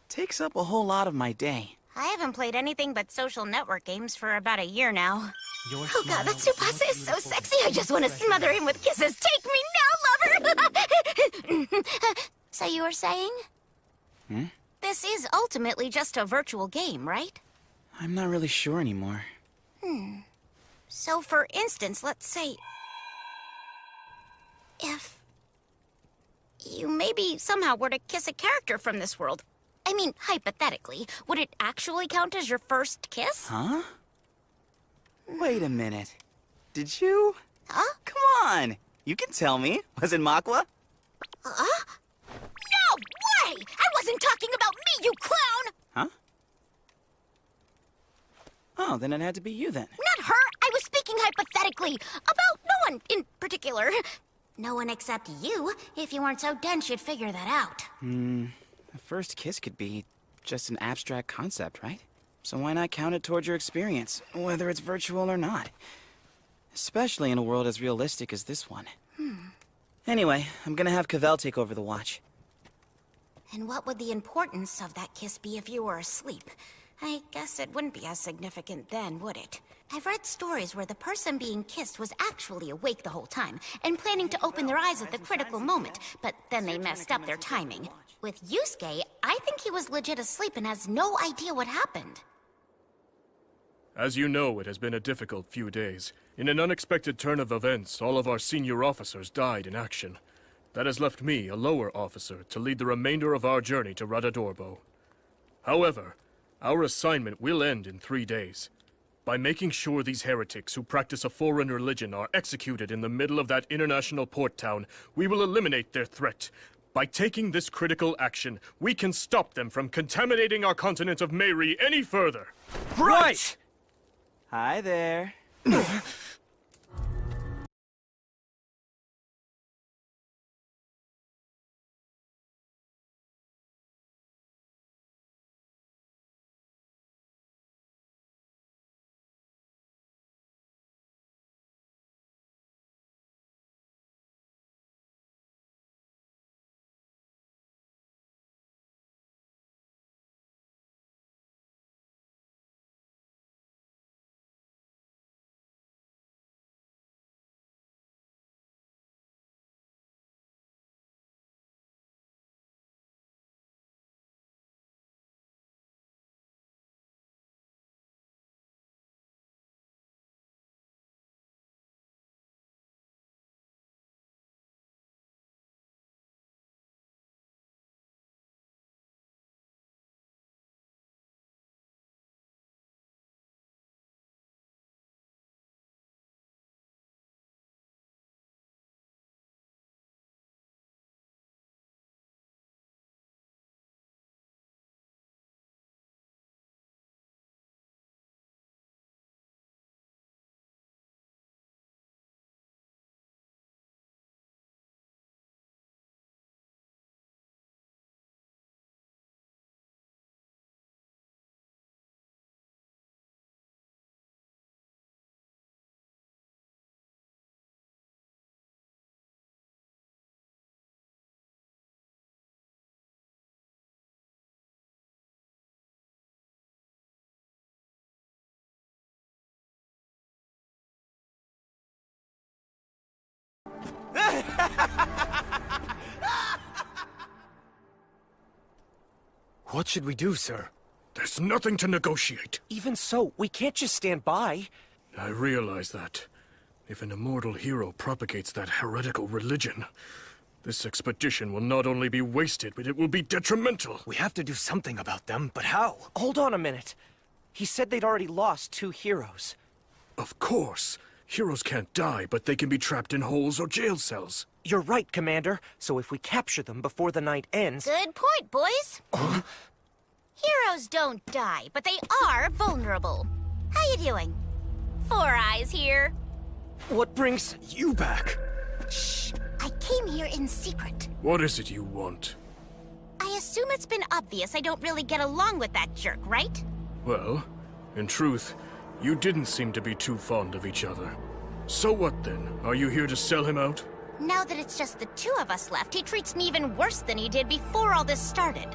takes up a whole lot of my day. I haven't played anything but social network games for about a year now. Oh god, that Tsubasa is so sexy, I just want to smother him with kisses. Take me now, lover! So you were saying? This is ultimately just a virtual game, right? I'm not really sure anymore. So for instance, let's say... if... you maybe somehow were to kiss a character from this world. I mean, hypothetically, would it actually count as your first kiss? Huh? Wait a minute. Did you? Huh? Come on! You can tell me. Was it Manhwa? Huh? No way! I wasn't talking about me, you clown! Huh? Oh, then it had to be you then. Not her! I was speaking hypothetically. About no one in particular. No one except you. If you weren't so dense, you'd figure that out. A first kiss could be just an abstract concept, right? So why not count it towards your experience, whether it's virtual or not? Especially in a world as realistic as this one. Anyway, I'm gonna have Cavell take over the watch. And what would the importance of that kiss be if you were asleep? I guess it wouldn't be as significant then, would it? I've read stories where the person being kissed was actually awake the whole time, and planning to open their eyes at the critical moment, but then they messed up their timing. With Yusuke, I think he was legit asleep and has no idea what happened. As you know, it has been a difficult few days. In an unexpected turn of events, all of our senior officers died in action. That has left me, a lower officer, to lead the remainder of our journey to Radadorbo. However, our assignment will end in 3 days. By making sure these heretics who practice a foreign religion are executed in the middle of that international port town, we will eliminate their threat. By taking this critical action, we can stop them from contaminating our continent of Meirie any further. Right! Hi there. What should we do, sir? There's nothing to negotiate. Even so, we can't just stand by. I realize that. If an immortal hero propagates that heretical religion, this expedition will not only be wasted, but it will be detrimental. We have to do something about them, but how? Hold on a minute. He said they'd already lost 2 heroes. Of course. Heroes can't die, but they can be trapped in holes or jail cells. You're right, Commander. So if we capture them before the night ends... Good point, boys. Heroes don't die, but they are vulnerable. How you doing? Four Eyes here. What brings you back? Shh. I came here in secret. What is it you want? I assume it's been obvious I don't really get along with that jerk, right? Well, in truth, you didn't seem to be too fond of each other. So what then? Are you here to sell him out? Now that it's just the 2 of us left, he treats me even worse than he did before all this started.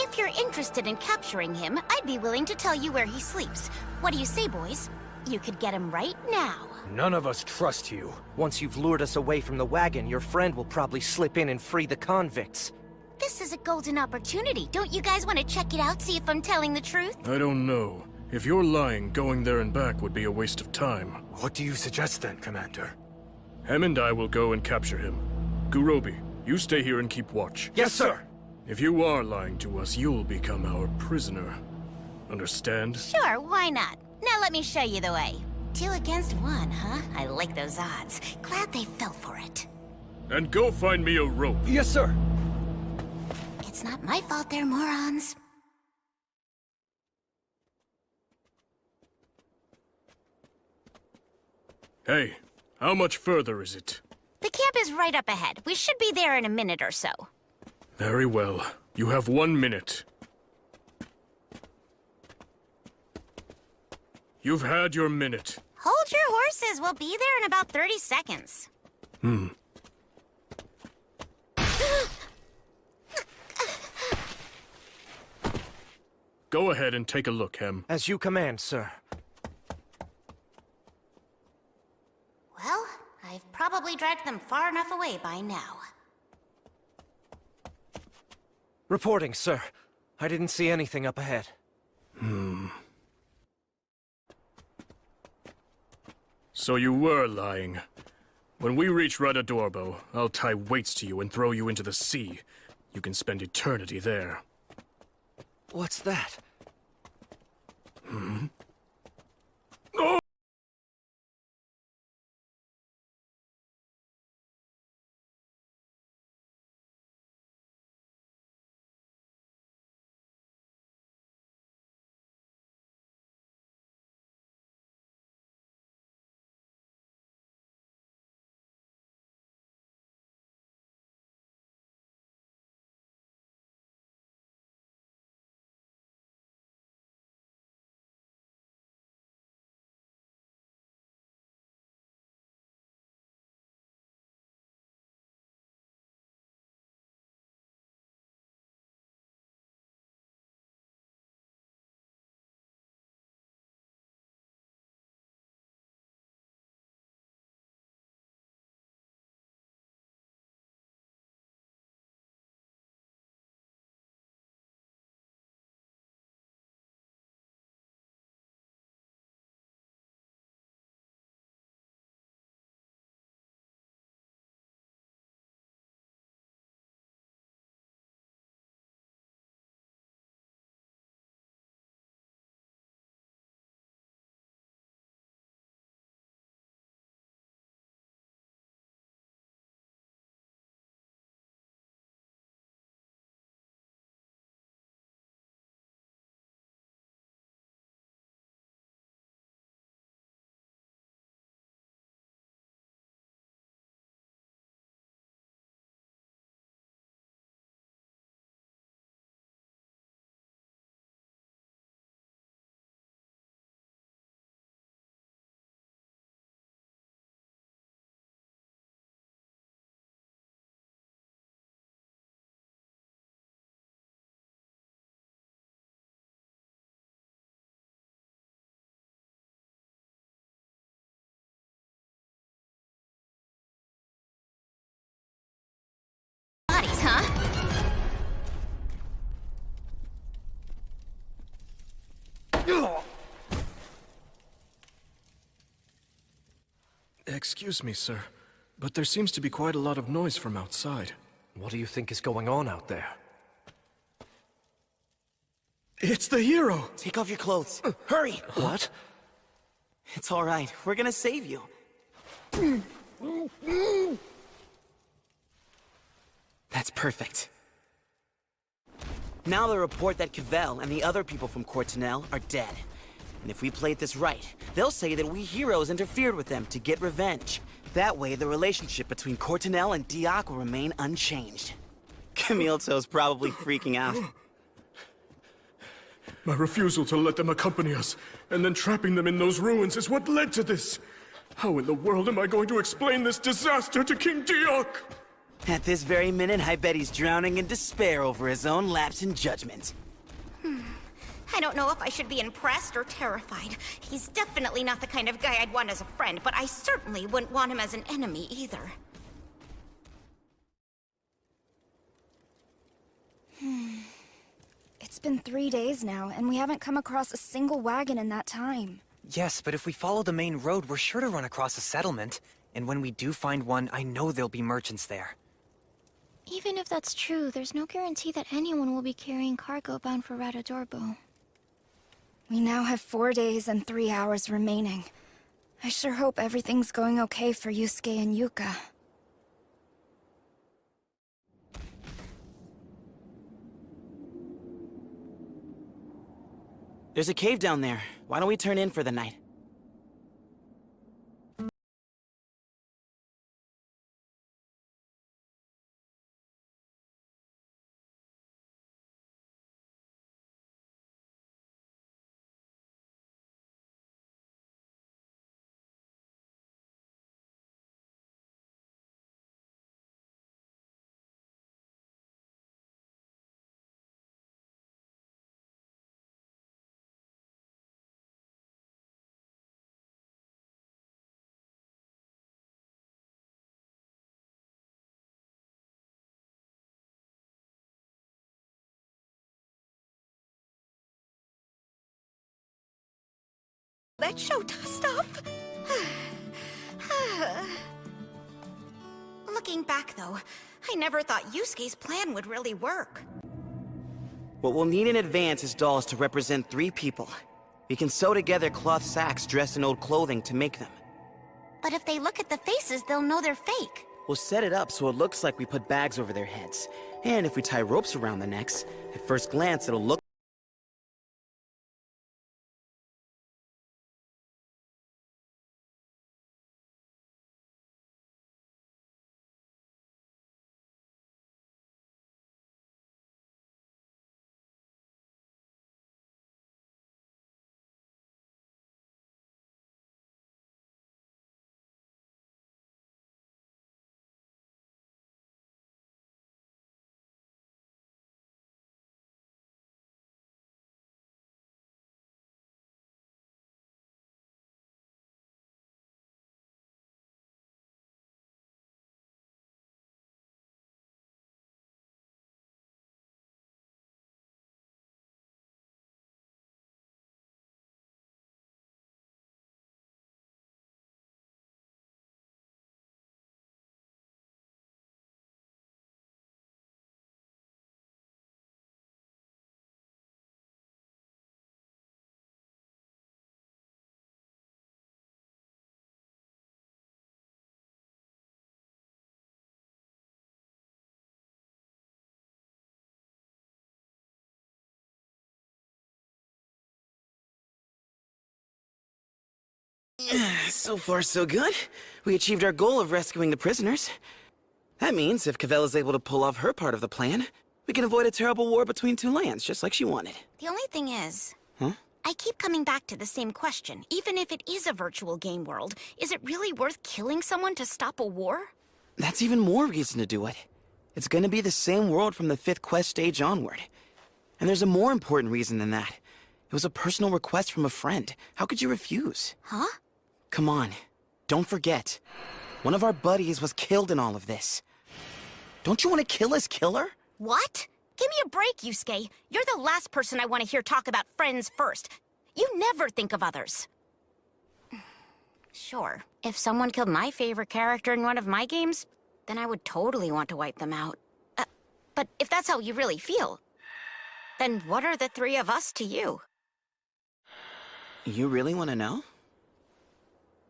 If you're interested in capturing him, I'd be willing to tell you where he sleeps. What do you say, boys? You could get him right now. None of us trust you. Once you've lured us away from the wagon, your friend will probably slip in and free the convicts. This is a golden opportunity. Don't you guys want to check it out, see if I'm telling the truth? I don't know. If you're lying, going there and back would be a waste of time. What do you suggest then, Commander? Hem and I will go and capture him. Gurobi, you stay here and keep watch. Yes, sir! If you are lying to us, you'll become our prisoner. Understand? Sure, why not? Now let me show you the way. 2 against 1, huh? I like those odds. Glad they fell for it. And go find me a rope. Yes, sir! It's not my fault they're morons. Hey, how much further is it? The camp is right up ahead. We should be there in a minute or so. Very well. You have 1 minute. You've had your minute. Hold your horses. We'll be there in about 30 seconds. Go ahead and take a look, Hem. As you command, sir. Well, I've probably dragged them far enough away by now. Reporting, sir. I didn't see anything up ahead. So you were lying. When we reach Radadorbo, I'll tie weights to you and throw you into the sea. You can spend eternity there. What's that? Excuse me, sir, but there seems to be quite a lot of noise from outside. What do you think is going on out there? It's the hero! Take off your clothes. Hurry! What? It's all right. We're gonna save you. That's perfect. Now they'll report that Cavell and the other people from Courtenel are dead. And if we played this right, they'll say that we heroes interfered with them to get revenge. That way, the relationship between Courtenel and Dioc will remain unchanged. Camille's probably freaking out. My refusal to let them accompany us, and then trapping them in those ruins is what led to this. How in the world am I going to explain this disaster to King Dioc? At this very minute, I bet he's drowning in despair over his own lapse in judgment. I don't know if I should be impressed or terrified. He's definitely not the kind of guy I'd want as a friend, but I certainly wouldn't want him as an enemy either. It's been 3 days now, and we haven't come across a single wagon in that time. Yes, but if we follow the main road, we're sure to run across a settlement. And when we do find one, I know there'll be merchants there. Even if that's true, there's no guarantee that anyone will be carrying cargo bound for Radadorbo. We now have 4 days and 3 hours remaining. I sure hope everything's going okay for Yusuke and Yuka. There's a cave down there. Why don't we turn in for the night? That show stuff. Looking back, though, I never thought Yusuke's plan would really work. What we'll need in advance is dolls to represent 3 people. We can sew together cloth sacks dressed in old clothing to make them. But if they look at the faces, they'll know they're fake. We'll set it up so it looks like we put bags over their heads. And if we tie ropes around the necks, at first glance it'll look So far, so good. We achieved our goal of rescuing the prisoners. That means if Cavell is able to pull off her part of the plan, we can avoid a terrible war between 2 lands, just like she wanted. The only thing is... Huh? I keep coming back to the same question. Even if it is a virtual game world, is it really worth killing someone to stop a war? That's even more reason to do it. It's gonna be the same world from the 5th quest stage onward. And there's a more important reason than that. It was a personal request from a friend. How could you refuse? Huh? Come on. Don't forget. One of our buddies was killed in all of this. Don't you want to kill his killer? What? Give me a break, Yusuke. You're the last person I want to hear talk about friends first. You never think of others. Sure, if someone killed my favorite character in one of my games, then I would totally want to wipe them out. But if that's how you really feel, then what are the three of us to you? You really want to know?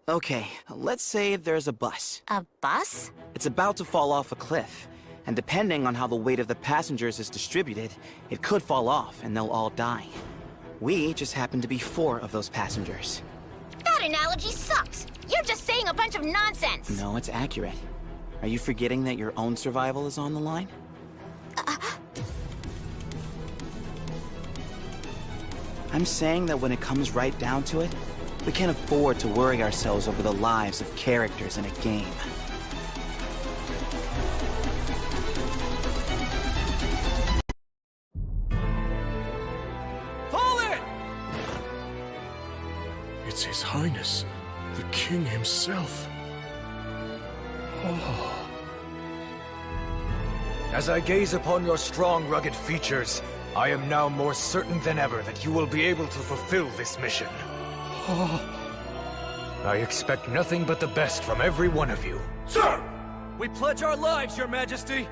Okay, let's say there's a bus. A bus? It's about to fall off a cliff. And depending on how the weight of the passengers is distributed, it could fall off and they'll all die. We just happen to be 4 of those passengers. That analogy sucks! You're just saying a bunch of nonsense! No, it's accurate. Are you forgetting that your own survival is on the line? I'm saying that when it comes right down to it, we can't afford to worry ourselves over the lives of characters in a game. It's His Highness, the King himself. Oh. As I gaze upon your strong, rugged features, I am now more certain than ever that you will be able to fulfill this mission. I expect nothing but the best from every one of you. Sir! We pledge our lives, Your Majesty!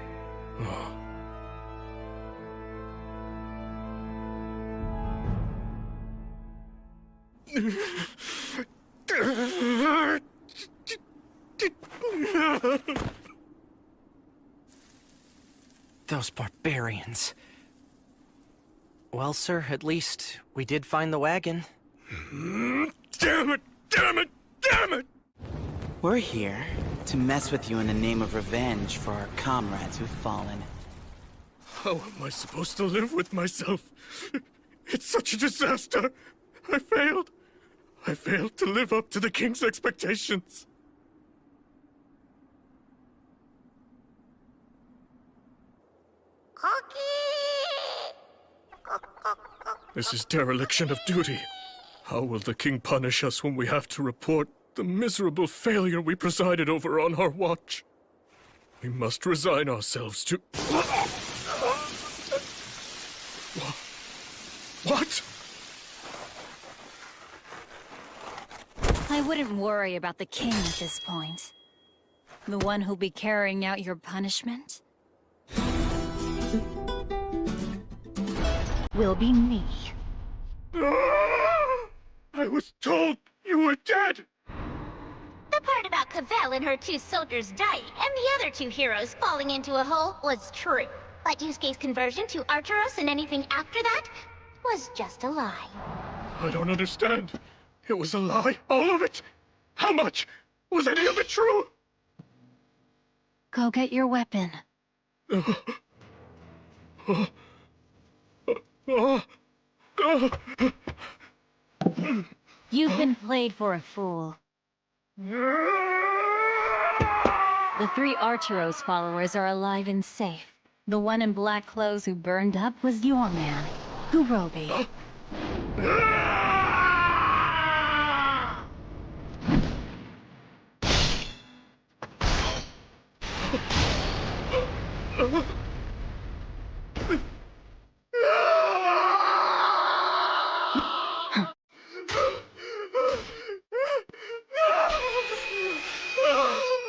Those barbarians. Well, sir, at least we did find the wagon. Damn it! Damn it! Damn it! We're here to mess with you in the name of revenge for our comrades who've fallen. How am I supposed to live with myself? It's such a disaster! I failed! I failed to live up to the King's expectations. This is dereliction of duty. How will the King punish us when we have to report the miserable failure we presided over on our watch? We must resign ourselves to... What? I wouldn't worry about the King at this point. The one who'll be carrying out your punishment will be me. I was told you were dead! The part about Cavell and her 2 soldiers dying and the other 2 heroes falling into a hole was true. But Yusuke's conversion to Arturos and anything after that was just a lie. I don't understand. It was a lie, all of it. How much? Was any of it true? Go get your weapon. You've been played for a fool. The 3 Arturos followers are alive and safe. The one in black clothes who burned up was your man, Kurobi.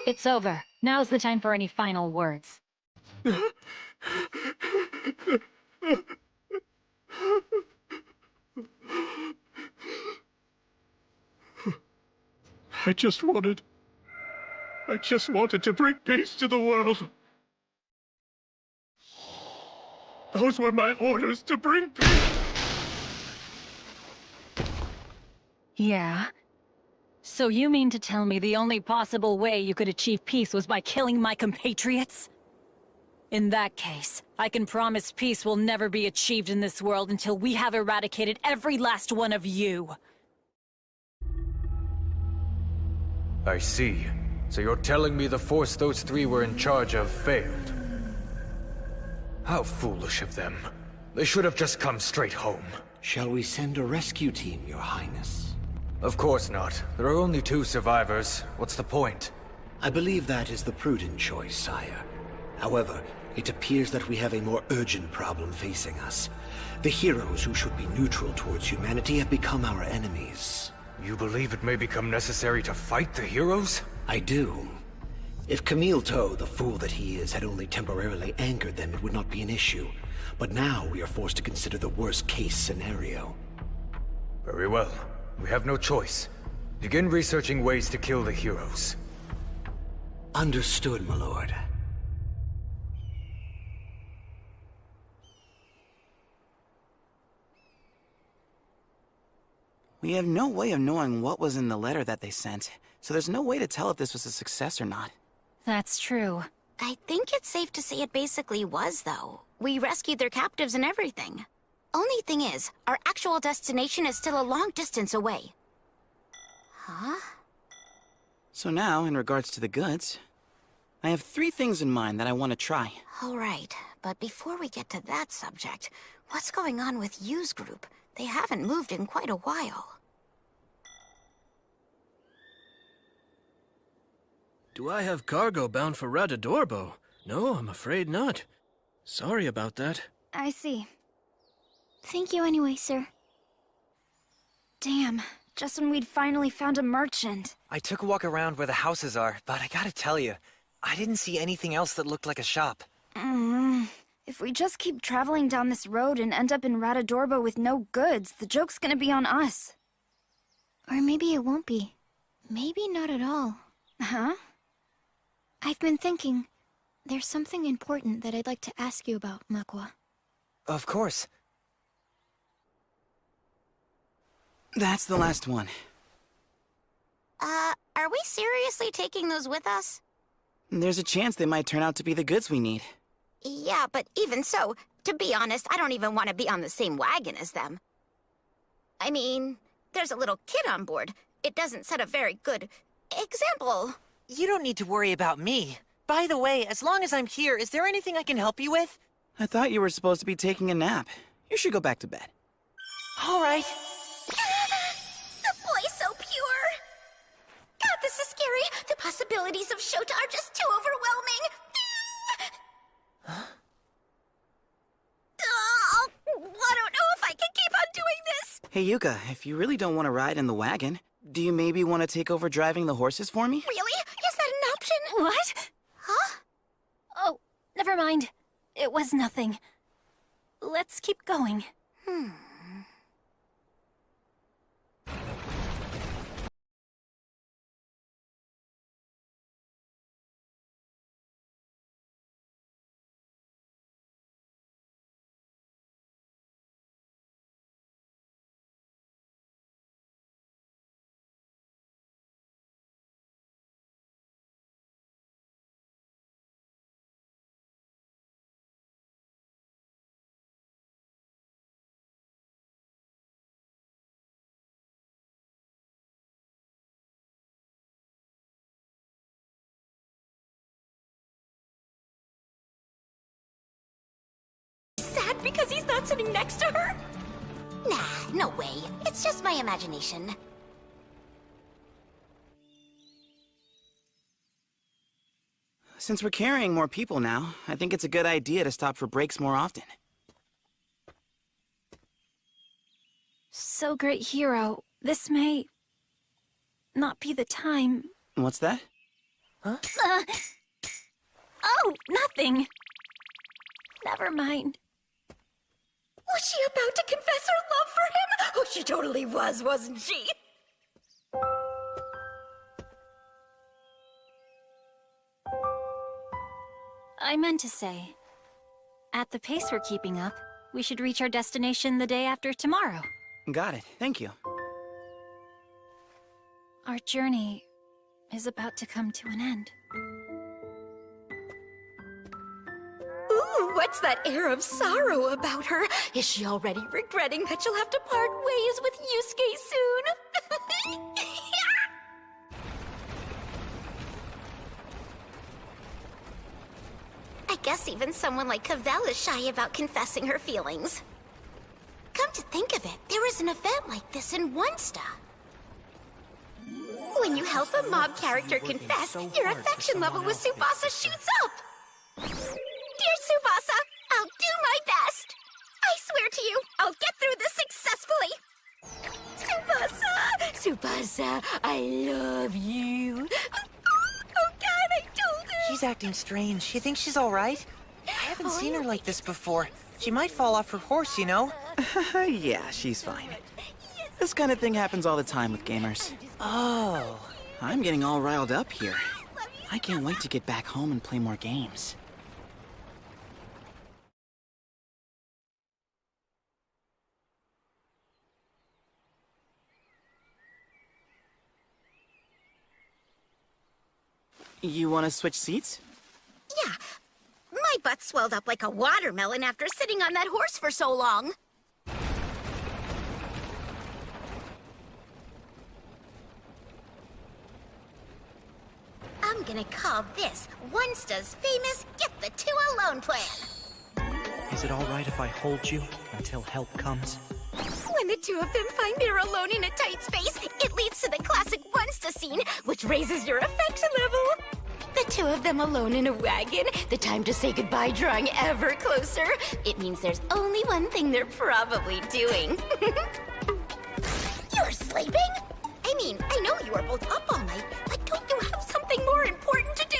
It's over. Now's the time for any final words. I just wanted to bring peace to the world. Those were my orders, to bring peace. Yeah? So you mean to tell me the only possible way you could achieve peace was by killing my compatriots? In that case, I can promise peace will never be achieved in this world until we have eradicated every last one of you. I see. So you're telling me the force those 3 were in charge of failed? How foolish of them. They should have just come straight home. Shall we send a rescue team, Your Highness? Of course not. There are only 2 survivors. What's the point? I believe that is the prudent choice, sire. However, It appears that we have a more urgent problem facing us. The heroes who should be neutral towards humanity have become our enemies. You believe it may become necessary to fight the heroes? I do. If Camille Toe, the fool that he is, had only temporarily angered them, it would not be an issue. But now we are forced to consider the worst-case scenario. Very well. We have no choice. Begin researching ways to kill the heroes. Understood, my lord. We have no way of knowing what was in the letter that they sent, so there's no way to tell if this was a success or not. That's true. I think it's safe to say it basically was, though. We rescued their captives and everything. Only thing is, our actual destination is still a long distance away. Huh? So now, in regards to the goods, I have 3 things in mind that I want to try. All right, but before we get to that subject, what's going on with Yu's group? They haven't moved in quite a while. Do I have cargo bound for Radadorbo? No, I'm afraid not. Sorry about that. I see. Thank you anyway, sir. Damn, just when we'd finally found a merchant. I took a walk around where the houses are, but I gotta tell you, I didn't see anything else that looked like a shop. If we just keep traveling down this road and end up in Radadorbo with no goods, the joke's gonna be on us. Or maybe it won't be. Maybe not at all. Huh? I've been thinking, there's something important that I'd like to ask you about, MysticMANHWA. Of course. That's the last one. Are we seriously taking those with us? There's a chance they might turn out to be the goods we need. Yeah, but even so, to be honest, I don't even want to be on the same wagon as them. I mean, there's a little kid on board. It doesn't set a very good example. You don't need to worry about me. By the way, as long as I'm here, is there anything I can help you with? I thought you were supposed to be taking a nap. You should go back to bed. All right. The boy's so pure. God, this is scary. The possibilities of Shota are just too overwhelming. Huh? Oh, I don't know if I can keep on doing this. Hey, Yuka, if you really don't want to ride in the wagon, do you maybe want to take over driving the horses for me? Really? Is that an option? What? Huh? Oh, never mind. It was nothing. Let's keep going. Sad because he's not sitting next to her? Nah, no way. It's just my imagination. Since we're carrying more people now, I think it's a good idea to stop for breaks more often. So, great hero, this may not be the time. What's that? Huh? Oh, nothing. Never mind. Was she about to confess her love for him? Oh, she totally was, wasn't she? I meant to say, at the pace we're keeping up, we should reach our destination the day after tomorrow. Got it. Thank you. Our journey is about to come to an end. Ooh, what's that air of sorrow about her? Is she already regretting that she'll have to part ways with Yusuke soon? I guess even someone like Cavell is shy about confessing her feelings. Come to think of it, there is an event like this in Onesta. When you help a mob character confess, your affection level with Tsubasa shoots up! Dear to you. I'll get through this successfully. Tsubasa! Tsubasa, I love you. Oh God, I told her. She's acting strange. You think she's all right? I haven't seen her like this before. She might fall off her horse, you know? Yeah, she's fine. This kind of thing happens all the time with gamers. Oh. I'm getting all riled up here. I can't wait to get back home and play more games. You want to switch seats? Yeah. My butt swelled up like a watermelon after sitting on that horse for so long. I'm gonna call this Onesta's famous Get the Two Alone plan. Is it all right if I hold you until help comes? When the two of them find they're alone in a tight space, it leads to the classic Onesta scene, which raises your affection level. The two of them alone in a wagon, the time to say goodbye drawing ever closer. It means there's only one thing they're probably doing. You're sleeping? I mean, I know you were both up all night, but don't you have something more important to do?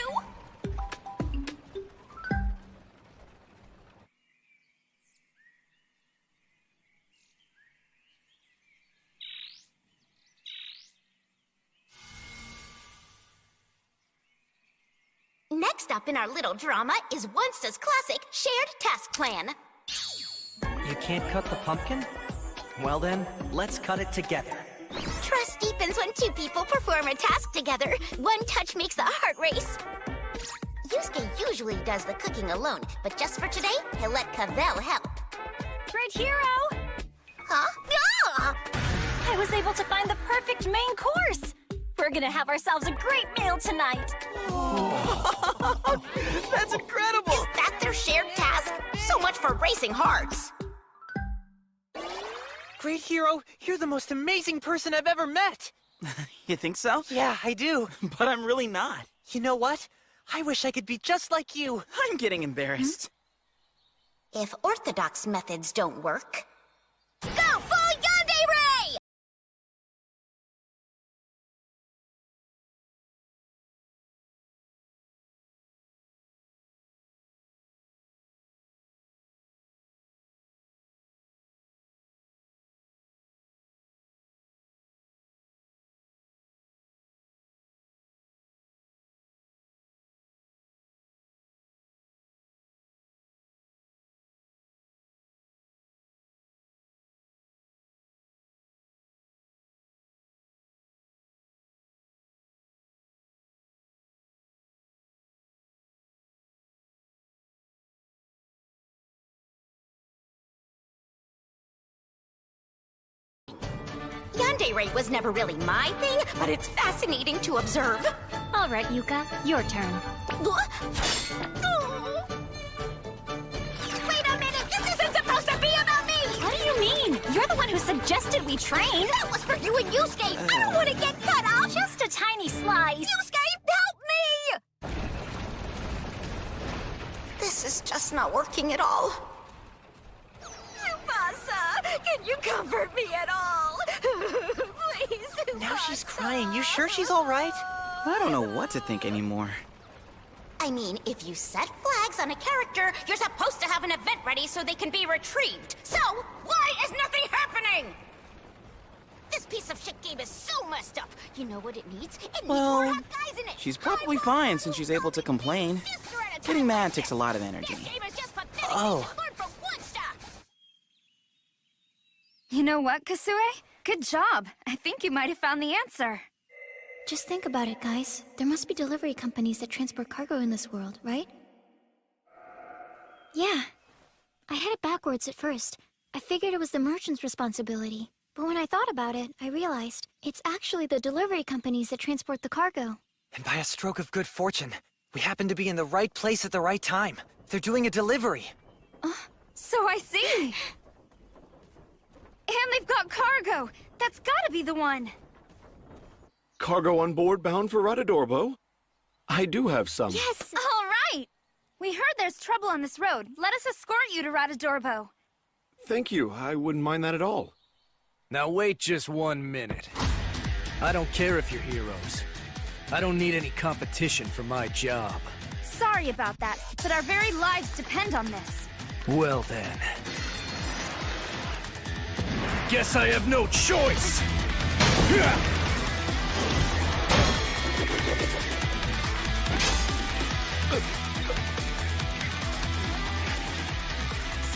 Next up in our little drama is Onesta's classic shared task plan. You can't cut the pumpkin? Well then, let's cut it together. Trust deepens when two people perform a task together. One touch makes the heart race. Yusuke usually does the cooking alone, but just for today, he'll let Cavell help. Great hero! Huh? Ah! I was able to find the perfect main course! We're gonna have ourselves a great meal tonight! That's incredible! Is that their shared task? So much for racing hearts! Great hero, you're the most amazing person I've ever met! You think so? Yeah, I do. But I'm really not. You know what? I wish I could be just like you. I'm getting embarrassed. If orthodox methods don't work, go full Yandere! Yandere was never really my thing, but it's fascinating to observe. All right, Yuka, your turn. Wait a minute, this isn't supposed to be about me! What do you mean? You're the one who suggested we train. That was for you and Yusuke! I don't want to get cut off! Just a tiny slice. Yusuke, help me! This is just not working at all. Tsubasa, can you comfort me at all? Please, Tsubasa. Now she's crying. You sure she's all right? I don't know what to think anymore. I mean, if you set flags on a character, you're supposed to have an event ready so they can be retrieved. So, why is nothing happening? This piece of shit game is so messed up. You know what it needs? It needs more hot guys in it. She's probably fine since she's able to complain. Getting mad takes a lot of energy. Oh. You know what, Kasue? Good job. I think you might have found the answer. Just think about it, guys. There must be delivery companies that transport cargo in this world, right? Yeah. I had it backwards at first. I figured it was the merchant's responsibility. But when I thought about it, I realized it's actually the delivery companies that transport the cargo. And by a stroke of good fortune, we happen to be in the right place at the right time. They're doing a delivery. So I see. And they've got cargo. That's gotta be the one. Cargo on board bound for Radadorbo? I do have some. Yes! All right! We heard there's trouble on this road. Let us escort you to Radadorbo. Thank you. I wouldn't mind that at all. Now wait just 1 minute. I don't care if you're heroes. I don't need any competition for my job. Sorry about that, but our very lives depend on this. Well then. Guess I have no choice!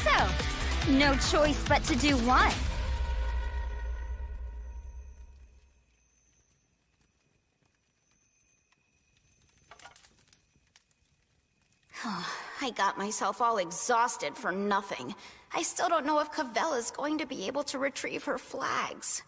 So, no choice but to do what? I got myself all exhausted for nothing. I still don't know if Cavell is going to be able to retrieve her flags.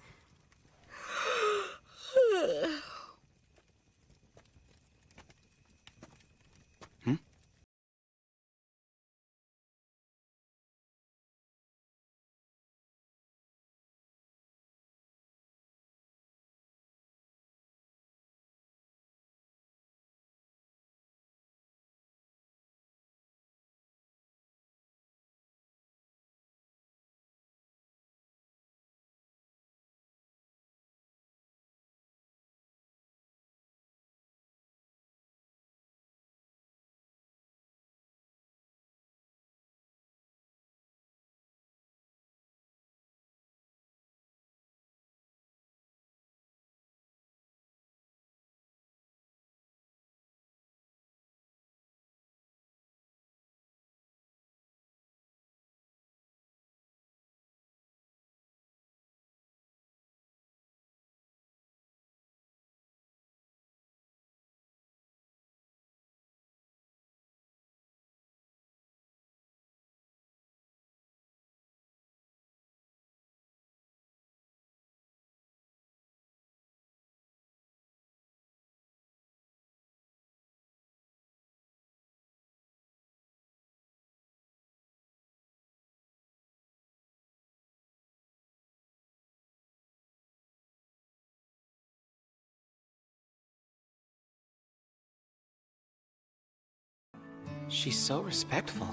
She's so respectful.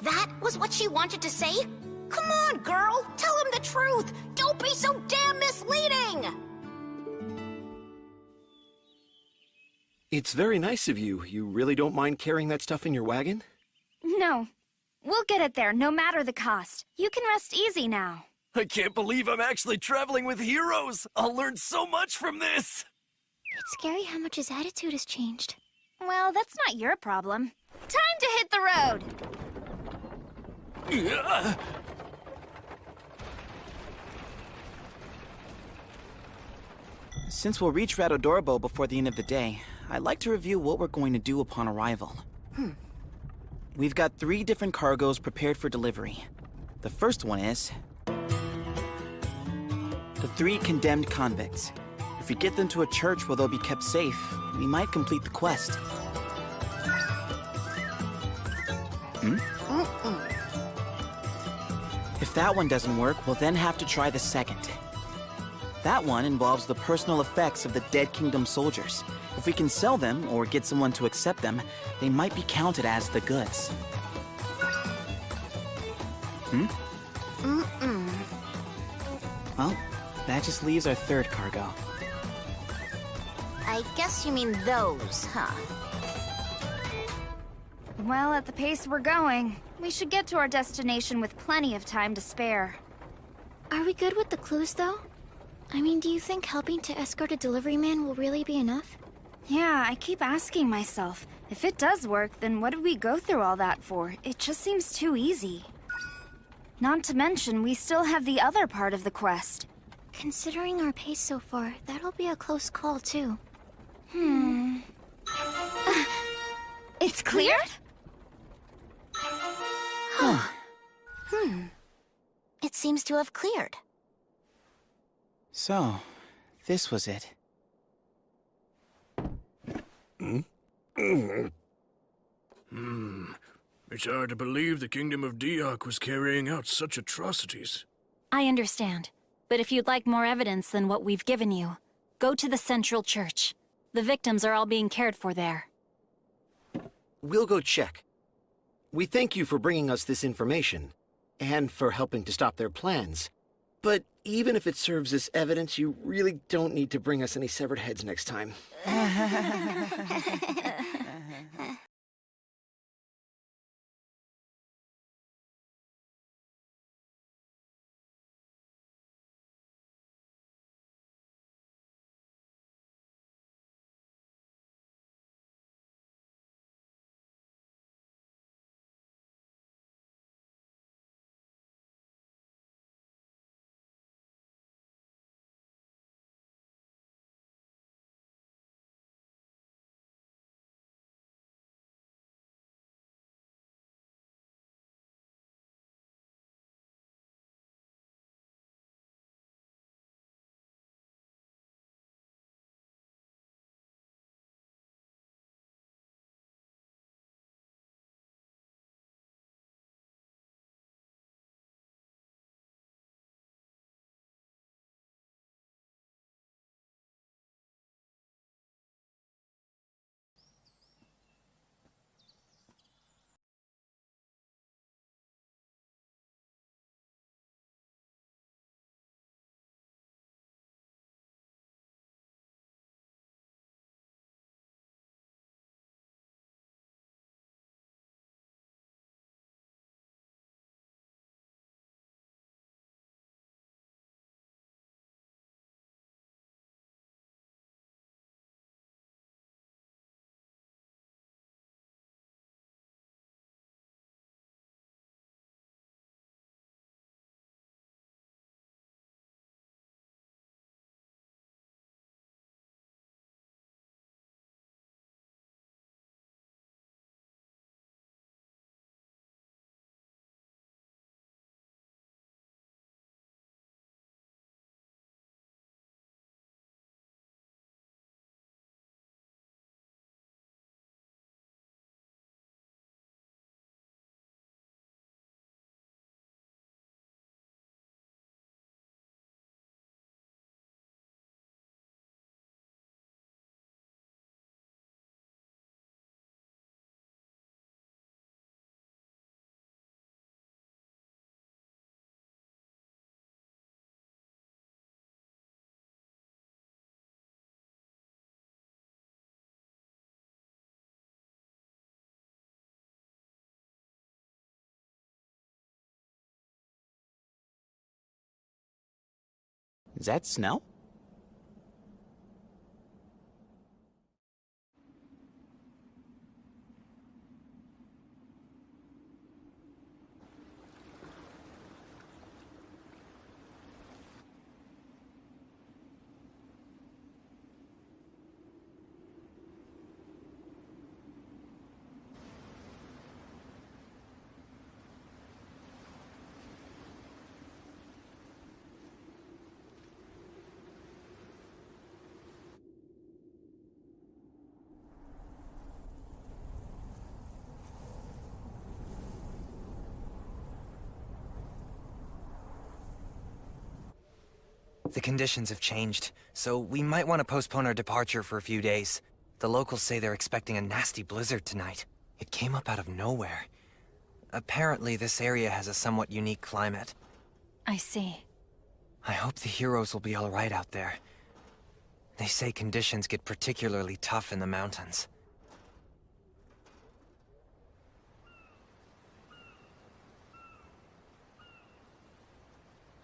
That was what she wanted to say? Come on, girl! Tell him the truth! Don't be so damn misleading! It's very nice of you. You really don't mind carrying that stuff in your wagon? No. We'll get it there, no matter the cost. You can rest easy now. I can't believe I'm actually traveling with heroes! I'll learn so much from this! It's scary how much his attitude has changed. Well, that's not your problem. Time to hit the road! Since we'll reach Radodorbo before the end of the day, I'd like to review what we're going to do upon arrival. We've got 3 different cargoes prepared for delivery. The first one is the 3 condemned convicts. If we get them to a church where they'll be kept safe, we might complete the quest. If that one doesn't work, we'll then have to try the second. That one involves the personal effects of the Dead Kingdom soldiers. If we can sell them, or get someone to accept them, they might be counted as the goods. Well, that just leaves our third cargo. I guess you mean those, huh? Well, at the pace we're going, we should get to our destination with plenty of time to spare. Are we good with the clues, though? I mean, do you think helping to escort a delivery man will really be enough? Yeah, I keep asking myself, if it does work, then what did we go through all that for? It just seems too easy. Not to mention, we still have the other part of the quest. Considering our pace so far, that'll be a close call, too. It's cleared? It seems to have cleared. So, this was it. It's hard to believe the Kingdom of Diok was carrying out such atrocities. I understand. But if you'd like more evidence than what we've given you, go to the Central Church. The victims are all being cared for there. We'll go check. We thank you for bringing us this information. and for helping to stop their plans. But even if it serves as evidence, you really don't need to bring us any severed heads next time. Is that Snell? The conditions have changed, so we might want to postpone our departure for a few days. The locals say they're expecting a nasty blizzard tonight. It came up out of nowhere. Apparently, this area has a somewhat unique climate. I see. I hope the heroes will be all right out there. They say conditions get particularly tough in the mountains.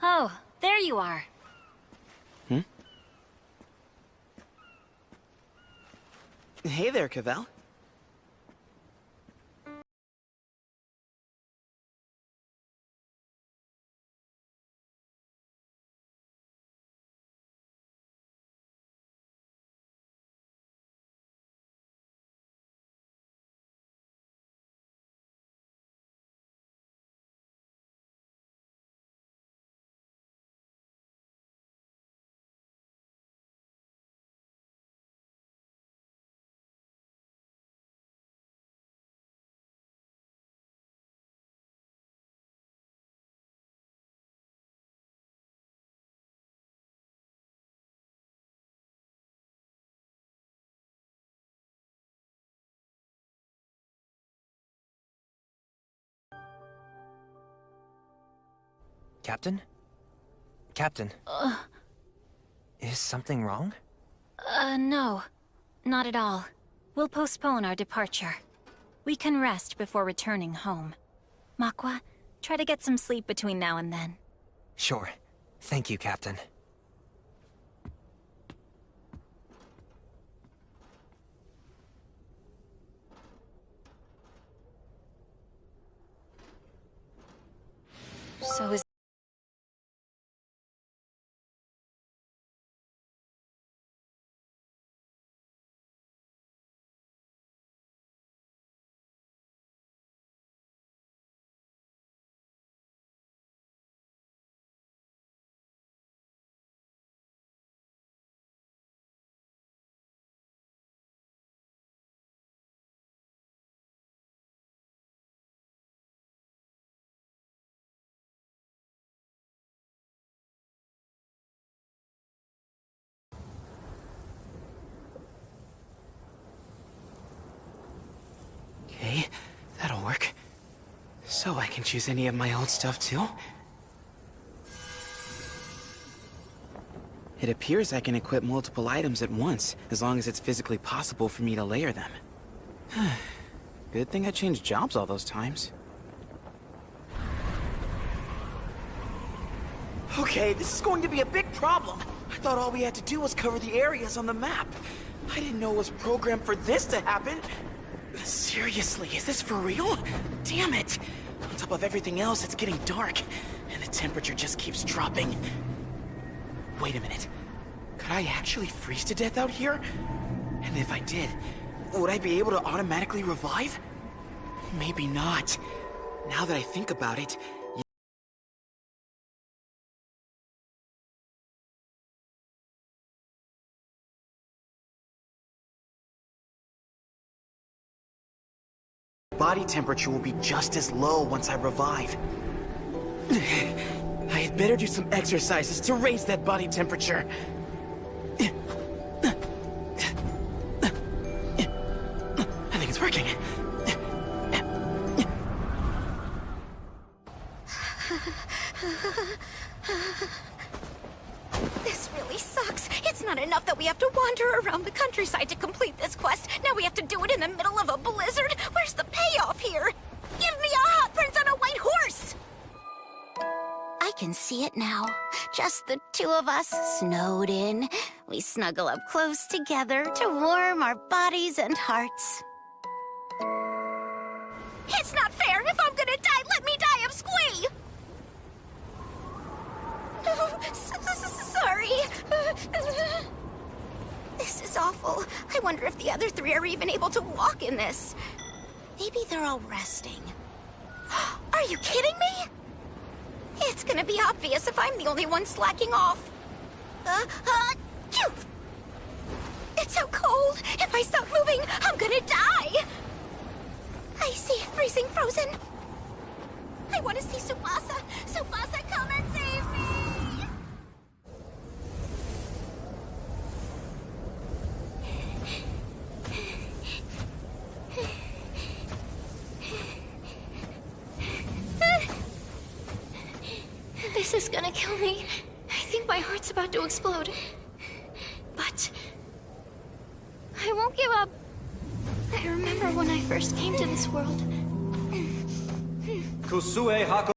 Oh, there you are. Hey there, Cavell. Captain? Captain? Is something wrong? No. Not at all. We'll postpone our departure. We can rest before returning home. Makwa, try to get some sleep between now and then. Sure. Thank you, Captain. So is... Okay, that'll work. So I can choose any of my old stuff too? It appears I can equip multiple items at once, as long as it's physically possible for me to layer them. Good thing I changed jobs all those times. Okay, this is going to be a big problem. I thought all we had to do was cover the areas on the map. I didn't know it was programmed for this to happen. Seriously, is this for real? Damn it! On top of everything else, it's getting dark, and the temperature just keeps dropping. Wait a minute. Could I actually freeze to death out here? And if I did, would I be able to automatically revive? Maybe not. Now that I think about it, body temperature will be just as low once I revive. I had better do some exercises to raise that body temperature. I think it's working. This really sucks. It's not enough that we have to wander around the countryside to complete this quest. Now we have to do it in the middle of a blizzard. Where's the payoff here? Give me a hot prince on a white horse! I can see it now. Just the two of us, snowed in. We snuggle up close together to warm our bodies and hearts. It's not fair! If I'm gonna die, let me die of squee! Sorry. This is awful. I wonder if the other three are even able to walk in this. Maybe they're all resting. Are you kidding me? It's gonna be obvious if I'm the only one slacking off. Phew! It's so cold. If I stop moving, I'm gonna die. I see freezing frozen. I want to see Tsubasa. Tsubasa, come and save me! This is gonna kill me. I think my heart's about to explode. But I won't give up. I remember when I first came to this world. Kusue Hako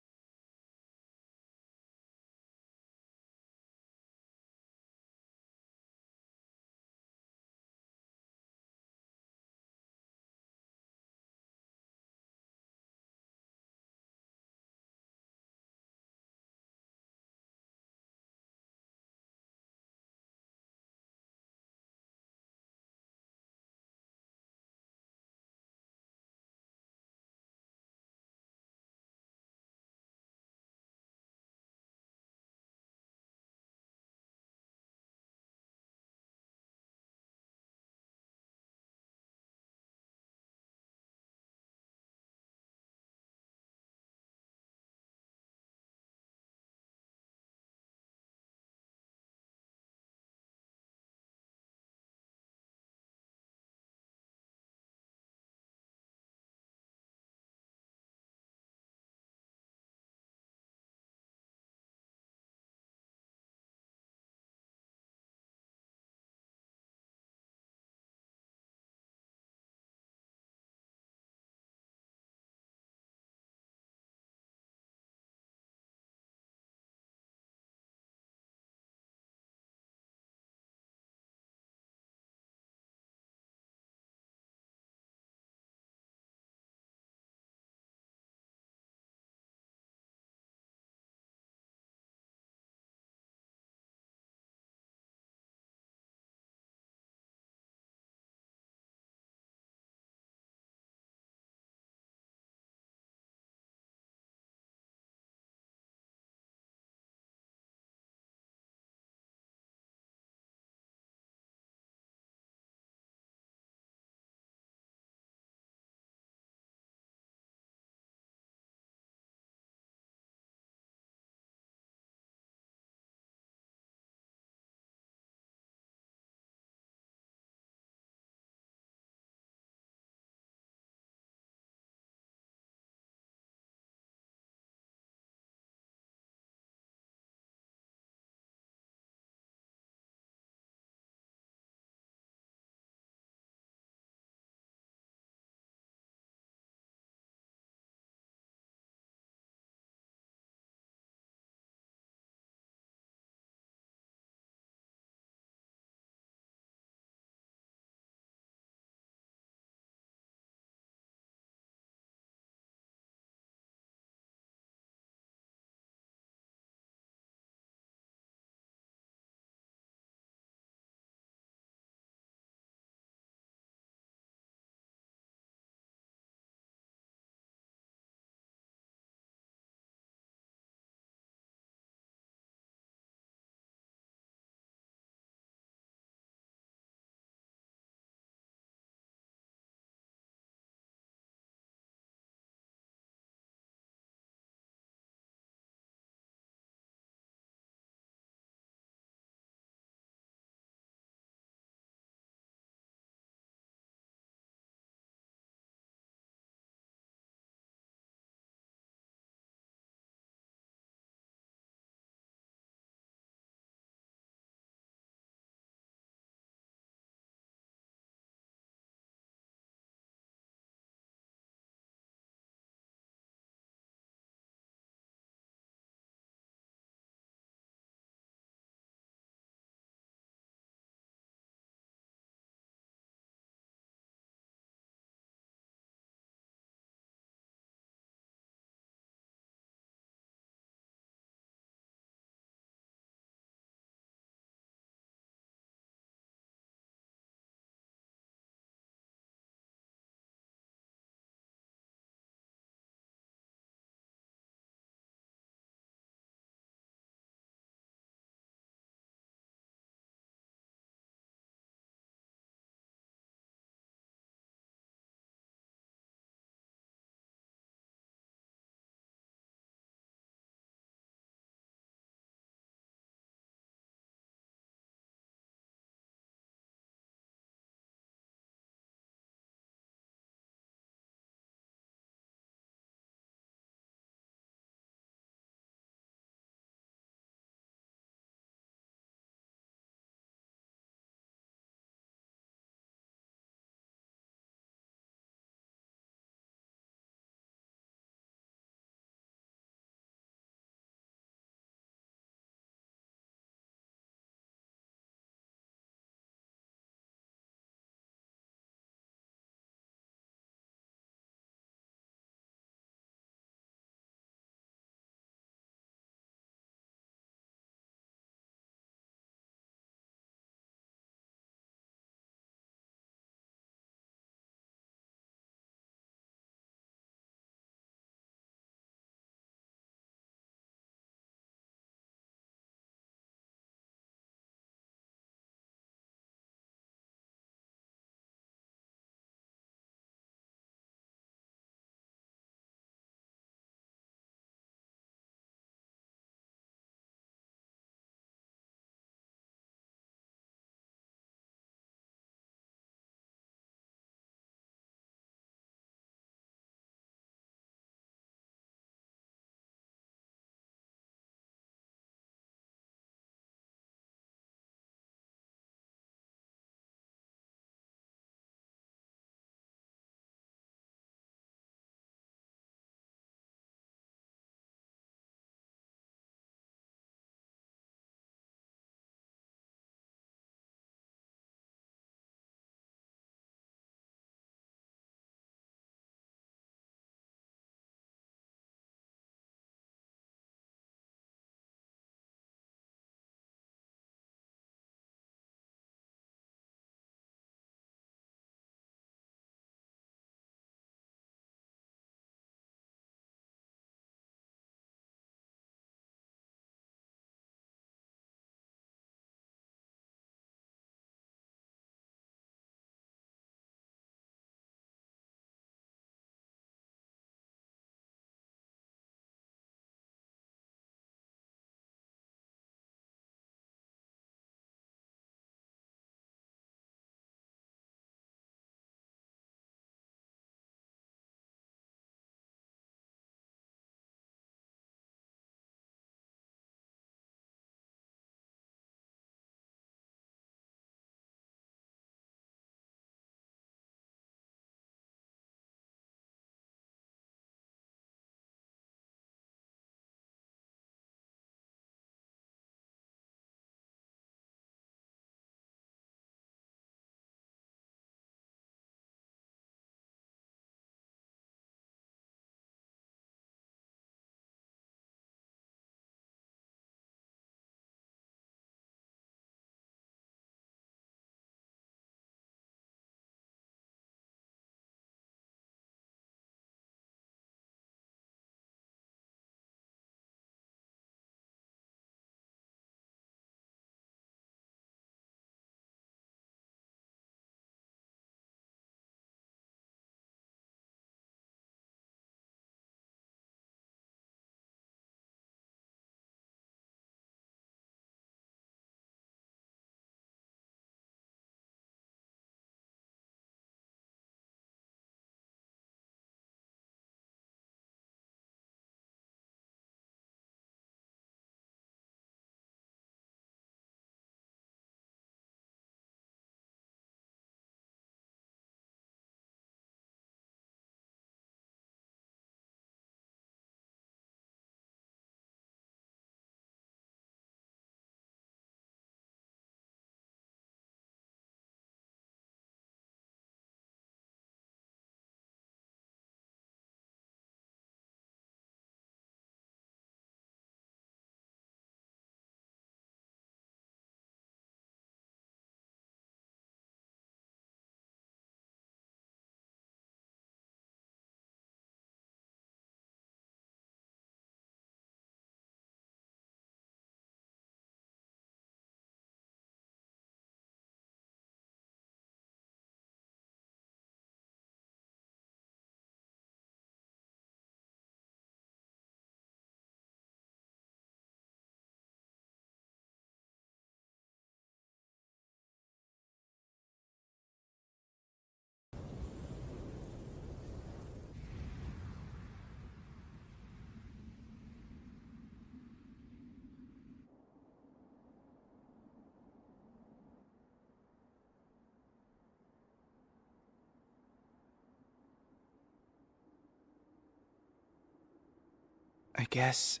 I guess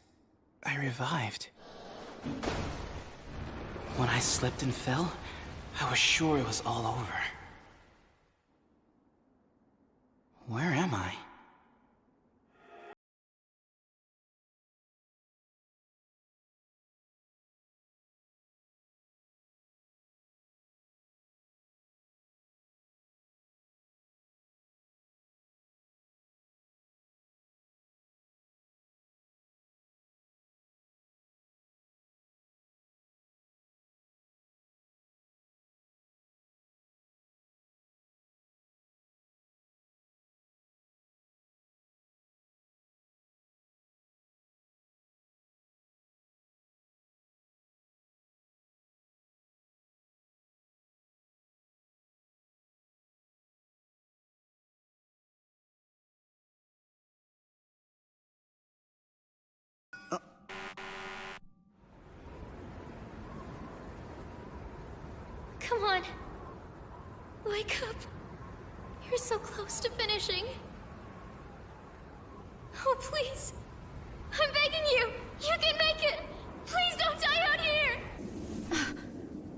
I revived. When I slipped and fell, I was sure it was all over. Where am I? Come on. Wake up. You're so close to finishing. Oh, please. I'm begging you. You can make it. Please don't die out here.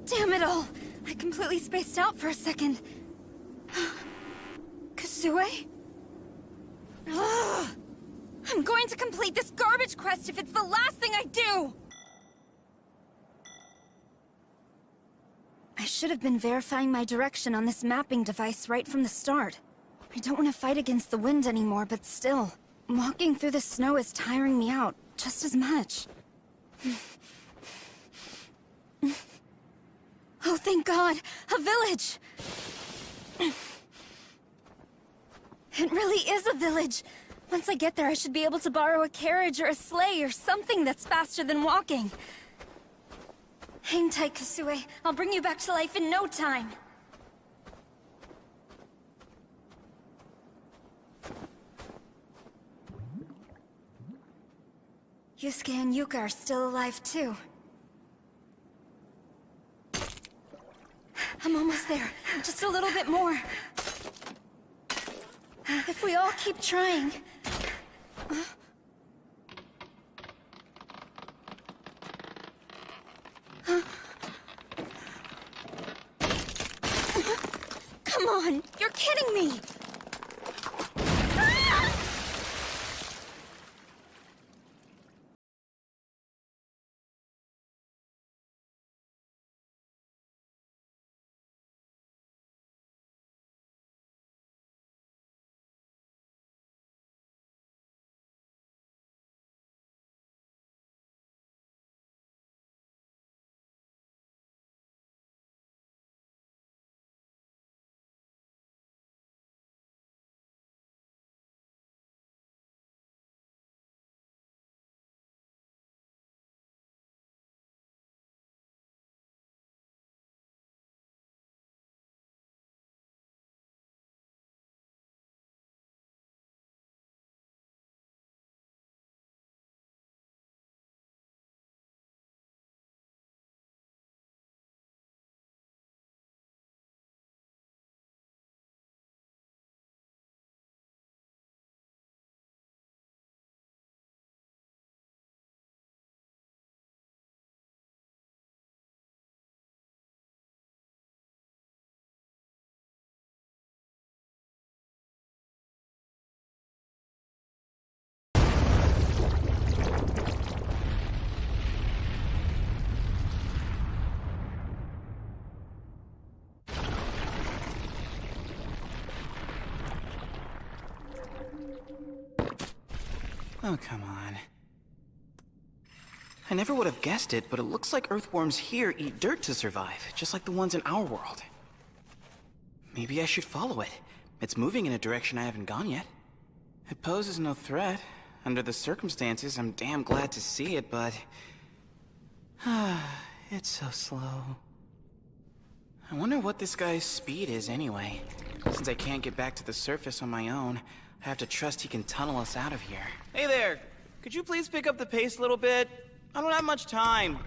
Damn it all. I completely spaced out for a second. Kasue? Ugh. I'm going to complete this garbage quest if it's the last thing I do! I should have been verifying my direction on this mapping device right from the start. I don't want to fight against the wind anymore, but still. Walking through the snow is tiring me out, just as much. Oh, thank God! A village! It really is a village! Once I get there, I should be able to borrow a carriage or a sleigh or something that's faster than walking. Hang tight, Kasue. I'll bring you back to life in no time. Yusuke and Yuka are still alive, too. I'm almost there. Just a little bit more. If we all keep trying... Come on! You're kidding me! Oh, come on. I never would have guessed it, but it looks like earthworms here eat dirt to survive, just like the ones in our world. Maybe I should follow it. It's moving in a direction I haven't gone yet. It poses no threat. Under the circumstances, I'm damn glad to see it, but... it's so slow. I wonder what this guy's speed is anyway. Since I can't get back to the surface on my own, I have to trust he can tunnel us out of here. Hey there! Could you please pick up the pace a little bit? I don't have much time.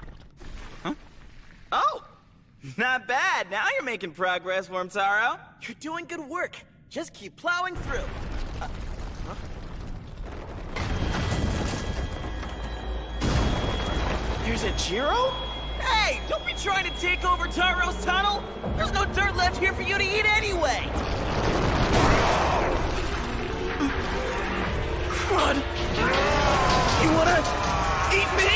Huh? Oh! Not bad! Now you're making progress, Wormtaro. You're doing good work. Just keep plowing through. There's a Jiro? Hey, don't be trying to take over Taro's tunnel! There's no dirt left here for you to eat anyway! Crud! You wanna eat me?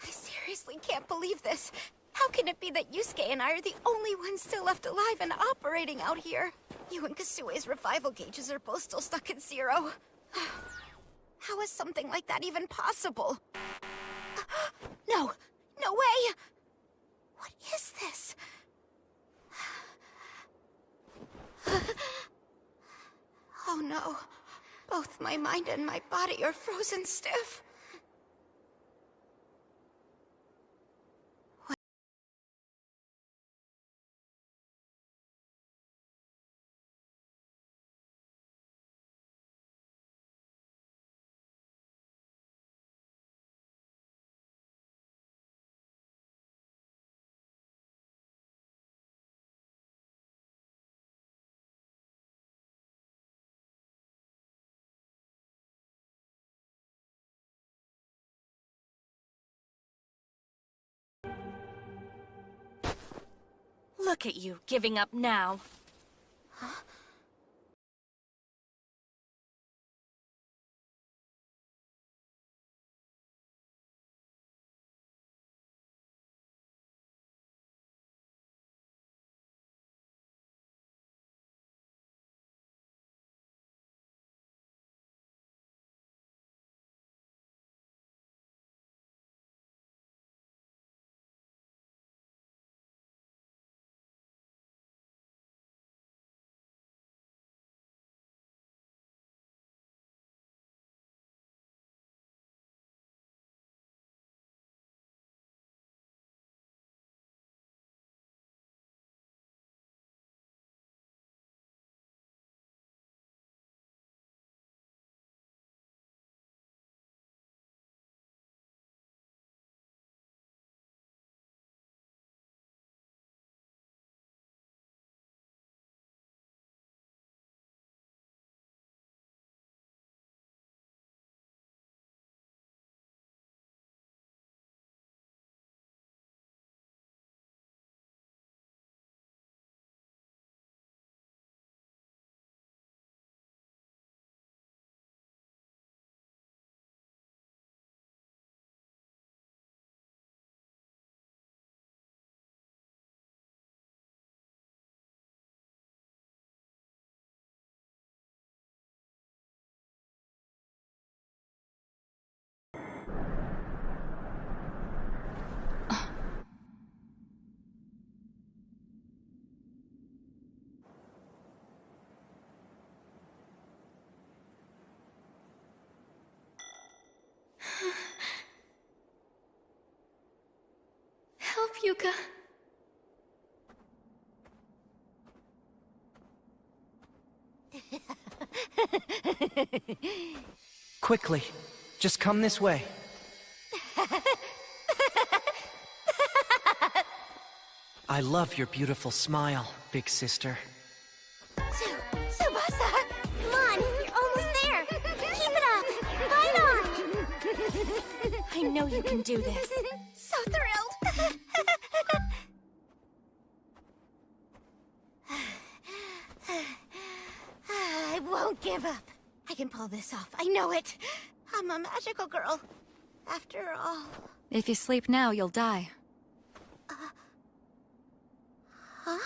I seriously can't believe this. How can it be that Yusuke and I are the only ones still left alive and operating out here? You and Kasue's revival gauges are both still stuck at 0. How is something like that even possible? No! No way! What is this? Oh no. Both my mind and my body are frozen stiff. Look at you, giving up now. Huh? Help, Yuka. Quickly, just come this way. I love your beautiful smile, big sister. Tsubasa! Come on, you're almost there! Keep it up! Fight on! I know you can do this. So thrilled! I won't give up. I can pull this off. I know it. I'm a magical girl. After all. If you sleep now, you'll die. Huh?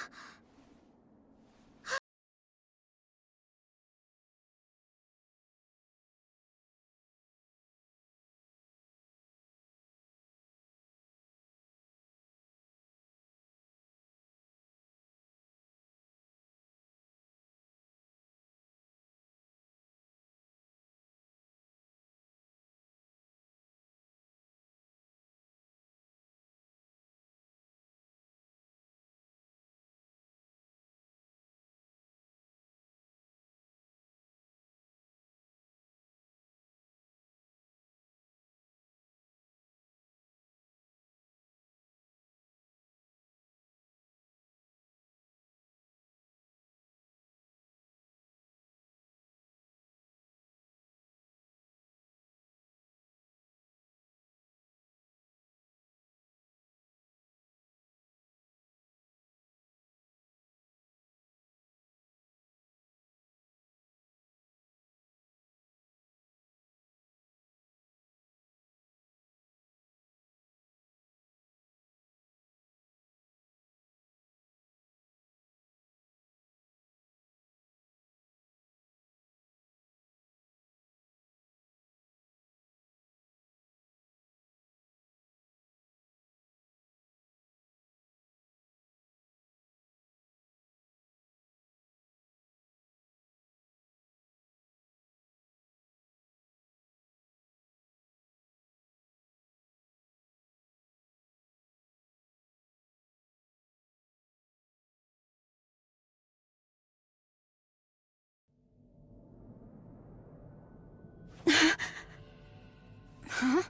Huh?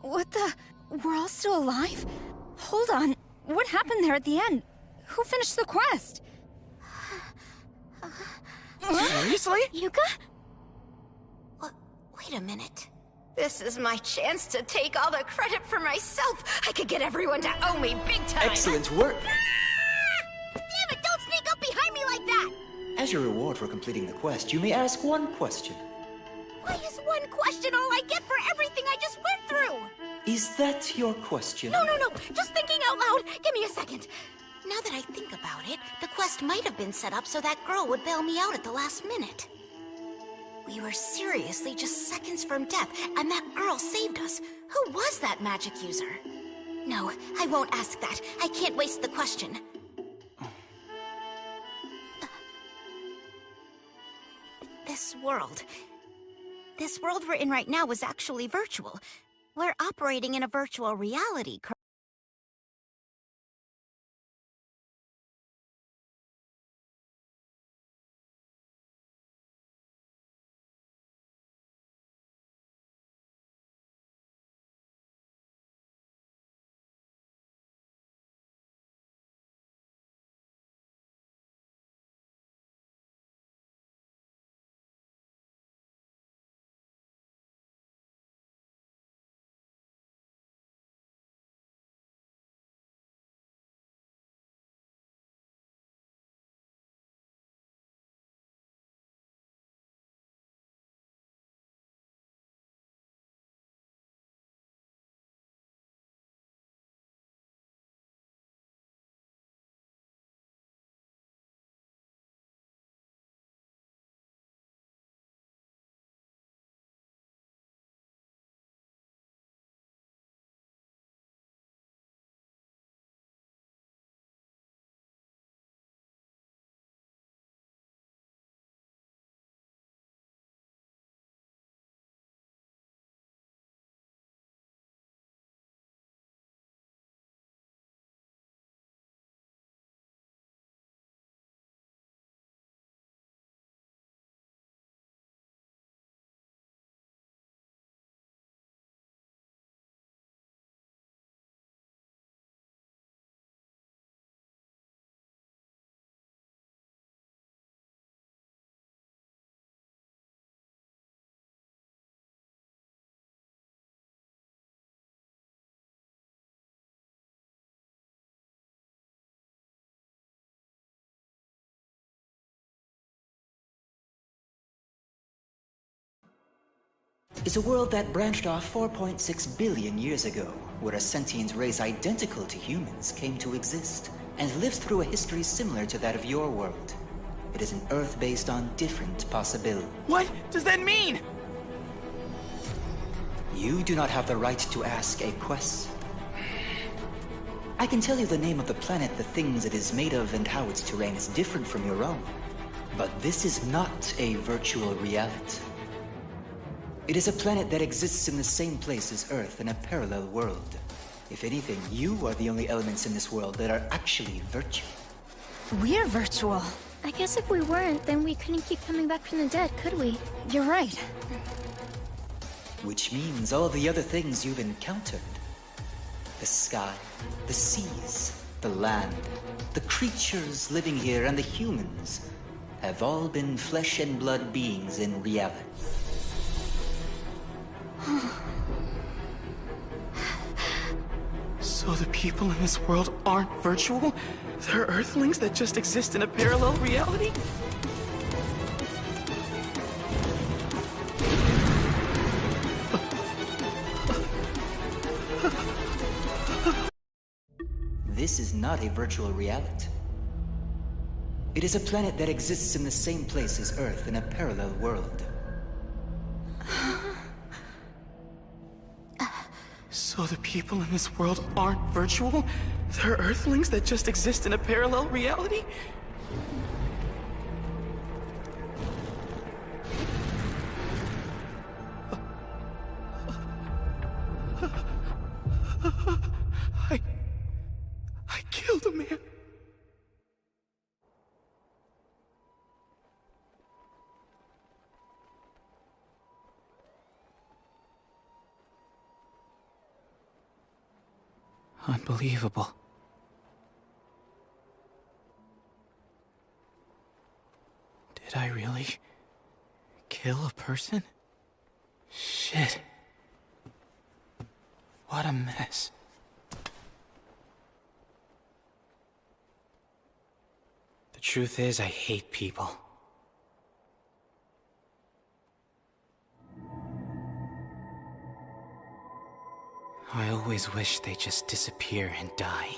What the? We're all still alive? Hold on. What happened there at the end? Who finished the quest? Seriously? Yuka? Wait a minute. This is my chance to take all the credit for myself. I could get everyone to owe me big time. Excellent work! Damn it, don't sneak up behind me like that! As your reward for completing the quest, you may ask one question. Why is one question all I get for everything I just went through? Is that your question? No, just thinking out loud. Give me a second. Now that I think about it, the quest might have been set up so that girl would bail me out at the last minute. We were seriously just seconds from death, and that girl saved us. Who was that magic user? No, I won't ask that. I can't waste the question. This world we're in right now is actually virtual. We're operating in a virtual reality. Is a world that branched off 4.6 billion years ago, where a sentient race identical to humans came to exist, and lives through a history similar to that of your world. It is an Earth based on different possibilities. What does that mean? You do not have the right to ask a question. I can tell you the name of the planet, the things it is made of, and how its terrain is different from your own. But this is not a virtual reality. It is a planet that exists in the same place as Earth in a parallel world. If anything, you are the only elements in this world that are actually virtual. We're virtual. I guess if we weren't, then we couldn't keep coming back from the dead, could we? You're right. Which means all the other things you've encountered. The sky, the seas, the land, the creatures living here, and the humans have all been flesh and blood beings in reality. So the people in this world aren't virtual? They're Earthlings that just exist in a parallel reality? This is not a virtual reality. It is a planet that exists in the same place as Earth in a parallel world. So the people in this world aren't virtual? They're Earthlings that just exist in a parallel reality? I killed a man. Unbelievable. Did I really kill a person? Shit. What a mess. The truth is, I hate people. I always wish they'd just disappear and die.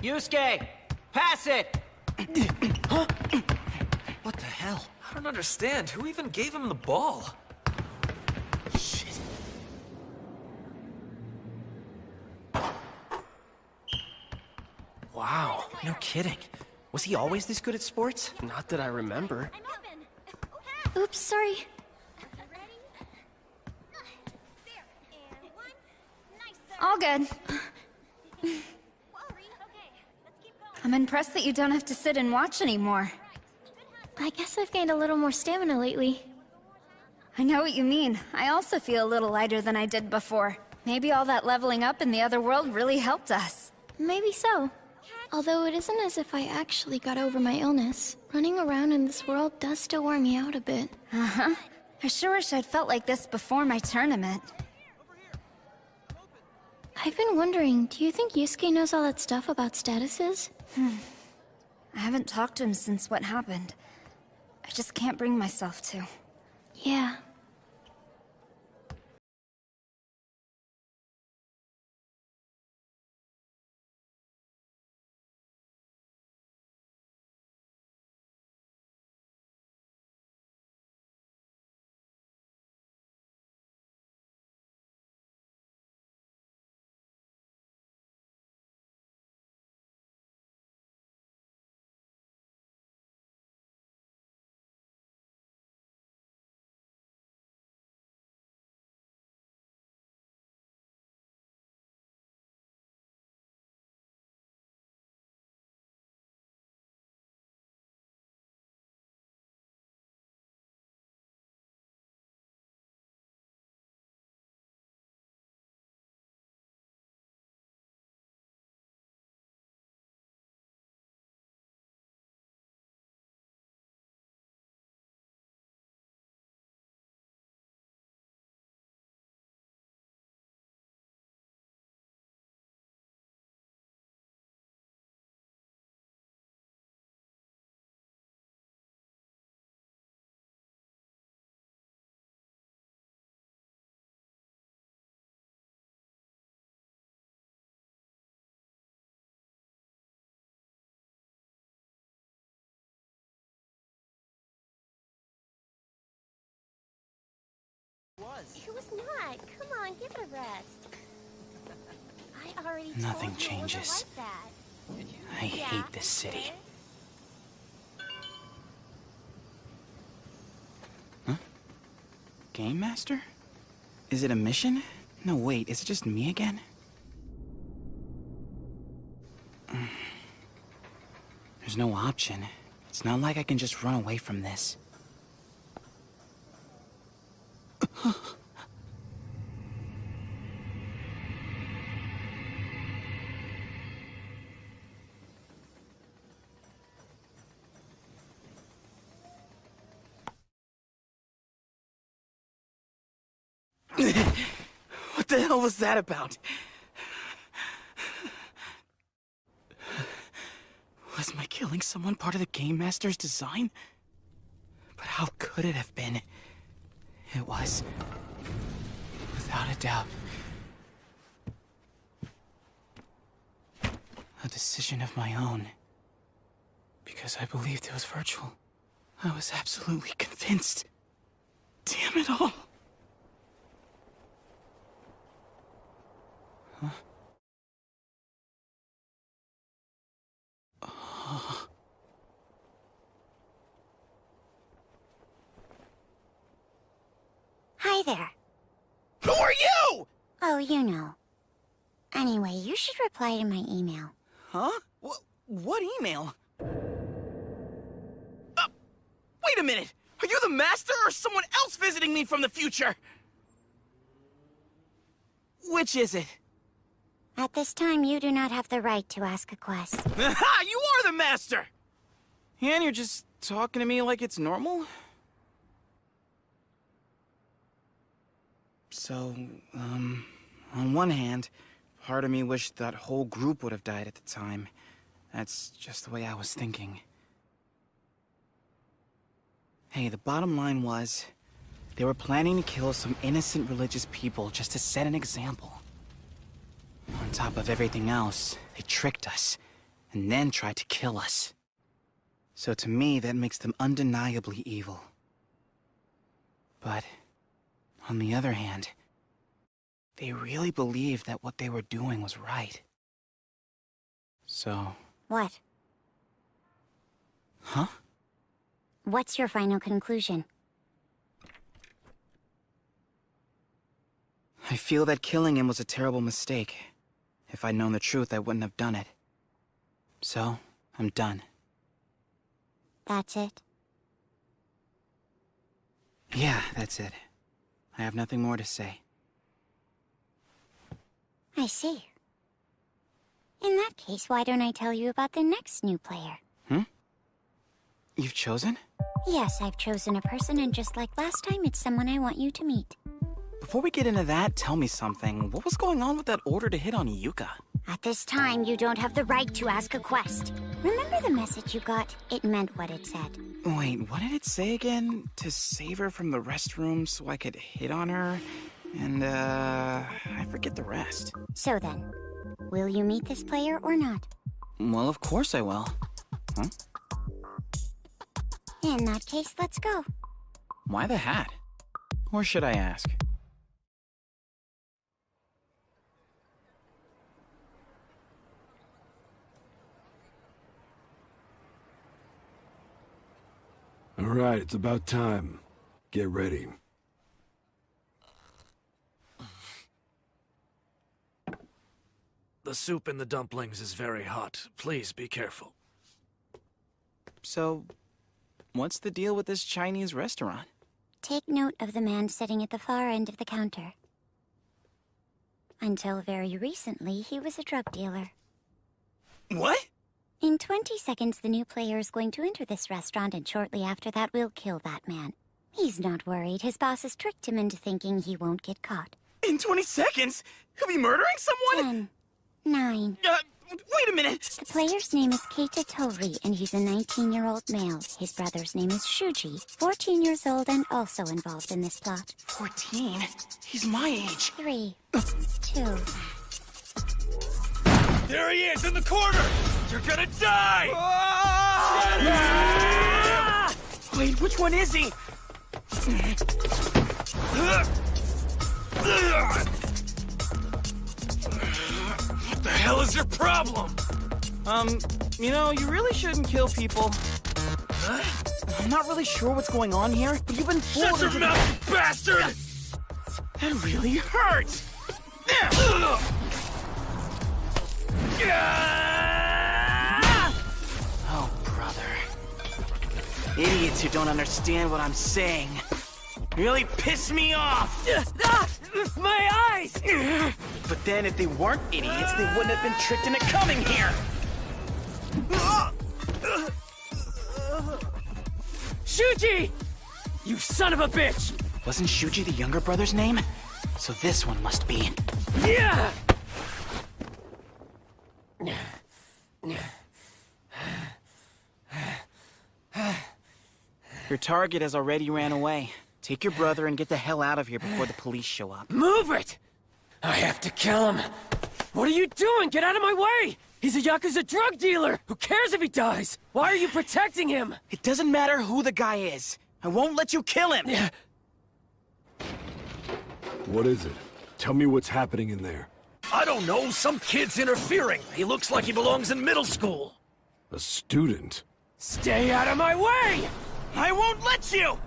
Yusuke! Pass it! What the hell? I don't understand. Who even gave him the ball? Shit. Wow, no kidding. Was he always this good at sports? Not that I remember. Oops, sorry. All good. I'm impressed that you don't have to sit and watch anymore. I guess I've gained a little more stamina lately. I know what you mean. I also feel a little lighter than I did before. Maybe all that leveling up in the other world really helped us. Maybe so. Although it isn't as if I actually got over my illness. Running around in this world does still wear me out a bit. Uh-huh. I sure wish I'd felt like this before my tournament. I've been wondering, do you think Yusuke knows all that stuff about statuses? I haven't talked to him since what happened. I just can't bring myself to. Yeah. It was not. Come on, give it a rest. I already Nothing told you it wasn't changes. like that. I hate this city. Huh? Game Master? Is it a mission? No, wait, is it just me again? There's no option. It's not like I can just run away from this. What the hell was that about? Was my killing someone part of the Game Master's design? But how could it have been? It was, without a doubt, a decision of my own. Because I believed it was virtual. I was absolutely convinced. Damn it all. Huh? Oh. Hi there. Who are you? Oh, you know. Anyway, you should reply to my email. Huh? What email? Wait a minute! Are you the master or someone else visiting me from the future? Which is it? At this time, you do not have the right to ask a quest. Aha! You are the master! And you're just talking to me like it's normal? So, on one hand, part of me wished that whole group would have died at the time. That's just the way I was thinking. Hey, the bottom line was, they were planning to kill some innocent religious people just to set an example. On top of everything else, they tricked us, and then tried to kill us. So to me, that makes them undeniably evil. But, on the other hand, they really believed that what they were doing was right. So... What? Huh? What's your final conclusion? I feel that killing him was a terrible mistake. If I'd known the truth, I wouldn't have done it. So, I'm done. That's it? Yeah, that's it. I have nothing more to say. I see. In that case, why don't I tell you about the next new player? You've chosen? Yes, I've chosen a person, and just like last time, it's someone I want you to meet. Before we get into that, tell me something. What was going on with that order to hit on Yuka? At this time, you don't have the right to ask a quest. Remember the message you got? It meant what it said. Wait, what did it say again? To save her from the restroom so I could hit on her? And, I forget the rest. So then, will you meet this player or not? Well, of course I will. Huh? In that case, let's go. Why the hat? Or should I ask? All right, it's about time. Get ready. The soup in the dumplings is very hot. Please be careful. So, what's the deal with this Chinese restaurant? Take note of the man sitting at the far end of the counter. Until very recently, he was a drug dealer. What? In 20 seconds, the new player is going to enter this restaurant, and shortly after that, we'll kill that man. He's not worried. His boss has tricked him into thinking he won't get caught. In 20 seconds? He'll be murdering someone? 10, 9... Wait a minute! The player's name is Keita Tori, and he's a 19-year-old male. His brother's name is Shuji, 14 years old and also involved in this plot. 14? He's my age. 3, 2... There he is, in the corner! You're gonna die! Wait, which one is he? What the hell is your problem? You know, you really shouldn't kill people. Huh? I'm not really sure what's going on here, but you've been fooled. Shut your mouth, you bastard! That really hurts! Oh, brother. Idiots who don't understand what I'm saying really piss me off! My eyes! But then if they weren't idiots, they wouldn't have been tricked into coming here! Shuji! You son of a bitch! Wasn't Shuji the younger brother's name? So this one must be. Yeah! Your target has already ran away. Take your brother and get the hell out of here before the police show up. Move it! I have to kill him. What are you doing? Get out of my way! He's a Yakuza drug dealer! Who cares if he dies? Why are you protecting him? It doesn't matter who the guy is. I won't let you kill him! What is it? Tell me what's happening in there. I don't know, some kid's interfering. He looks like he belongs in middle school. A student? Stay out of my way! I won't let you!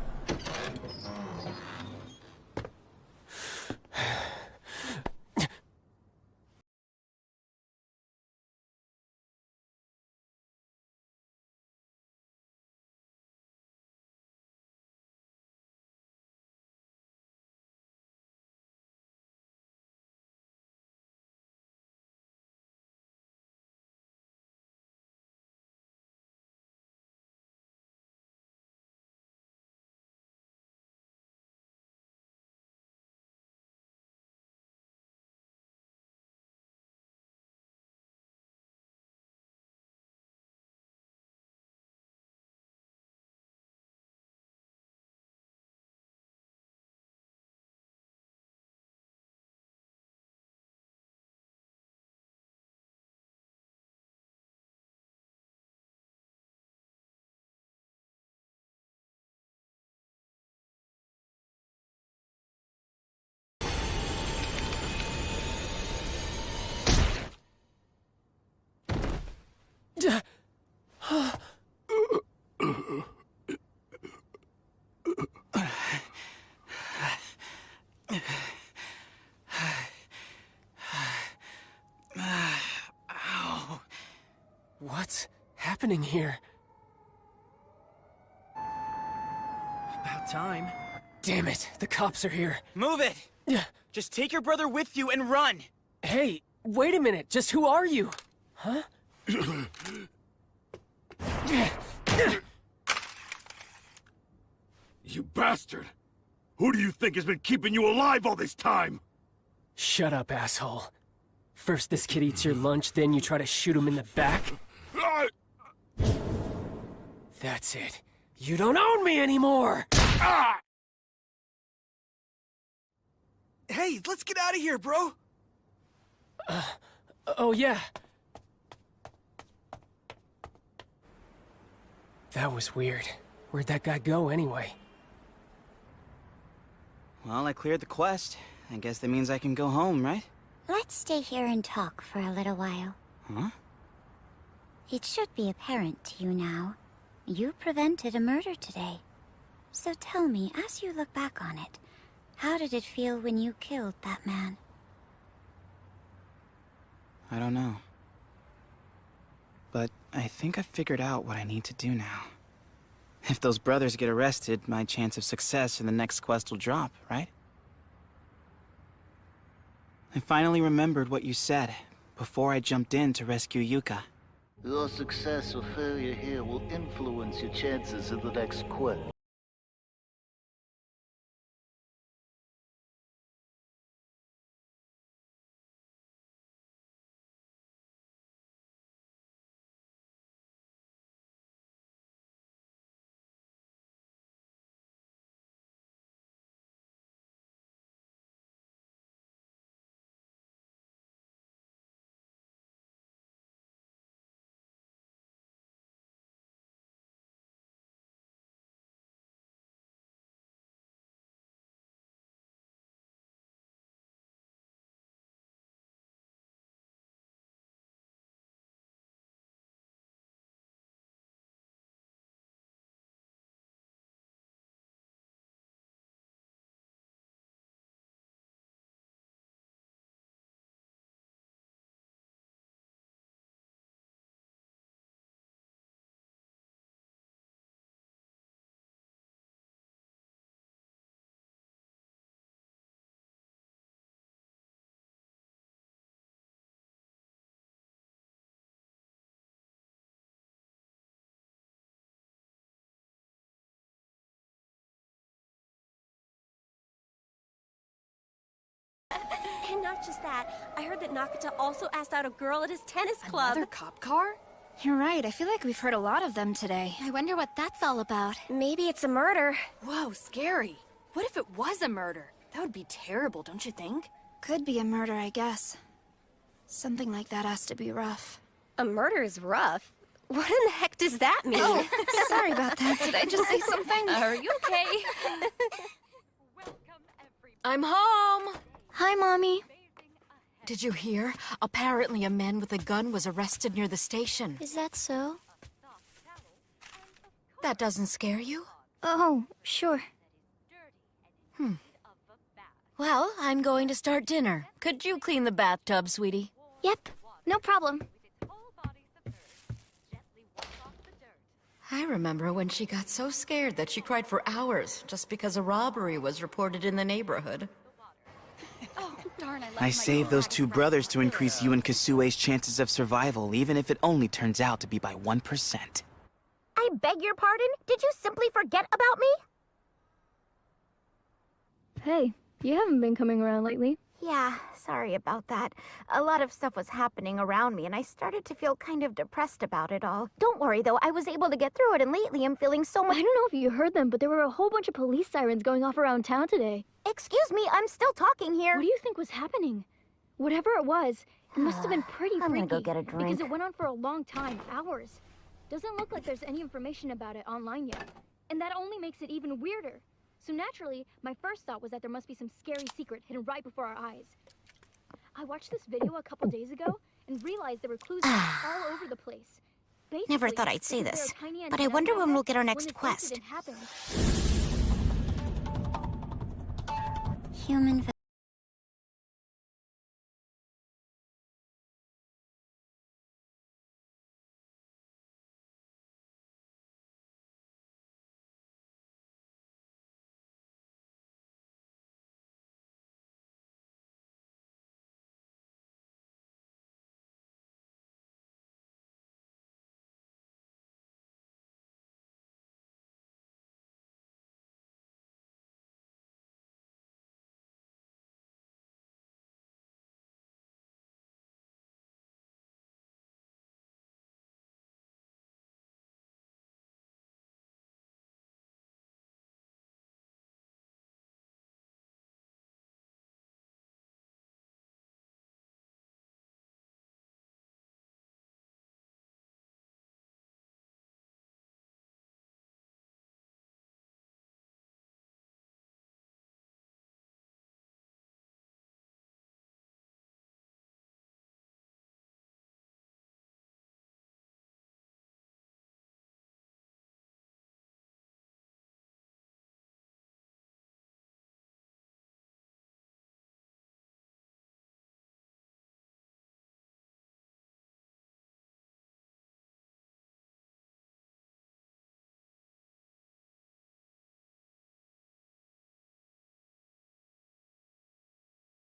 What's happening here? About time. Damn it, the cops are here. Move it! Just take your brother with you and run! Hey, wait a minute, just who are you? Huh? You bastard! Who do you think has been keeping you alive all this time? Shut up, asshole. First this kid eats your lunch, then you try to shoot him in the back? That's it. You don't own me anymore! Hey, let's get out of here, bro! Oh yeah. That was weird. Where'd that guy go, anyway? Well, I cleared the quest. I guess that means I can go home, right? Let's stay here and talk for a little while. Huh? It should be apparent to you now. You prevented a murder today. So tell me, as you look back on it, how did it feel when you killed that man? I don't know. But I think I figured out what I need to do now. If those brothers get arrested, my chance of success in the next quest will drop, right? I finally remembered what you said before I jumped in to rescue Yuka. Your success or failure here will influence your chances in the next quest. And not just that, I heard that Nakata also asked out a girl at his tennis club. Another cop car? You're right, I feel like we've heard a lot of them today. I wonder what that's all about. Maybe it's a murder. Whoa, scary. What if it was a murder? That would be terrible, don't you think? Could be a murder, I guess. Something like that has to be rough. A murder is rough? What in the heck does that mean? Oh, sorry about that. Did I just say something? Are you okay? I'm home! Hi, Mommy. Did you hear? Apparently a man with a gun was arrested near the station. Is that so? That doesn't scare you? Oh, sure. Well, I'm going to start dinner. Could you clean the bathtub, sweetie? Yep, no problem. I remember when she got so scared that she cried for hours just because a robbery was reported in the neighborhood. Oh, darn, I saved those two brothers to increase you and Kasue's chances of survival, even if it only turns out to be by 1%. I beg your pardon? Did you simply forget about me? Hey, you haven't been coming around lately. Yeah, sorry about that. A lot of stuff was happening around me, and I started to feel kind of depressed about it all. Don't worry, though. I was able to get through it, and lately I'm feeling so much— I don't know if you heard them, but there were a whole bunch of police sirens going off around town today. Excuse me, I'm still talking here. What do you think was happening? Whatever it was, it must have been pretty freaky. I'm gonna go get a drink. Because it went on for a long time, hours. Doesn't look like there's any information about it online yet. And that only makes it even weirder. So naturally, my first thought was that there must be some scary secret hidden right before our eyes. I watched this video a couple days ago and realized there were clues all over the place. Basically, Never thought I'd say there are this, tiny but I antennas wonder on when it we'll get our when next this quest. incident happened. Human